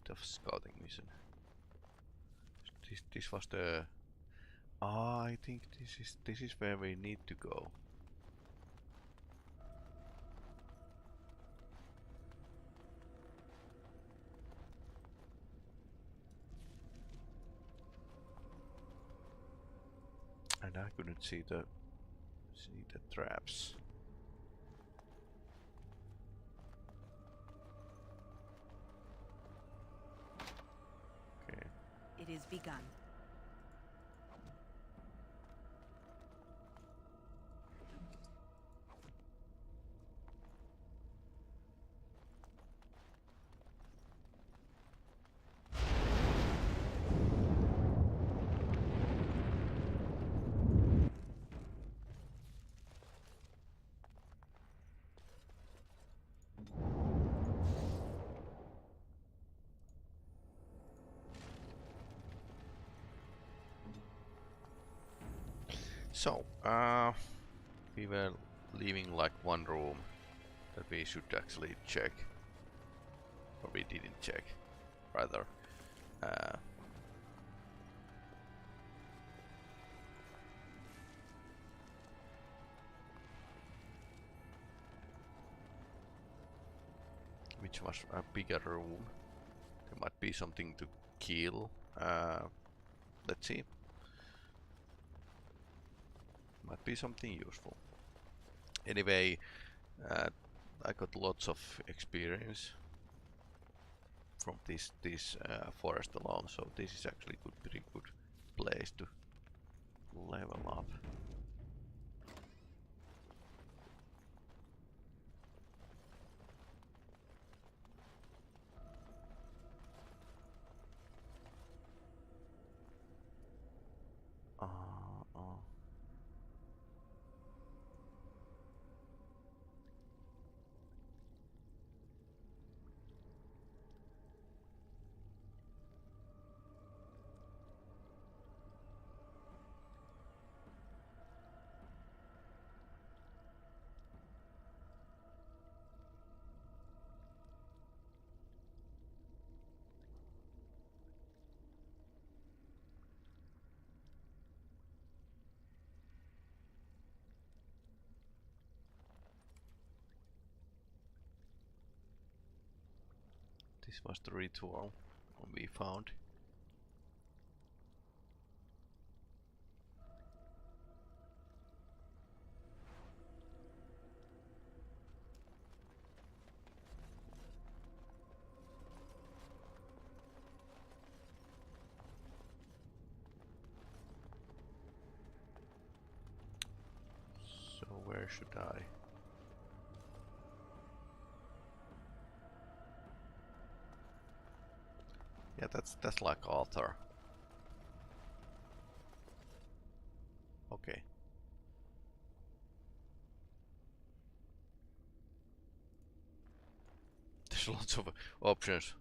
Bit of scouting mission. This was the. Ah, I think this is where we need to go. And I couldn't see the traps. Okay. It is begun. So, we were leaving like one room that we should actually check, or we didn't check, rather. Which was a bigger room. There might be something to kill. Let's see. Might be something useful. Anyway, I got lots of experience from this forest alone, so this is actually pretty good place to level up. This was the ritual we found. So where should I? Yeah, that's like altar. Okay. There's lots of options.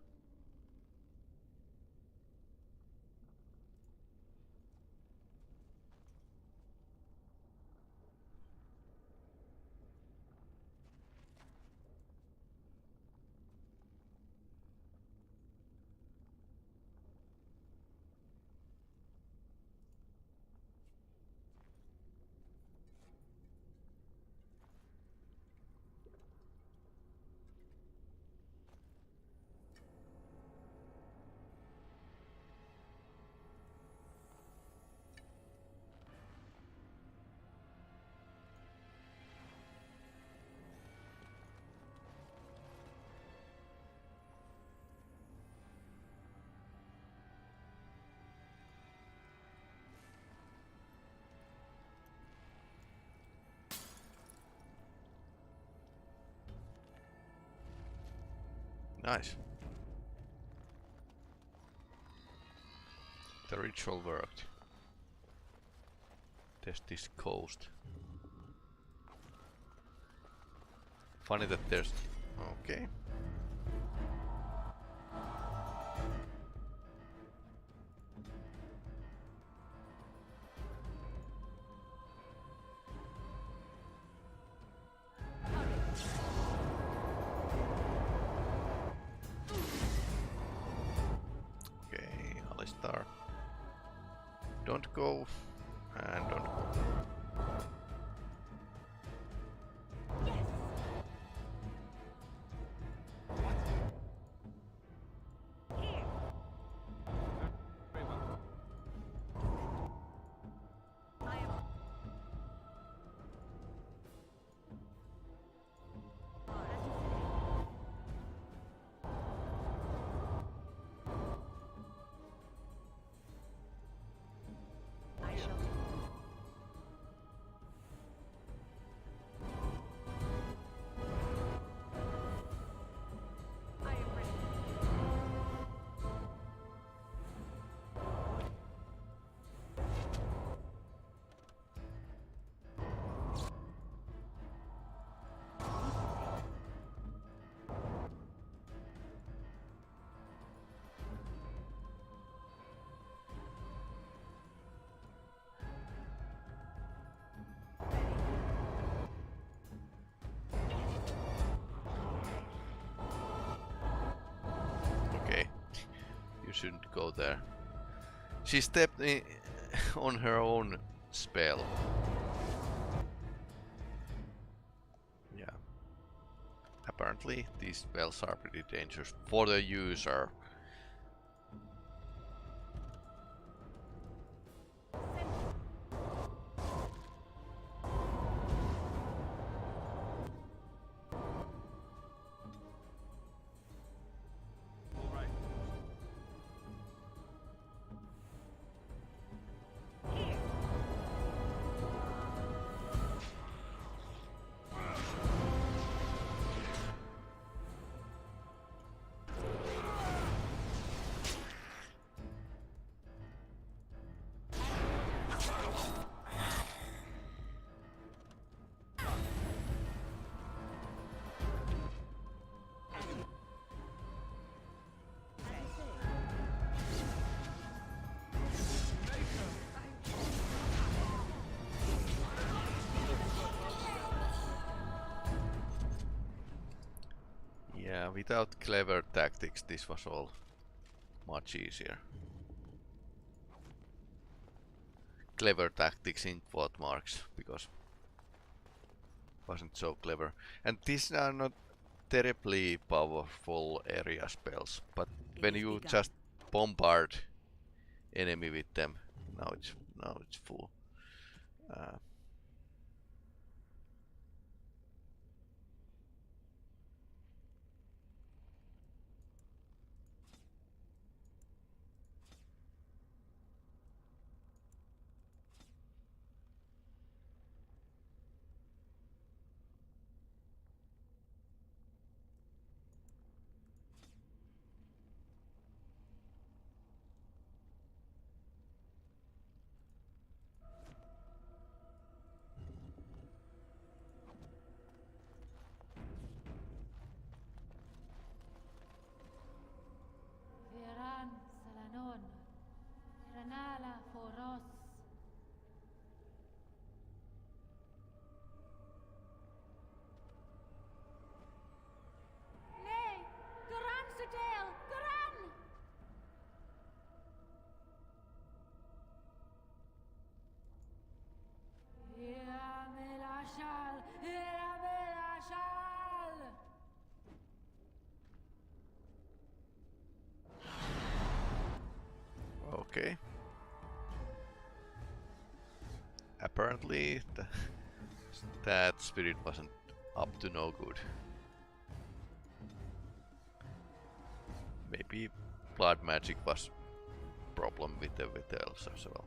Nice. The ritual worked. There's this coast. Funny that there's... Okay. star. Don't go and don't go. You shouldn't go there. She stepped in on her own spell. Yeah. Apparently these spells are pretty dangerous for the user. Yeah, without clever tactics this was all much easier. Clever tactics in quote marks, because it wasn't so clever. And these are not terribly powerful area spells, but when you just bombard enemy with them, now it's full. Viran Salanon, Ranala Foros. Nay, Garan Sedale, Garan! Iramel Ashal, Iramel Ashal! Okay. Apparently that spirit wasn't up to no good. Maybe blood magic was problem with the elves as well.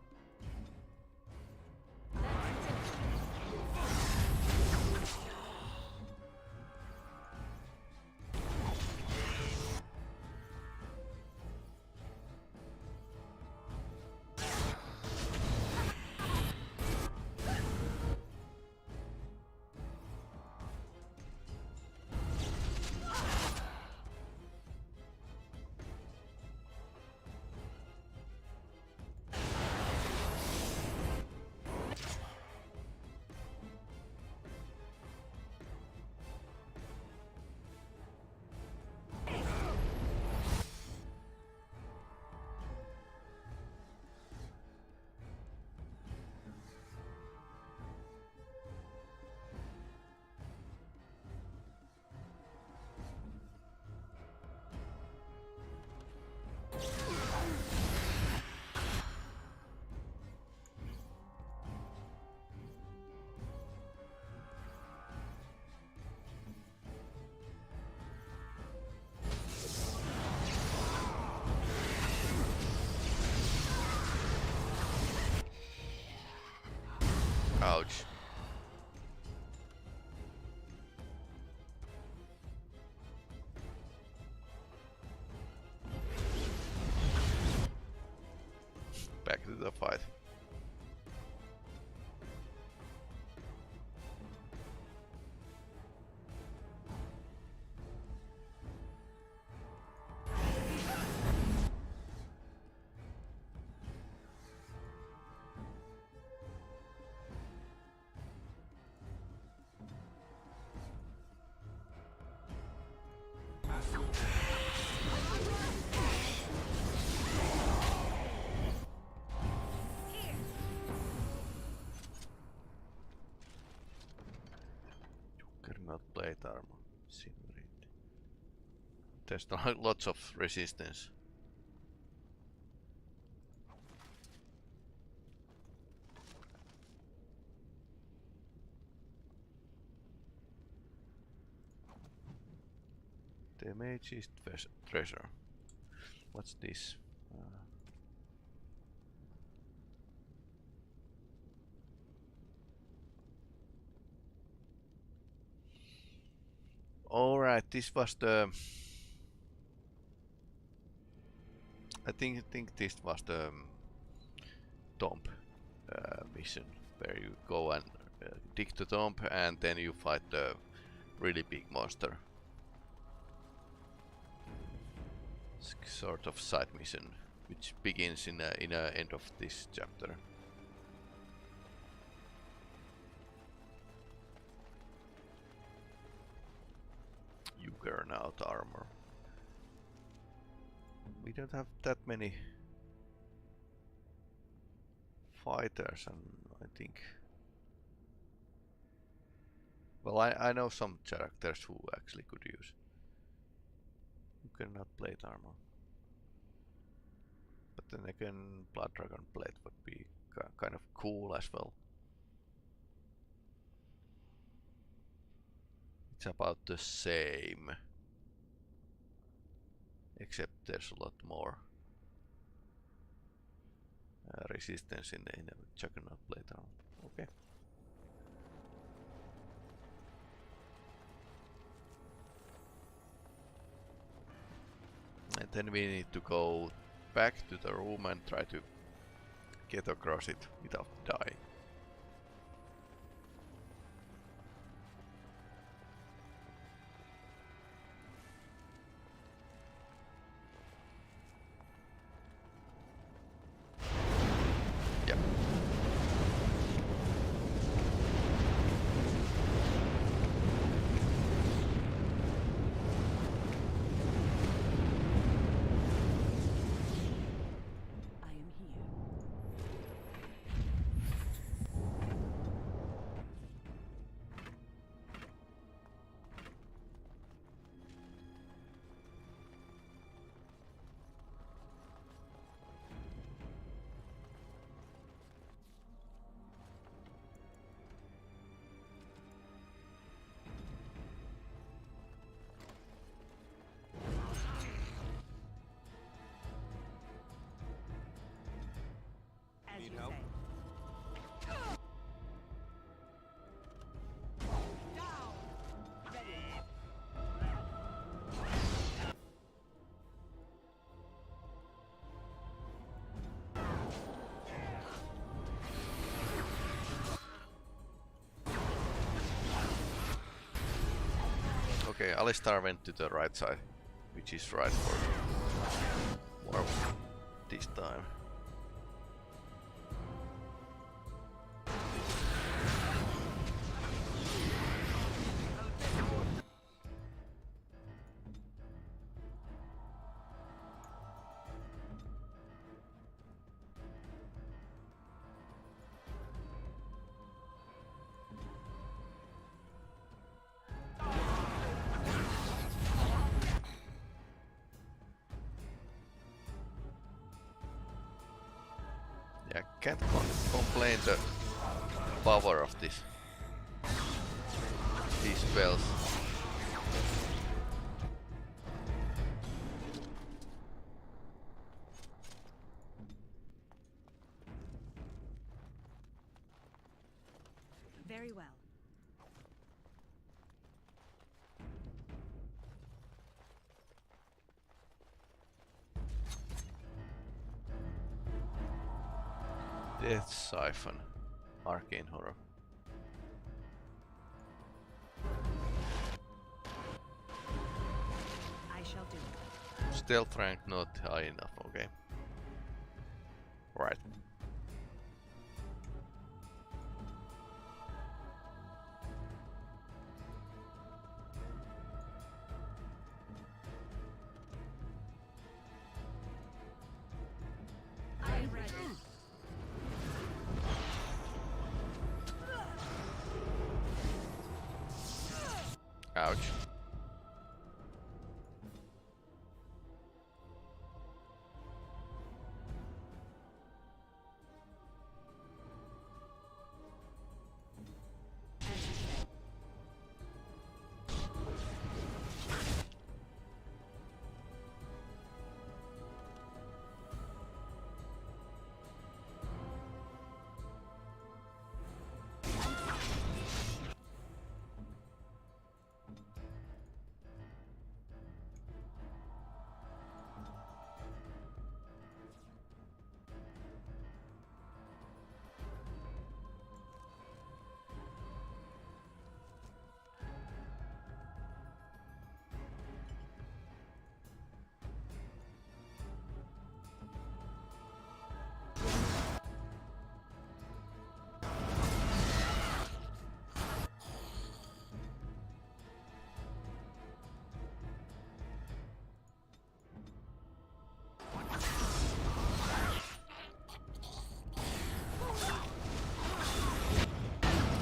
the fight. Not plate armor. There's lots of resistance. Damage is treasure. What's this? Alright, this was the... I think this was the tomb mission, where you go and dig the tomb and then you fight the really big monster. It's sort of side mission, which begins in a end of this chapter. Juggernaut armor. We don't have that many fighters, and I think... Well, I know some characters who actually could use Juggernaut plate armor. But then again, Blood Dragon plate would be kind of cool as well. It's about the same, except there's a lot more resistance in the Juggernaut plate armor. Okay. And then we need to go back to the room and try to get across it without dying. Need help? Okay, Alistar went to the right side, which is right for more this time. Yeah, can't complain the power of these spells. Very well. Death Siphon. Arcane Horror. I shall do. Stealth rank not high enough, okay. Right. Ouch.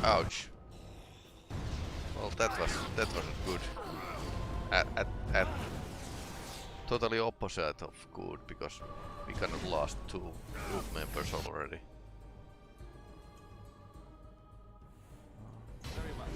Ouch. Well, that wasn't good. At totally opposite of good, because we kind of lost 2 group members already. Very well.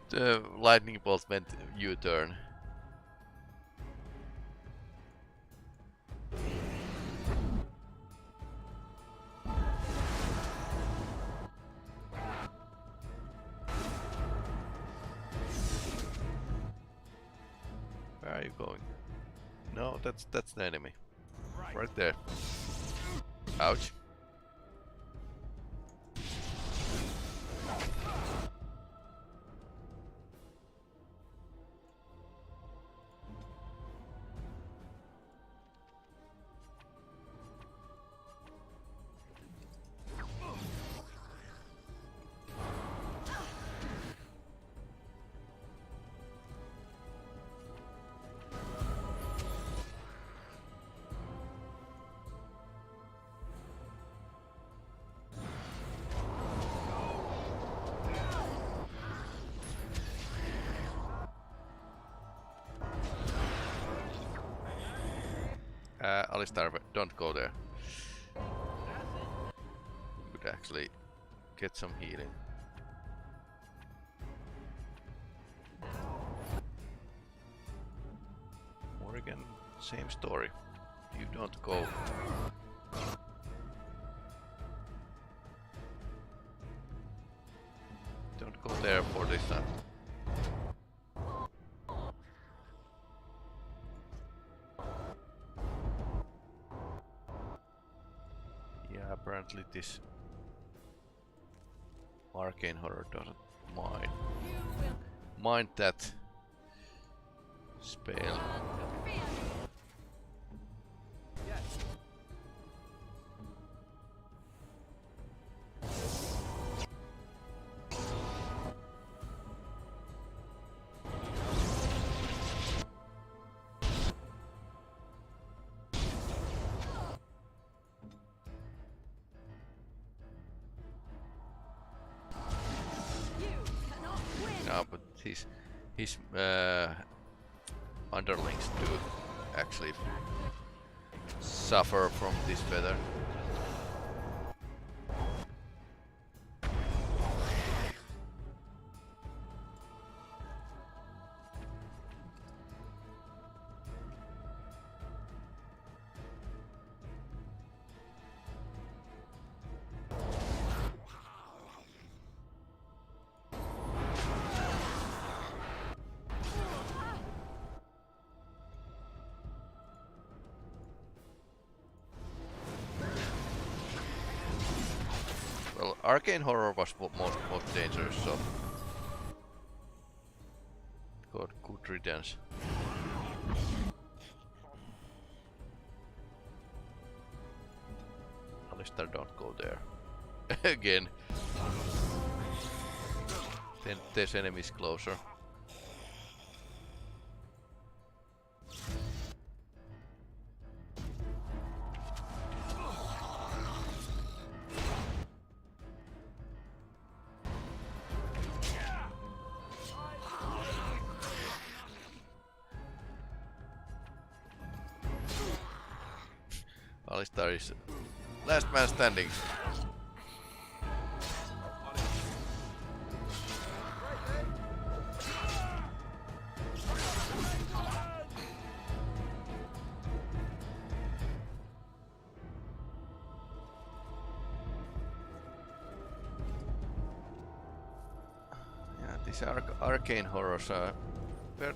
The lightning bolt went U-turn. Where are you going? No, that's the enemy. Right there. Ouch. Alistar, don't go there. You could actually get some healing. Morrigan, same story. You don't go. Don't go there for this time. Apparently this arcane horror doesn't mind that spell. No, but his underlings do actually suffer from this weather. Arcane horror was most dangerous, so got good riddance. Alistair, don't go there. Again. Then there's enemies closer. Alistair is last man standing. Yeah, these arcane horrors are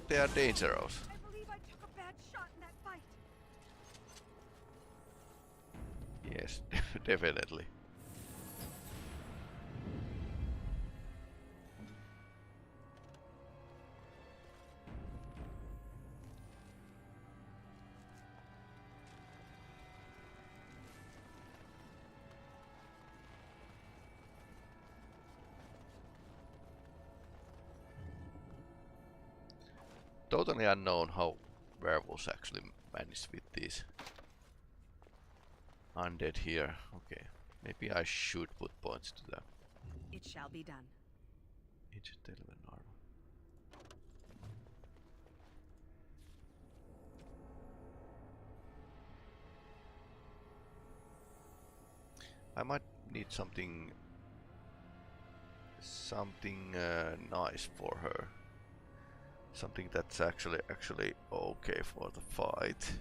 they are dangerous. I believe I took a bad shot in that fight. Yes, definitely. Totally unknown how werewolves actually manage with these undead here. Okay, maybe I should put points to them. It shall be done. Ancient 11 armor. I might need something nice for her. Something that's actually okay for the fight.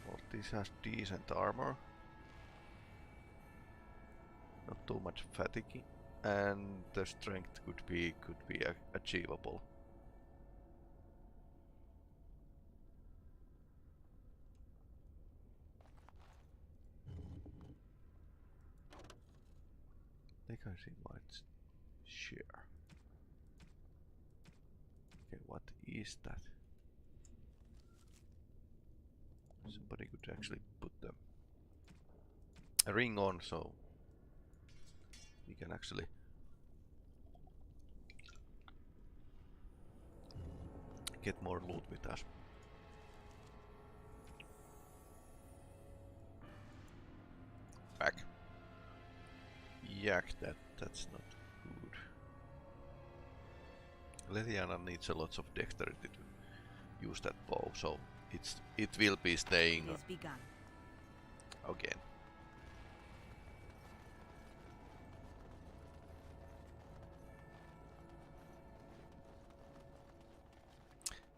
Well, this has decent armor. Not too much fatigue, and the strength could be achievable. Legacy might share. Okay, what is that? Somebody could actually put a ring on, so we can actually get more loot with us. Back. Yak, that's not good. Leliana needs a lot of dexterity to use that bow, so it will be staying It is begun. again.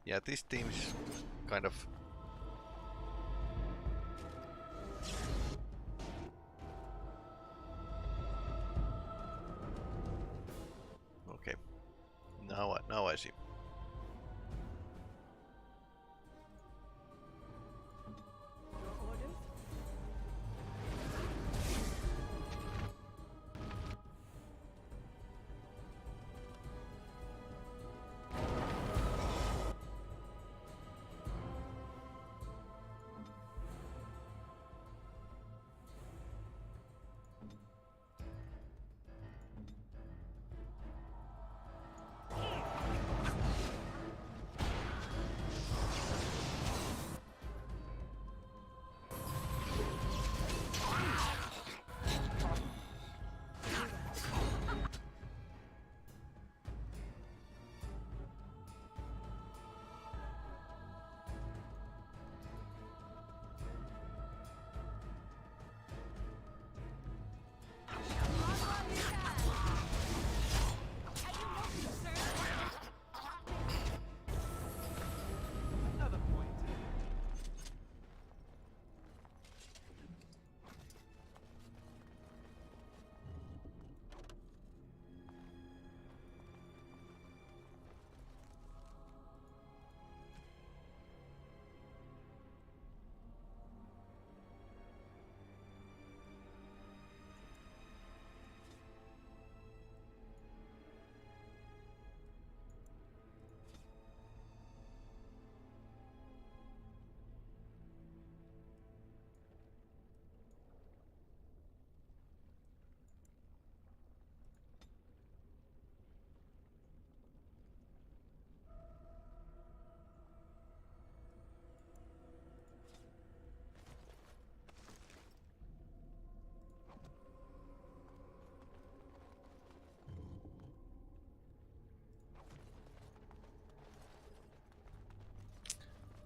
Yeah, this team is kind of okay. Now I see. Your orders?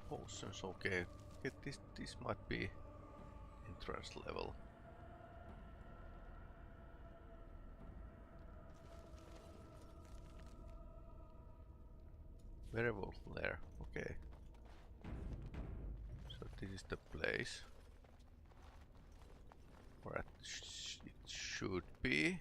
Potions, okay. Okay, this might be entrance level. Werewolf lair, okay. So this is the place. Or it should be.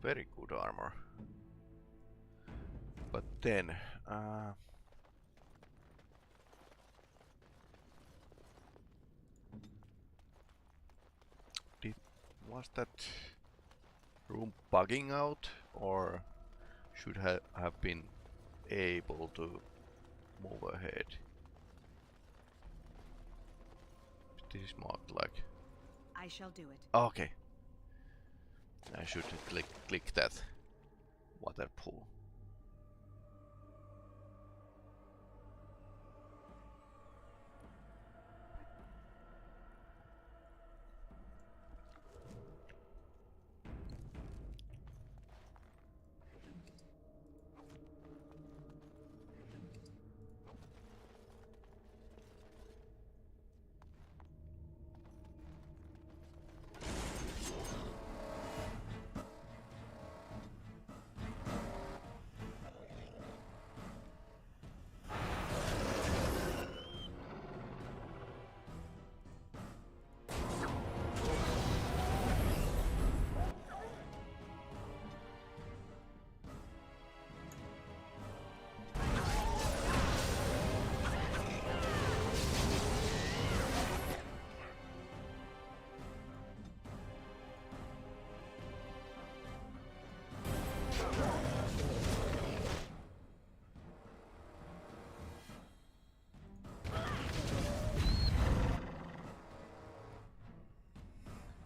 Very good armor. But then, was that room bugging out, or should have been able to move ahead? This is marked like. I shall do it. Okay. I should click that water pool.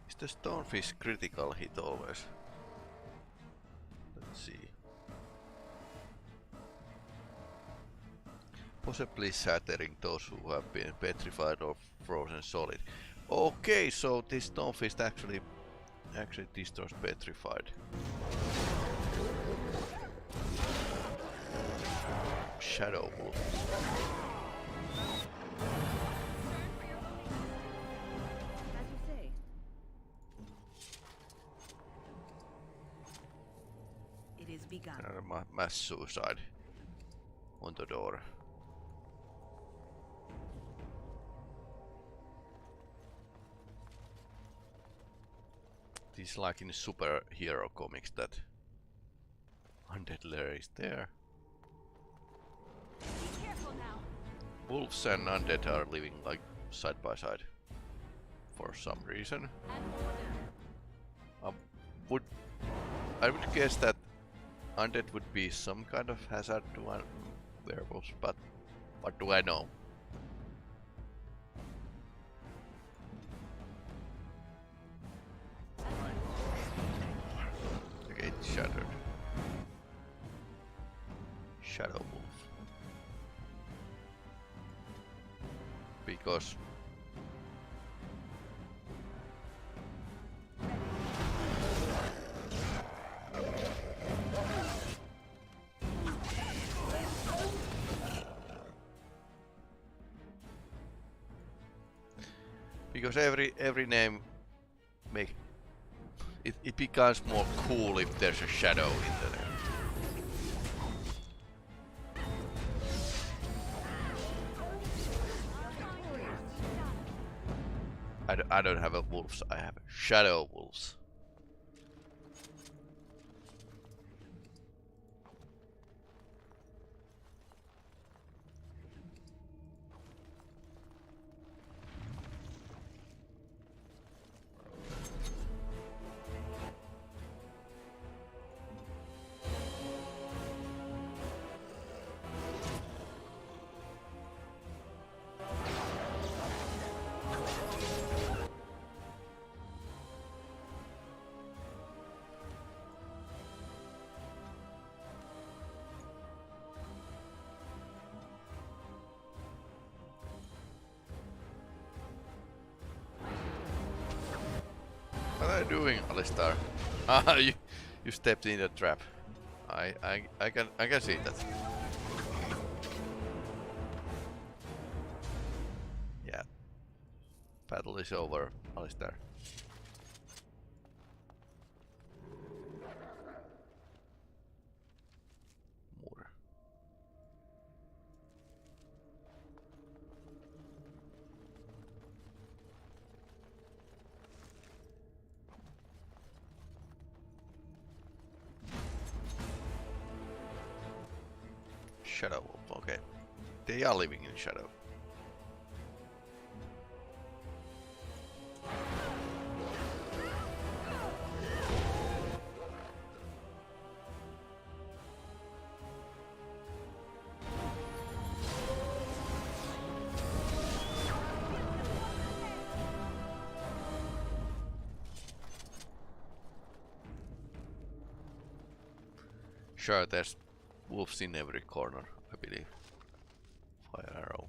Is the stonefish critical hit always? Let's see. Possibly shattering those who have been petrified or frozen solid. Okay, so this stonefish actually destroys petrified. Shadow wolf. As you say. It is begun. Mass suicide on the door. This is like in superhero comics that undead lair is there. Be careful now. Wolves and undead are living like side by side for some reason. I would guess that undead would be some kind of hazard to werewolves, but what do I know? Okay, it's shattered. Shadow wolf. Because Because every name make it becomes more cool if there's a shadow in the name. I don't have a wolves, I have shadow wolves. What are you doing, Alistar? Ah, you stepped in the trap. I can see that. Yeah. Battle is over, Alistar. More. Shadow wolf, okay. They are living in shadow. Sure, there's wolves in every corner, I believe. Fire arrow.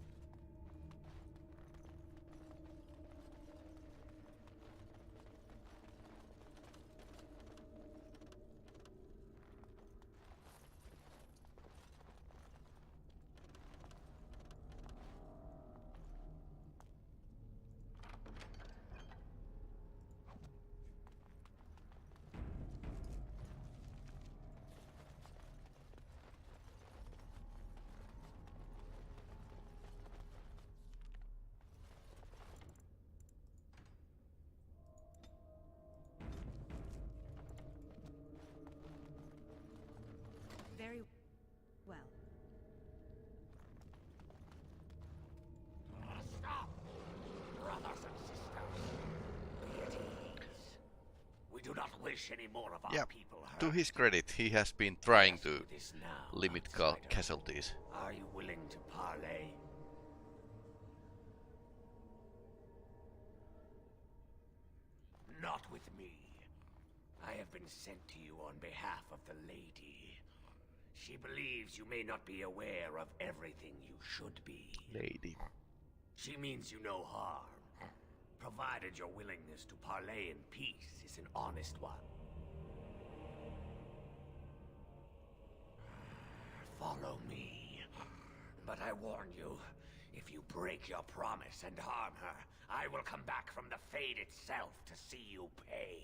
Very well. Stop! Brothers and sisters, be at ease. We do not wish any more of our people hurt. To his credit, he has been trying to limit casualties. Are you willing to parley? Not with me. I have been sent to you on behalf of the lady. She believes you may not be aware of everything you should be. Lady. She means you no harm, provided your willingness to parley in peace is an honest one. Follow me. But I warn you, if you break your promise and harm her, I will come back from the Fade itself to see you pay.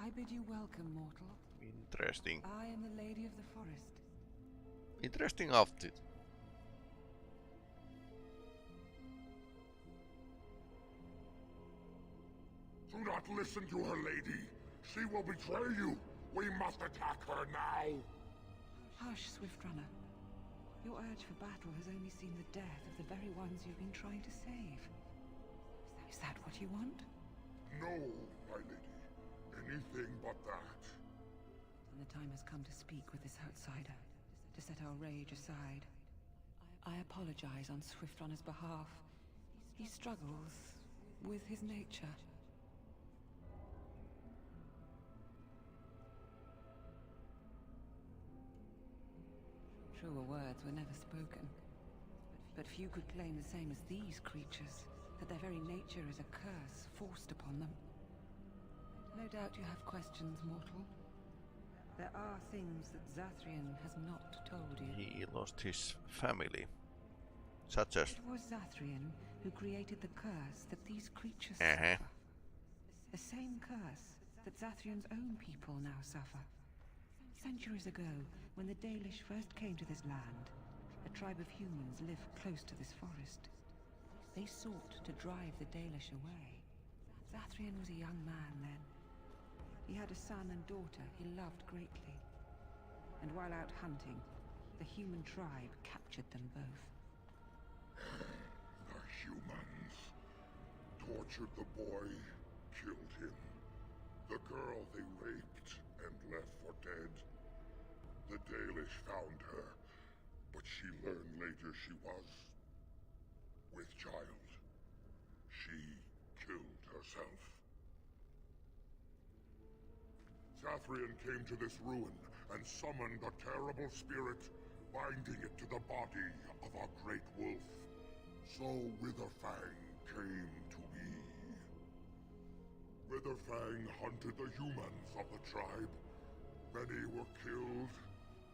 I bid you welcome, mortal. Interesting. I am the Lady of the Forest. Interesting outfit. Do not listen to her, lady. She will betray you. We must attack her now! Hush, Swiftrunner. Your urge for battle has only seen the death of the very ones you've been trying to save. Is that what you want? No, my lady. Anything but that. And the time has come to speak with this outsider, to set our rage aside. I apologize on Swiftrunner's behalf. He struggles with his nature. Truer words were never spoken. But few could claim the same as these creatures, that their very nature is a curse forced upon them. No doubt you have questions, mortal. There are things that Zathrian has not told you. He lost his family. Such as... It was Zathrian who created the curse that these creatures suffer. The same curse that Zathrian's own people now suffer. Centuries ago, when the Dalish first came to this land, a tribe of humans lived close to this forest. They sought to drive the Dalish away. Zathrian was a young man then. He had a son and daughter he loved greatly. And while out hunting, the human tribe captured them both. The humans tortured the boy, killed him. The girl they raped and left for dead. The Dalish found her, but she learned later she was with child. She killed herself. Zathrian came to this ruin and summoned a terrible spirit, binding it to the body of our great wolf. So Witherfang came to be. Witherfang hunted the humans of the tribe. Many were killed,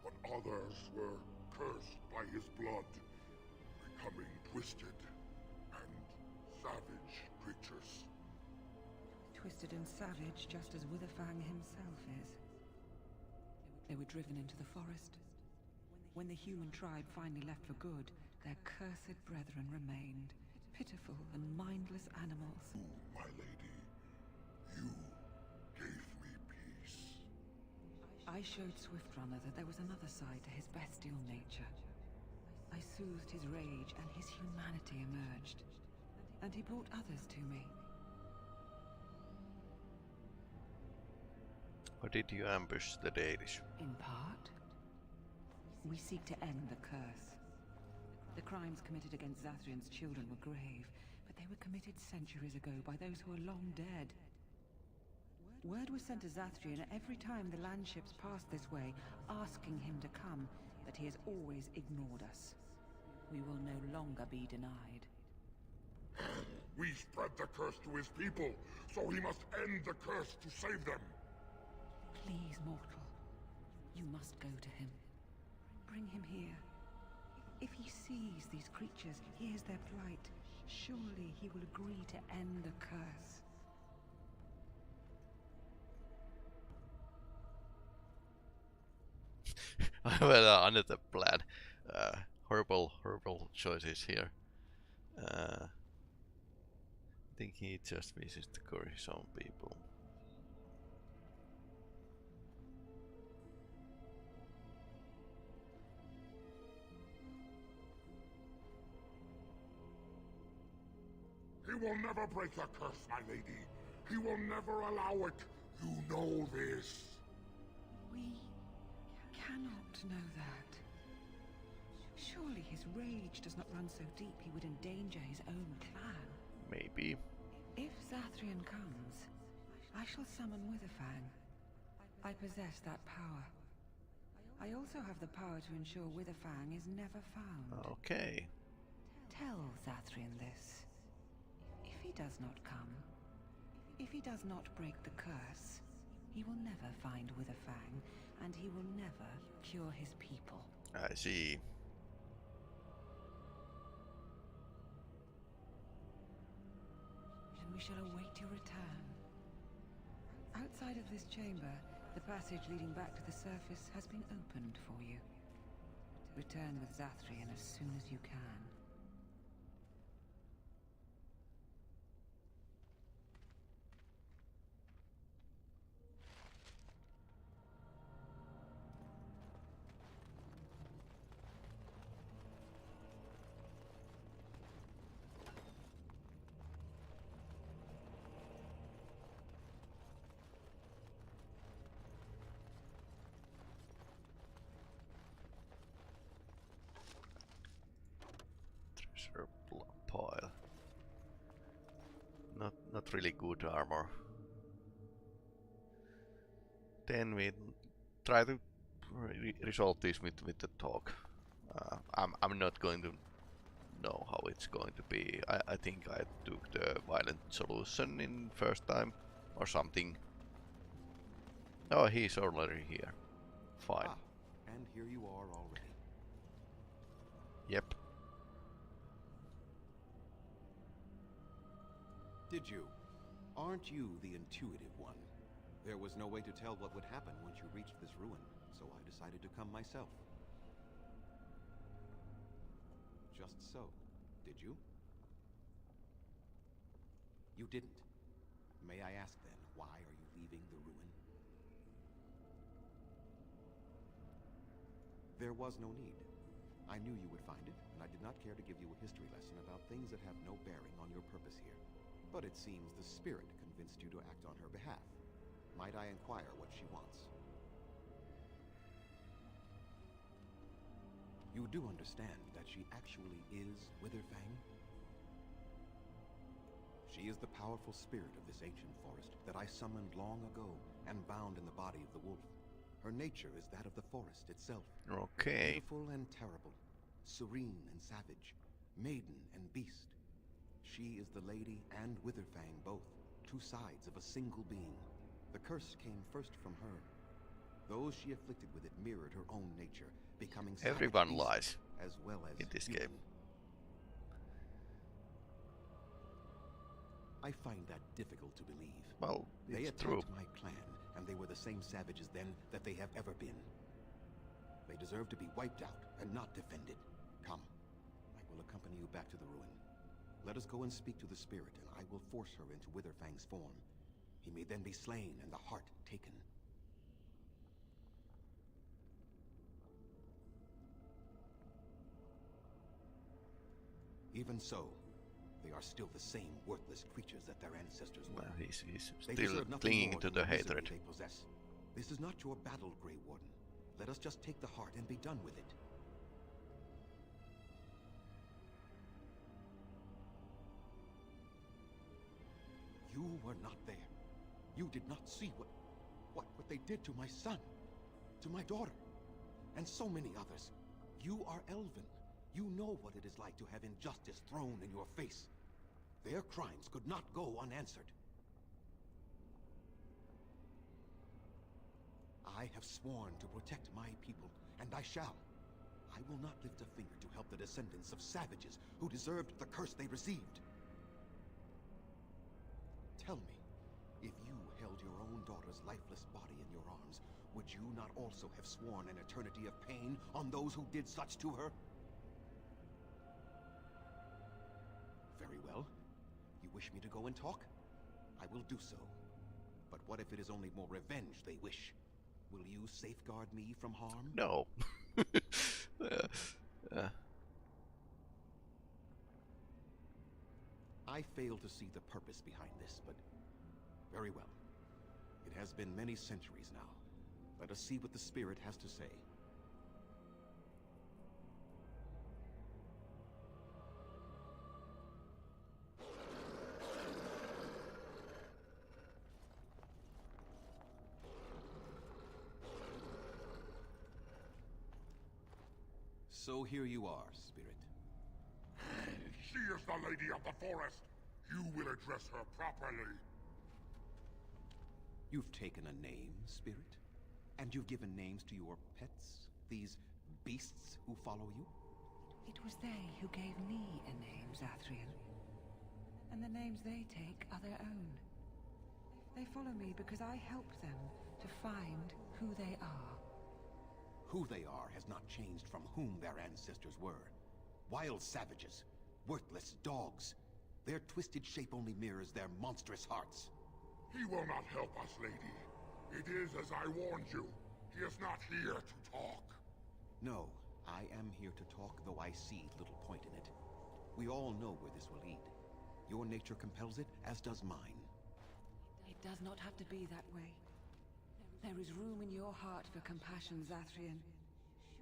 but others were cursed by his blood, becoming twisted and savage creatures. Twisted and savage, just as Witherfang himself is. They were driven into the forest. When the human tribe finally left for good, their cursed brethren remained. Pitiful and mindless animals. You, my lady, you gave me peace. I showed Swiftrunner that there was another side to his bestial nature. I soothed his rage and his humanity emerged. And he brought others to me. Or did you ambush the Dalish? In part. We seek to end the curse. The crimes committed against Zathrian's children were grave, but they were committed centuries ago by those who are long dead. Word was sent to Zathrian every time the landships passed this way, asking him to come, but he has always ignored us. We will no longer be denied. We spread the curse to his people, so he must end the curse to save them. Please, mortal. You must go to him. Bring him here. If he sees these creatures, hears their plight, surely he will agree to end the curse. Well, another plan. Horrible choices here. I think he just wishes to curry his own people. He will never break the curse, my lady. He will never allow it. You know this. We cannot know that. Surely his rage does not run so deep he would endanger his own clan. Maybe. If Zathrian comes, I shall summon Witherfang. I possess that power. I also have the power to ensure Witherfang is never found. Okay. Tell Zathrian this. If he does not come, if he does not break the curse, he will never find Witherfang, and he will never cure his people. I see. And we shall await your return. Outside of this chamber, the passage leading back to the surface has been opened for you. Return with Zathrian as soon as you can. not really good armor. Then we try to resolve this with the talk. I'm not going to know how it's going to be. I think I took the violent solution in first time or something. Oh, he's already here. Fine. Ah, and here you are already. Yep. Did you? Aren't you the intuitive one? There was no way to tell what would happen once you reached this ruin, so I decided to come myself. Just so, did you? You didn't. May I ask then, why are you leaving the ruin? There was no need. I knew you would find it, and I did not care to give you a history lesson about things that have no bearing on your purpose here. But it seems the spirit convinced you to act on her behalf. Might I inquire what she wants? You do understand that she actually is Witherfang? She is the powerful spirit of this ancient forest that I summoned long ago and bound in the body of the wolf. Her nature is that of the forest itself. Okay. Beautiful and terrible, serene and savage, maiden and beast. She is the lady and Witherfang both, two sides of a single being. The curse came first from her. Those she afflicted with it mirrored her own nature, becoming everyone lies as well as in this human. game. I find that difficult to believe. Well, they it's true. attacked my clan, and they were the same savages then that they have ever been. They deserve to be wiped out and not defended. Come, I will accompany you back to the ruin. Let us go and speak to the spirit, and I will force her into Witherfang's form. He may then be slain and the heart taken. Even so, they are still the same worthless creatures that their ancestors were. Well, he's They still deserve nothing clinging more to than the misery hatred. they possess. This is not your battle, Grey Warden. Let us just take the heart and be done with it. You were not there. You did not see what they did to my son, to my daughter, and so many others. You are Elven. You know what it is like to have injustice thrown in your face. Their crimes could not go unanswered. I have sworn to protect my people, and I shall. I will not lift a finger to help the descendants of savages who deserved the curse they received. Tell me, if you held your own daughter's lifeless body in your arms, would you not also have sworn an eternity of pain on those who did such to her? Very well. You wish me to go and talk? I will do so. But what if it is only more revenge they wish? Will you safeguard me from harm? No. I fail to see the purpose behind this, but very well. It has been many centuries now. Let us see what the spirit has to say. So here you are, Spirit. She is the lady of the forest. You will address her properly. You've taken a name, Spirit? And you've given names to your pets? These beasts who follow you? It was they who gave me a name, Zathrian. And the names they take are their own. They follow me because I help them to find who they are. Who they are has not changed from whom their ancestors were. Wild savages, worthless dogs. Their twisted shape only mirrors their monstrous hearts. He will not help us, lady. It is as I warned you. He is not here to talk. No, I am here to talk, though I see little point in it. We all know where this will lead. Your nature compels it, as does mine. It does not have to be that way. There is room in your heart for compassion, Zathrian.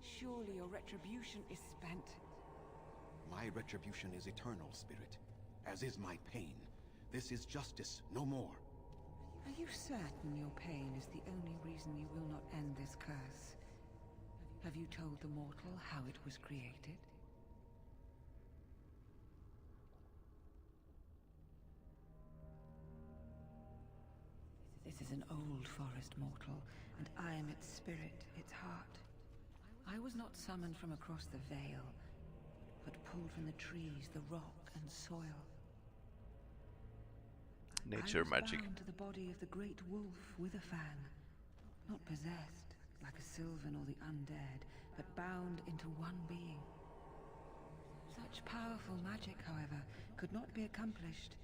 Surely your retribution is spent. My retribution is eternal, Spirit, as is my pain. This is justice, no more. Are you certain your pain is the only reason you will not end this curse? Have you told the mortal how it was created? This is an old forest mortal, and I am its spirit, its heart. I was not summoned from across the Vale, but pulled from the trees, the rock, and soil. Nature magic. I was bound to the body of the great wolf Witherfang, not possessed like a Sylvan or the undead, but bound into one being. Such powerful magic, however, could not be accomplished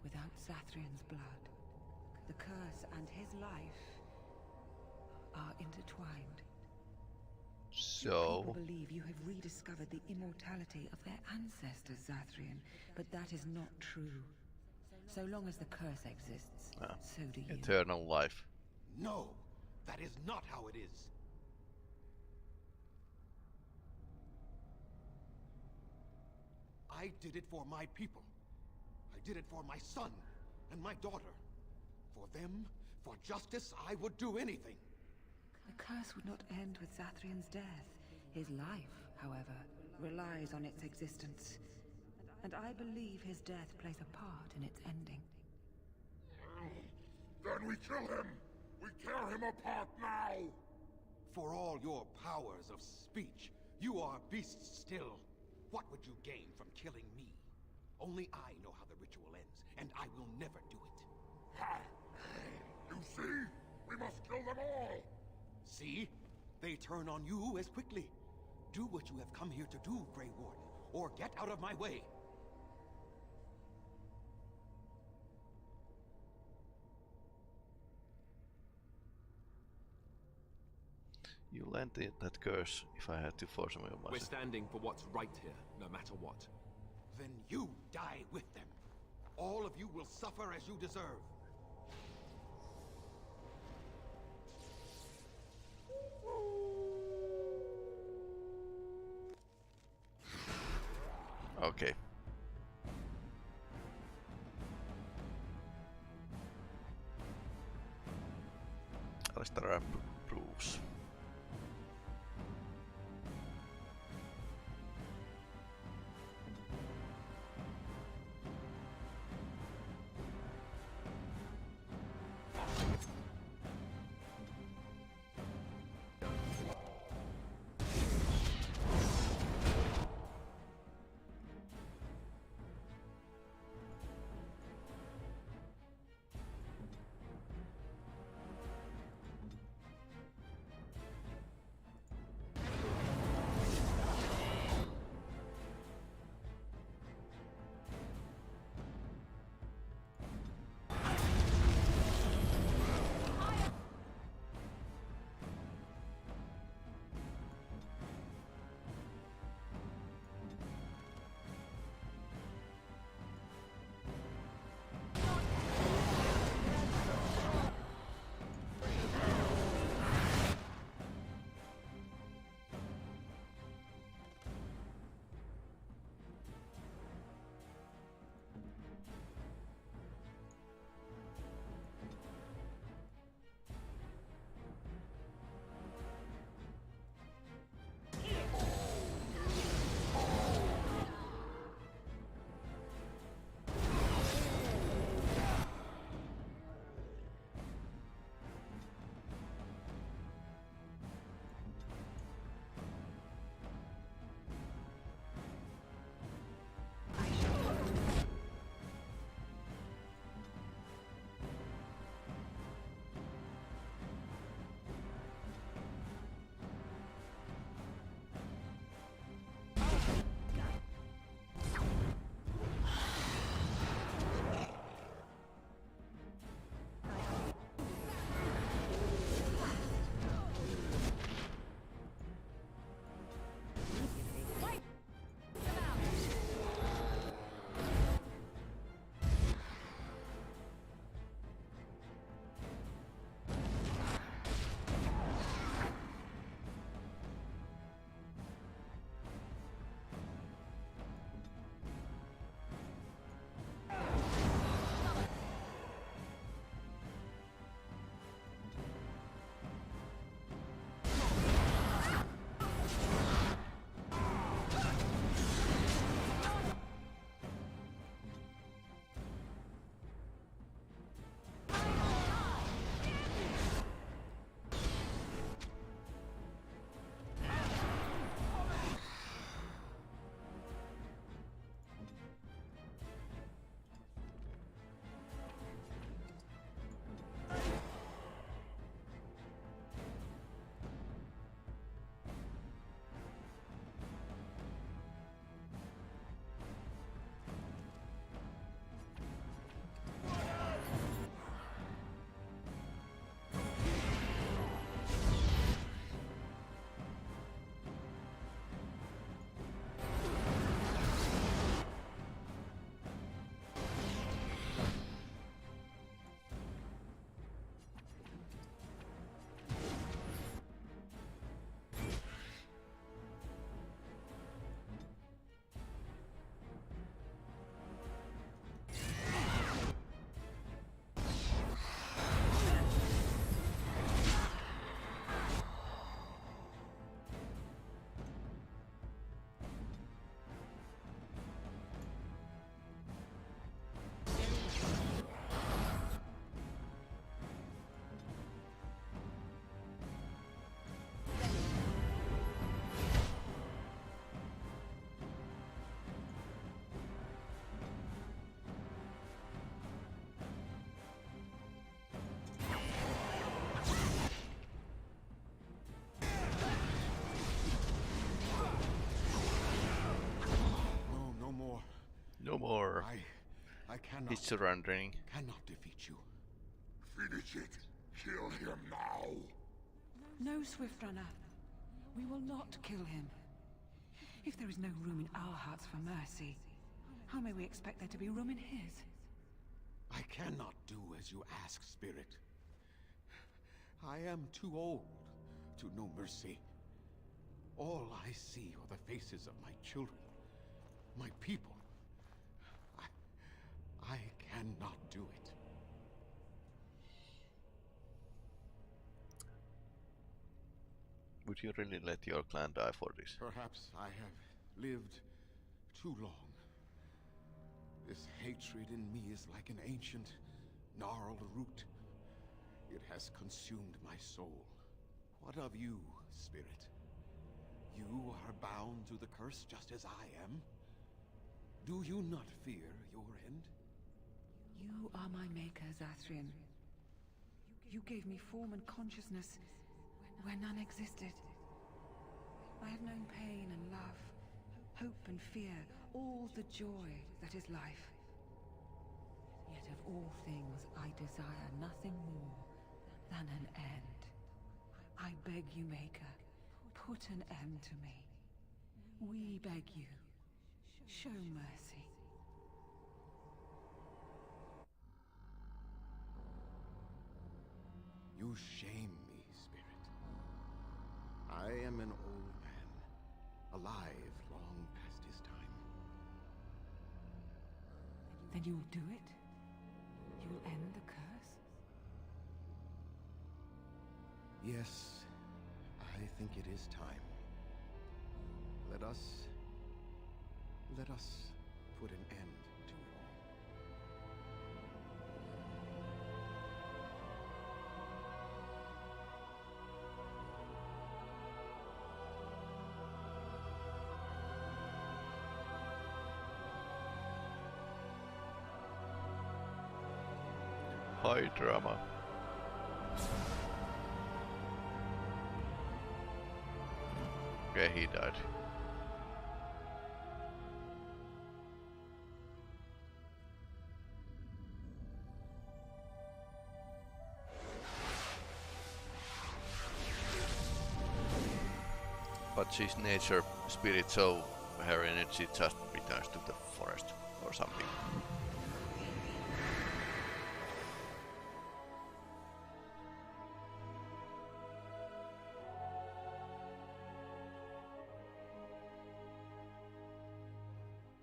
without Zathrian's blood. The curse and his life are intertwined. So... People believe you have rediscovered the immortality of their ancestors, Zathrian, but that is not true. So long as the curse exists, so do you. Eternal life. No, that is not how it is. I did it for my people. I did it for my son and my daughter. For them, for justice, I would do anything. The curse would not end with Zathrian's death. His life, however, relies on its existence. And I believe his death plays a part in its ending. Then we kill him! We tear him apart now! For all your powers of speech, you are beasts still. What would you gain from killing me? Only I know how the ritual ends, and I will never do it. Ha! You see? We must kill them all! See? They turn on you as quickly. Do what you have come here to do, Grey Warden, or get out of my way. You lent it that curse if I had to force him. We're standing for what's right here, no matter what. Then you die with them. All of you will suffer as you deserve. Okay. Alistair approves. He's surrendering. Cannot defeat you. Finish it. Kill him now. No, Swift Runner. We will not kill him. If there is no room in our hearts for mercy, how may we expect there to be room in his? I cannot do as you ask, Spirit. I am too old to know mercy. All I see are the faces of my children, my people. I cannot do it. Would you really let your clan die for this? Perhaps I have lived too long. This hatred in me is like an ancient, gnarled root. It has consumed my soul. What of you, Spirit? You are bound to the curse just as I am. Do you not fear your end? You are my maker, Zathrian. You gave me form and consciousness where none existed. I have known pain and love, hope and fear, all the joy that is life. Yet of all things, I desire nothing more than an end. I beg you, Maker, put an end to me. We beg you, show mercy. You shame me, Spirit. I am an old man, alive long past his time. Then you'll do it? You'll end the curse? Yes, I think it is time. Let us put an end to it all. High drama. Okay, he died. But she's nature spirit, so her energy just returns to the forest or something.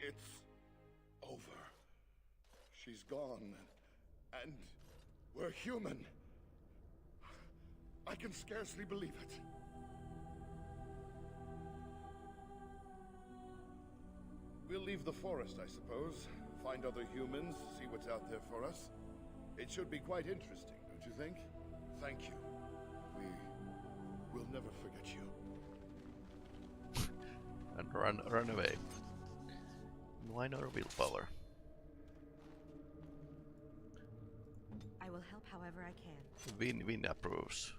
It's over. She's gone. And we're human. I can scarcely believe it. We'll leave the forest, I suppose. Find other humans, see what's out there for us. It should be quite interesting, don't you think? Thank you. We'll never forget you. And run away. Why not willpower? I will help however I can. Win approves.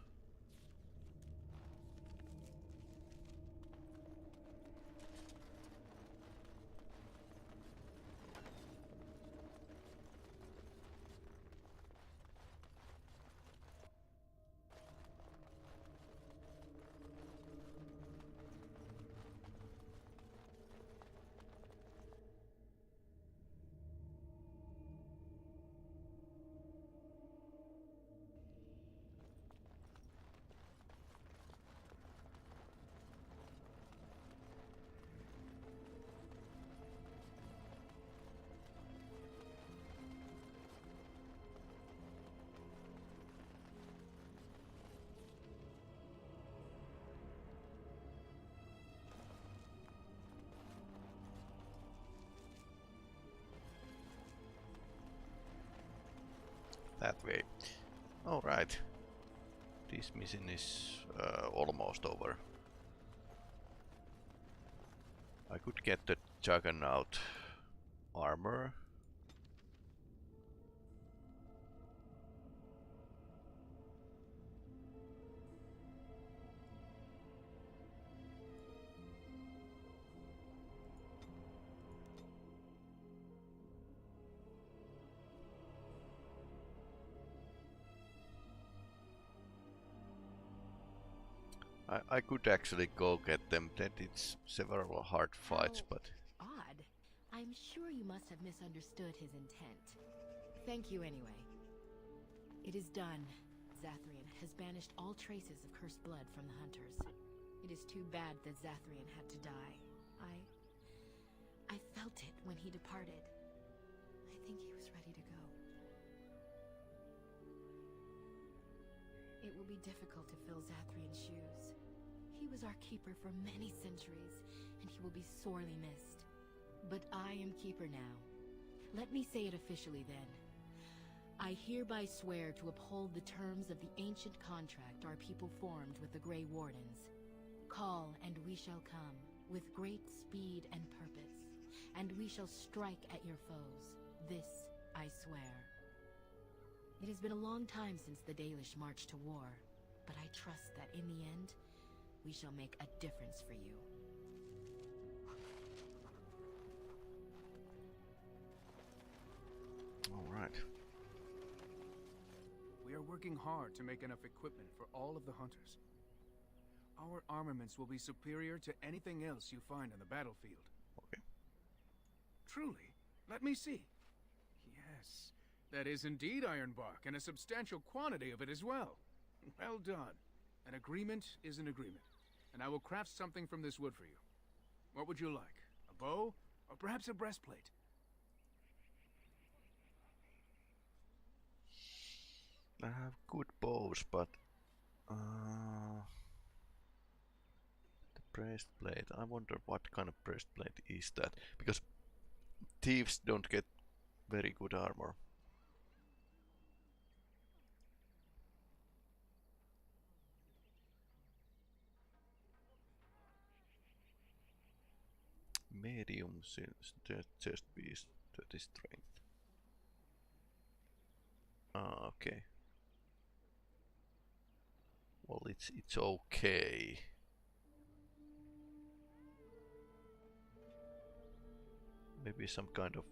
That way. Alright. This mission is almost over. I could get the Juggernaut armor. I could actually go get them. Then it's several hard fights, but Odd. I'm sure you must have misunderstood his intent. Thank you anyway. It is done. Zathrian has banished all traces of cursed blood from the hunters. It is too bad that Zathrian had to die. I felt it when he departed. I think he was ready to go. It will be difficult to fill Zathrian's shoes. He was our keeper for many centuries, and he will be sorely missed. But I am keeper now. Let me say it officially then. I hereby swear to uphold the terms of the ancient contract our people formed with the Grey Wardens. Call, and we shall come, with great speed and purpose, and we shall strike at your foes. This I swear. It has been a long time since the Dalish marched to war, but I trust that in the end, we shall make a difference for you. all right. We are working hard to make enough equipment for all of the hunters. Our armaments will be superior to anything else you find on the battlefield. Okay. Truly? Let me see. Yes, that is indeed ironbark, and a substantial quantity of it as well. Well done. An agreement is an agreement, and I will craft something from this wood for you. What would you like? A bow, or perhaps a breastplate? I have good bows, but the breastplate. I wonder what kind of breastplate is that, because thieves don't get very good armor. Medium chest piece, 30 strength. Ah, okay. Well, it's okay. Maybe some kind of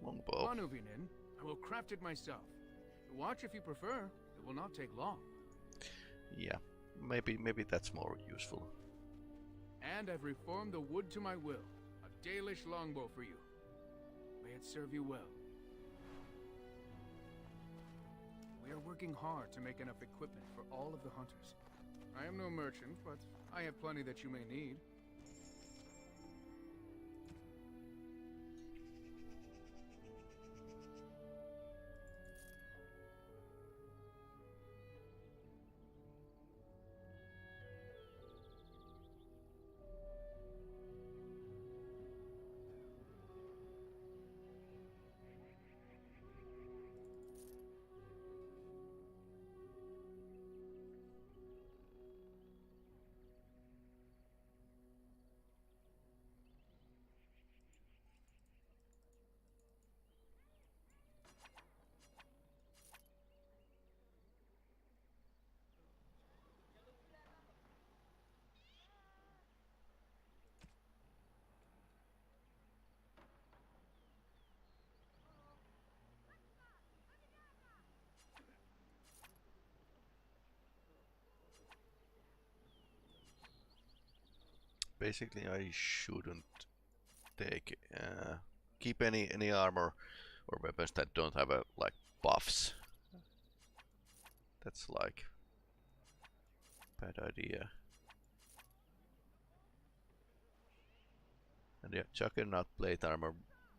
longbow. Manuvinin, I will craft it myself. Watch if you prefer. It will not take long. Yeah, maybe that's more useful. And I've reformed the wood to my will. A Dalish longbow for you. May it serve you well. We are working hard to make enough equipment for all of the hunters. I am no merchant, but I have plenty that you may need. Basically, I shouldn't take keep any armor or weapons that don't have a like buffs. That's like bad idea. And yeah, Juggernaut plate armor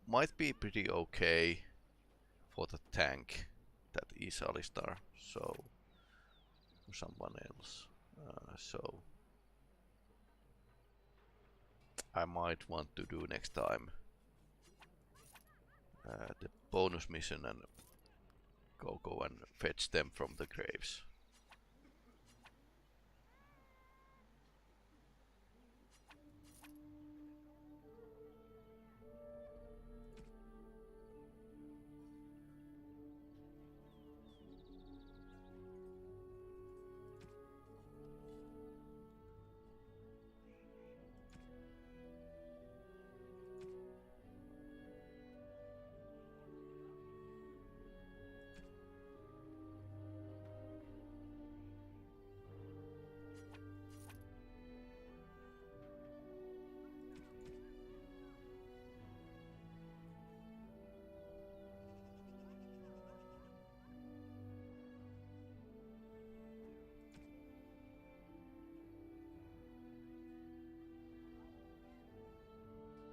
might be pretty okay for the tank that is Alistar, so for someone else. So I might want to do next time the bonus mission and go and fetch them from the graves.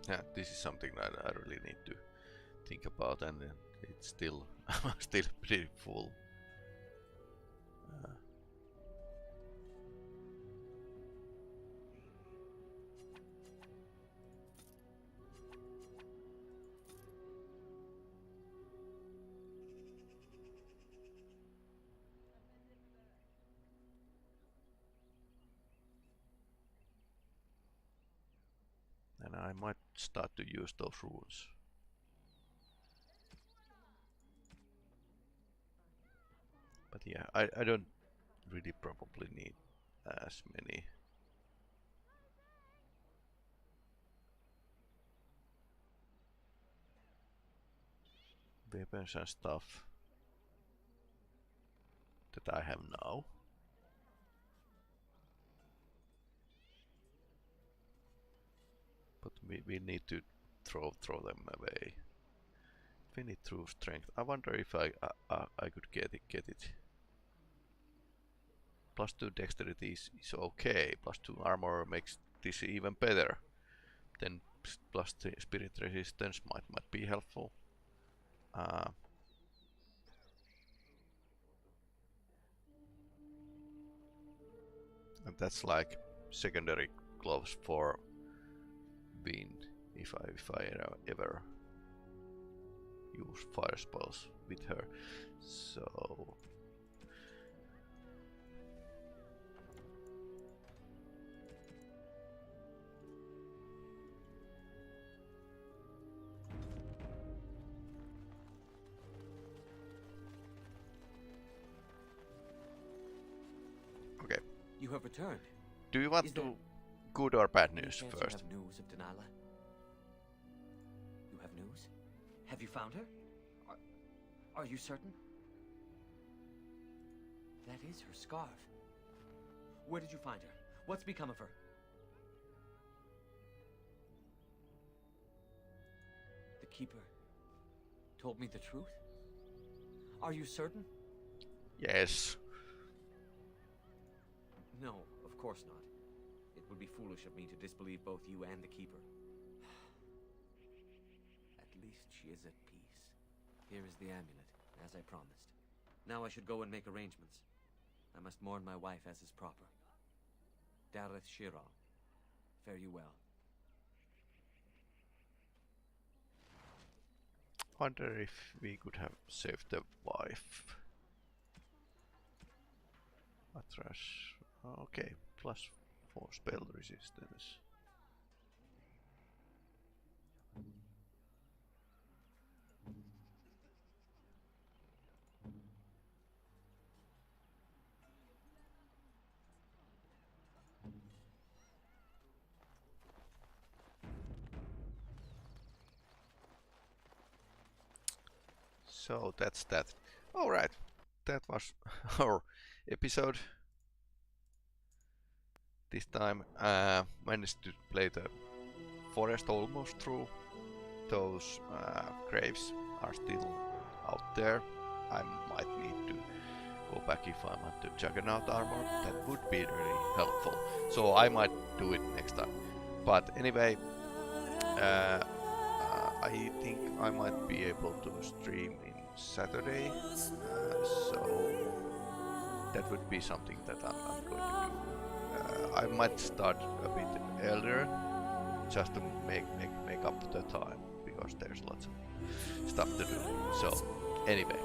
Yeah, this is something that I really need to think about, and it's still still pretty full. And I might start to use those runes. But yeah, I don't really probably need as many. Weapons and stuff that I have now. But we need to throw them away. We need true strength. I wonder if I could get it. +2 dexterity is okay. +2 armor makes this even better. Then +3 spirit resistance might be helpful. And that's like secondary gloves for wind if I ever use fire spells with her. So okay. You have returned. Do you want to good or bad news Any chance first? You have news of Delilah? You have news? Have you found her? Are you certain? That is her scarf. Where did you find her? What's become of her? The Keeper told me the truth? Are you certain? Yes. No, of course not. It would be foolish of me to disbelieve both you and the Keeper. At least she is at peace. Here is the amulet, as I promised. Now I should go and make arrangements. I must mourn my wife as is proper. Dareth Shira, fare you well. Wonder if we could have saved the wife. Atras. Okay, +4 spell resistance. So that's that. Alright, that was our episode. This time managed to play the forest almost through. Those graves are still out there. I might need to go back if I want the Juggernaut armor. That would be really helpful. So I might do it next time. But anyway, I think I might be able to stream in Saturday. So that would be something that I'm going to do. I might start a bit earlier, just to make up the time, because there's lots of stuff to do. So anyway,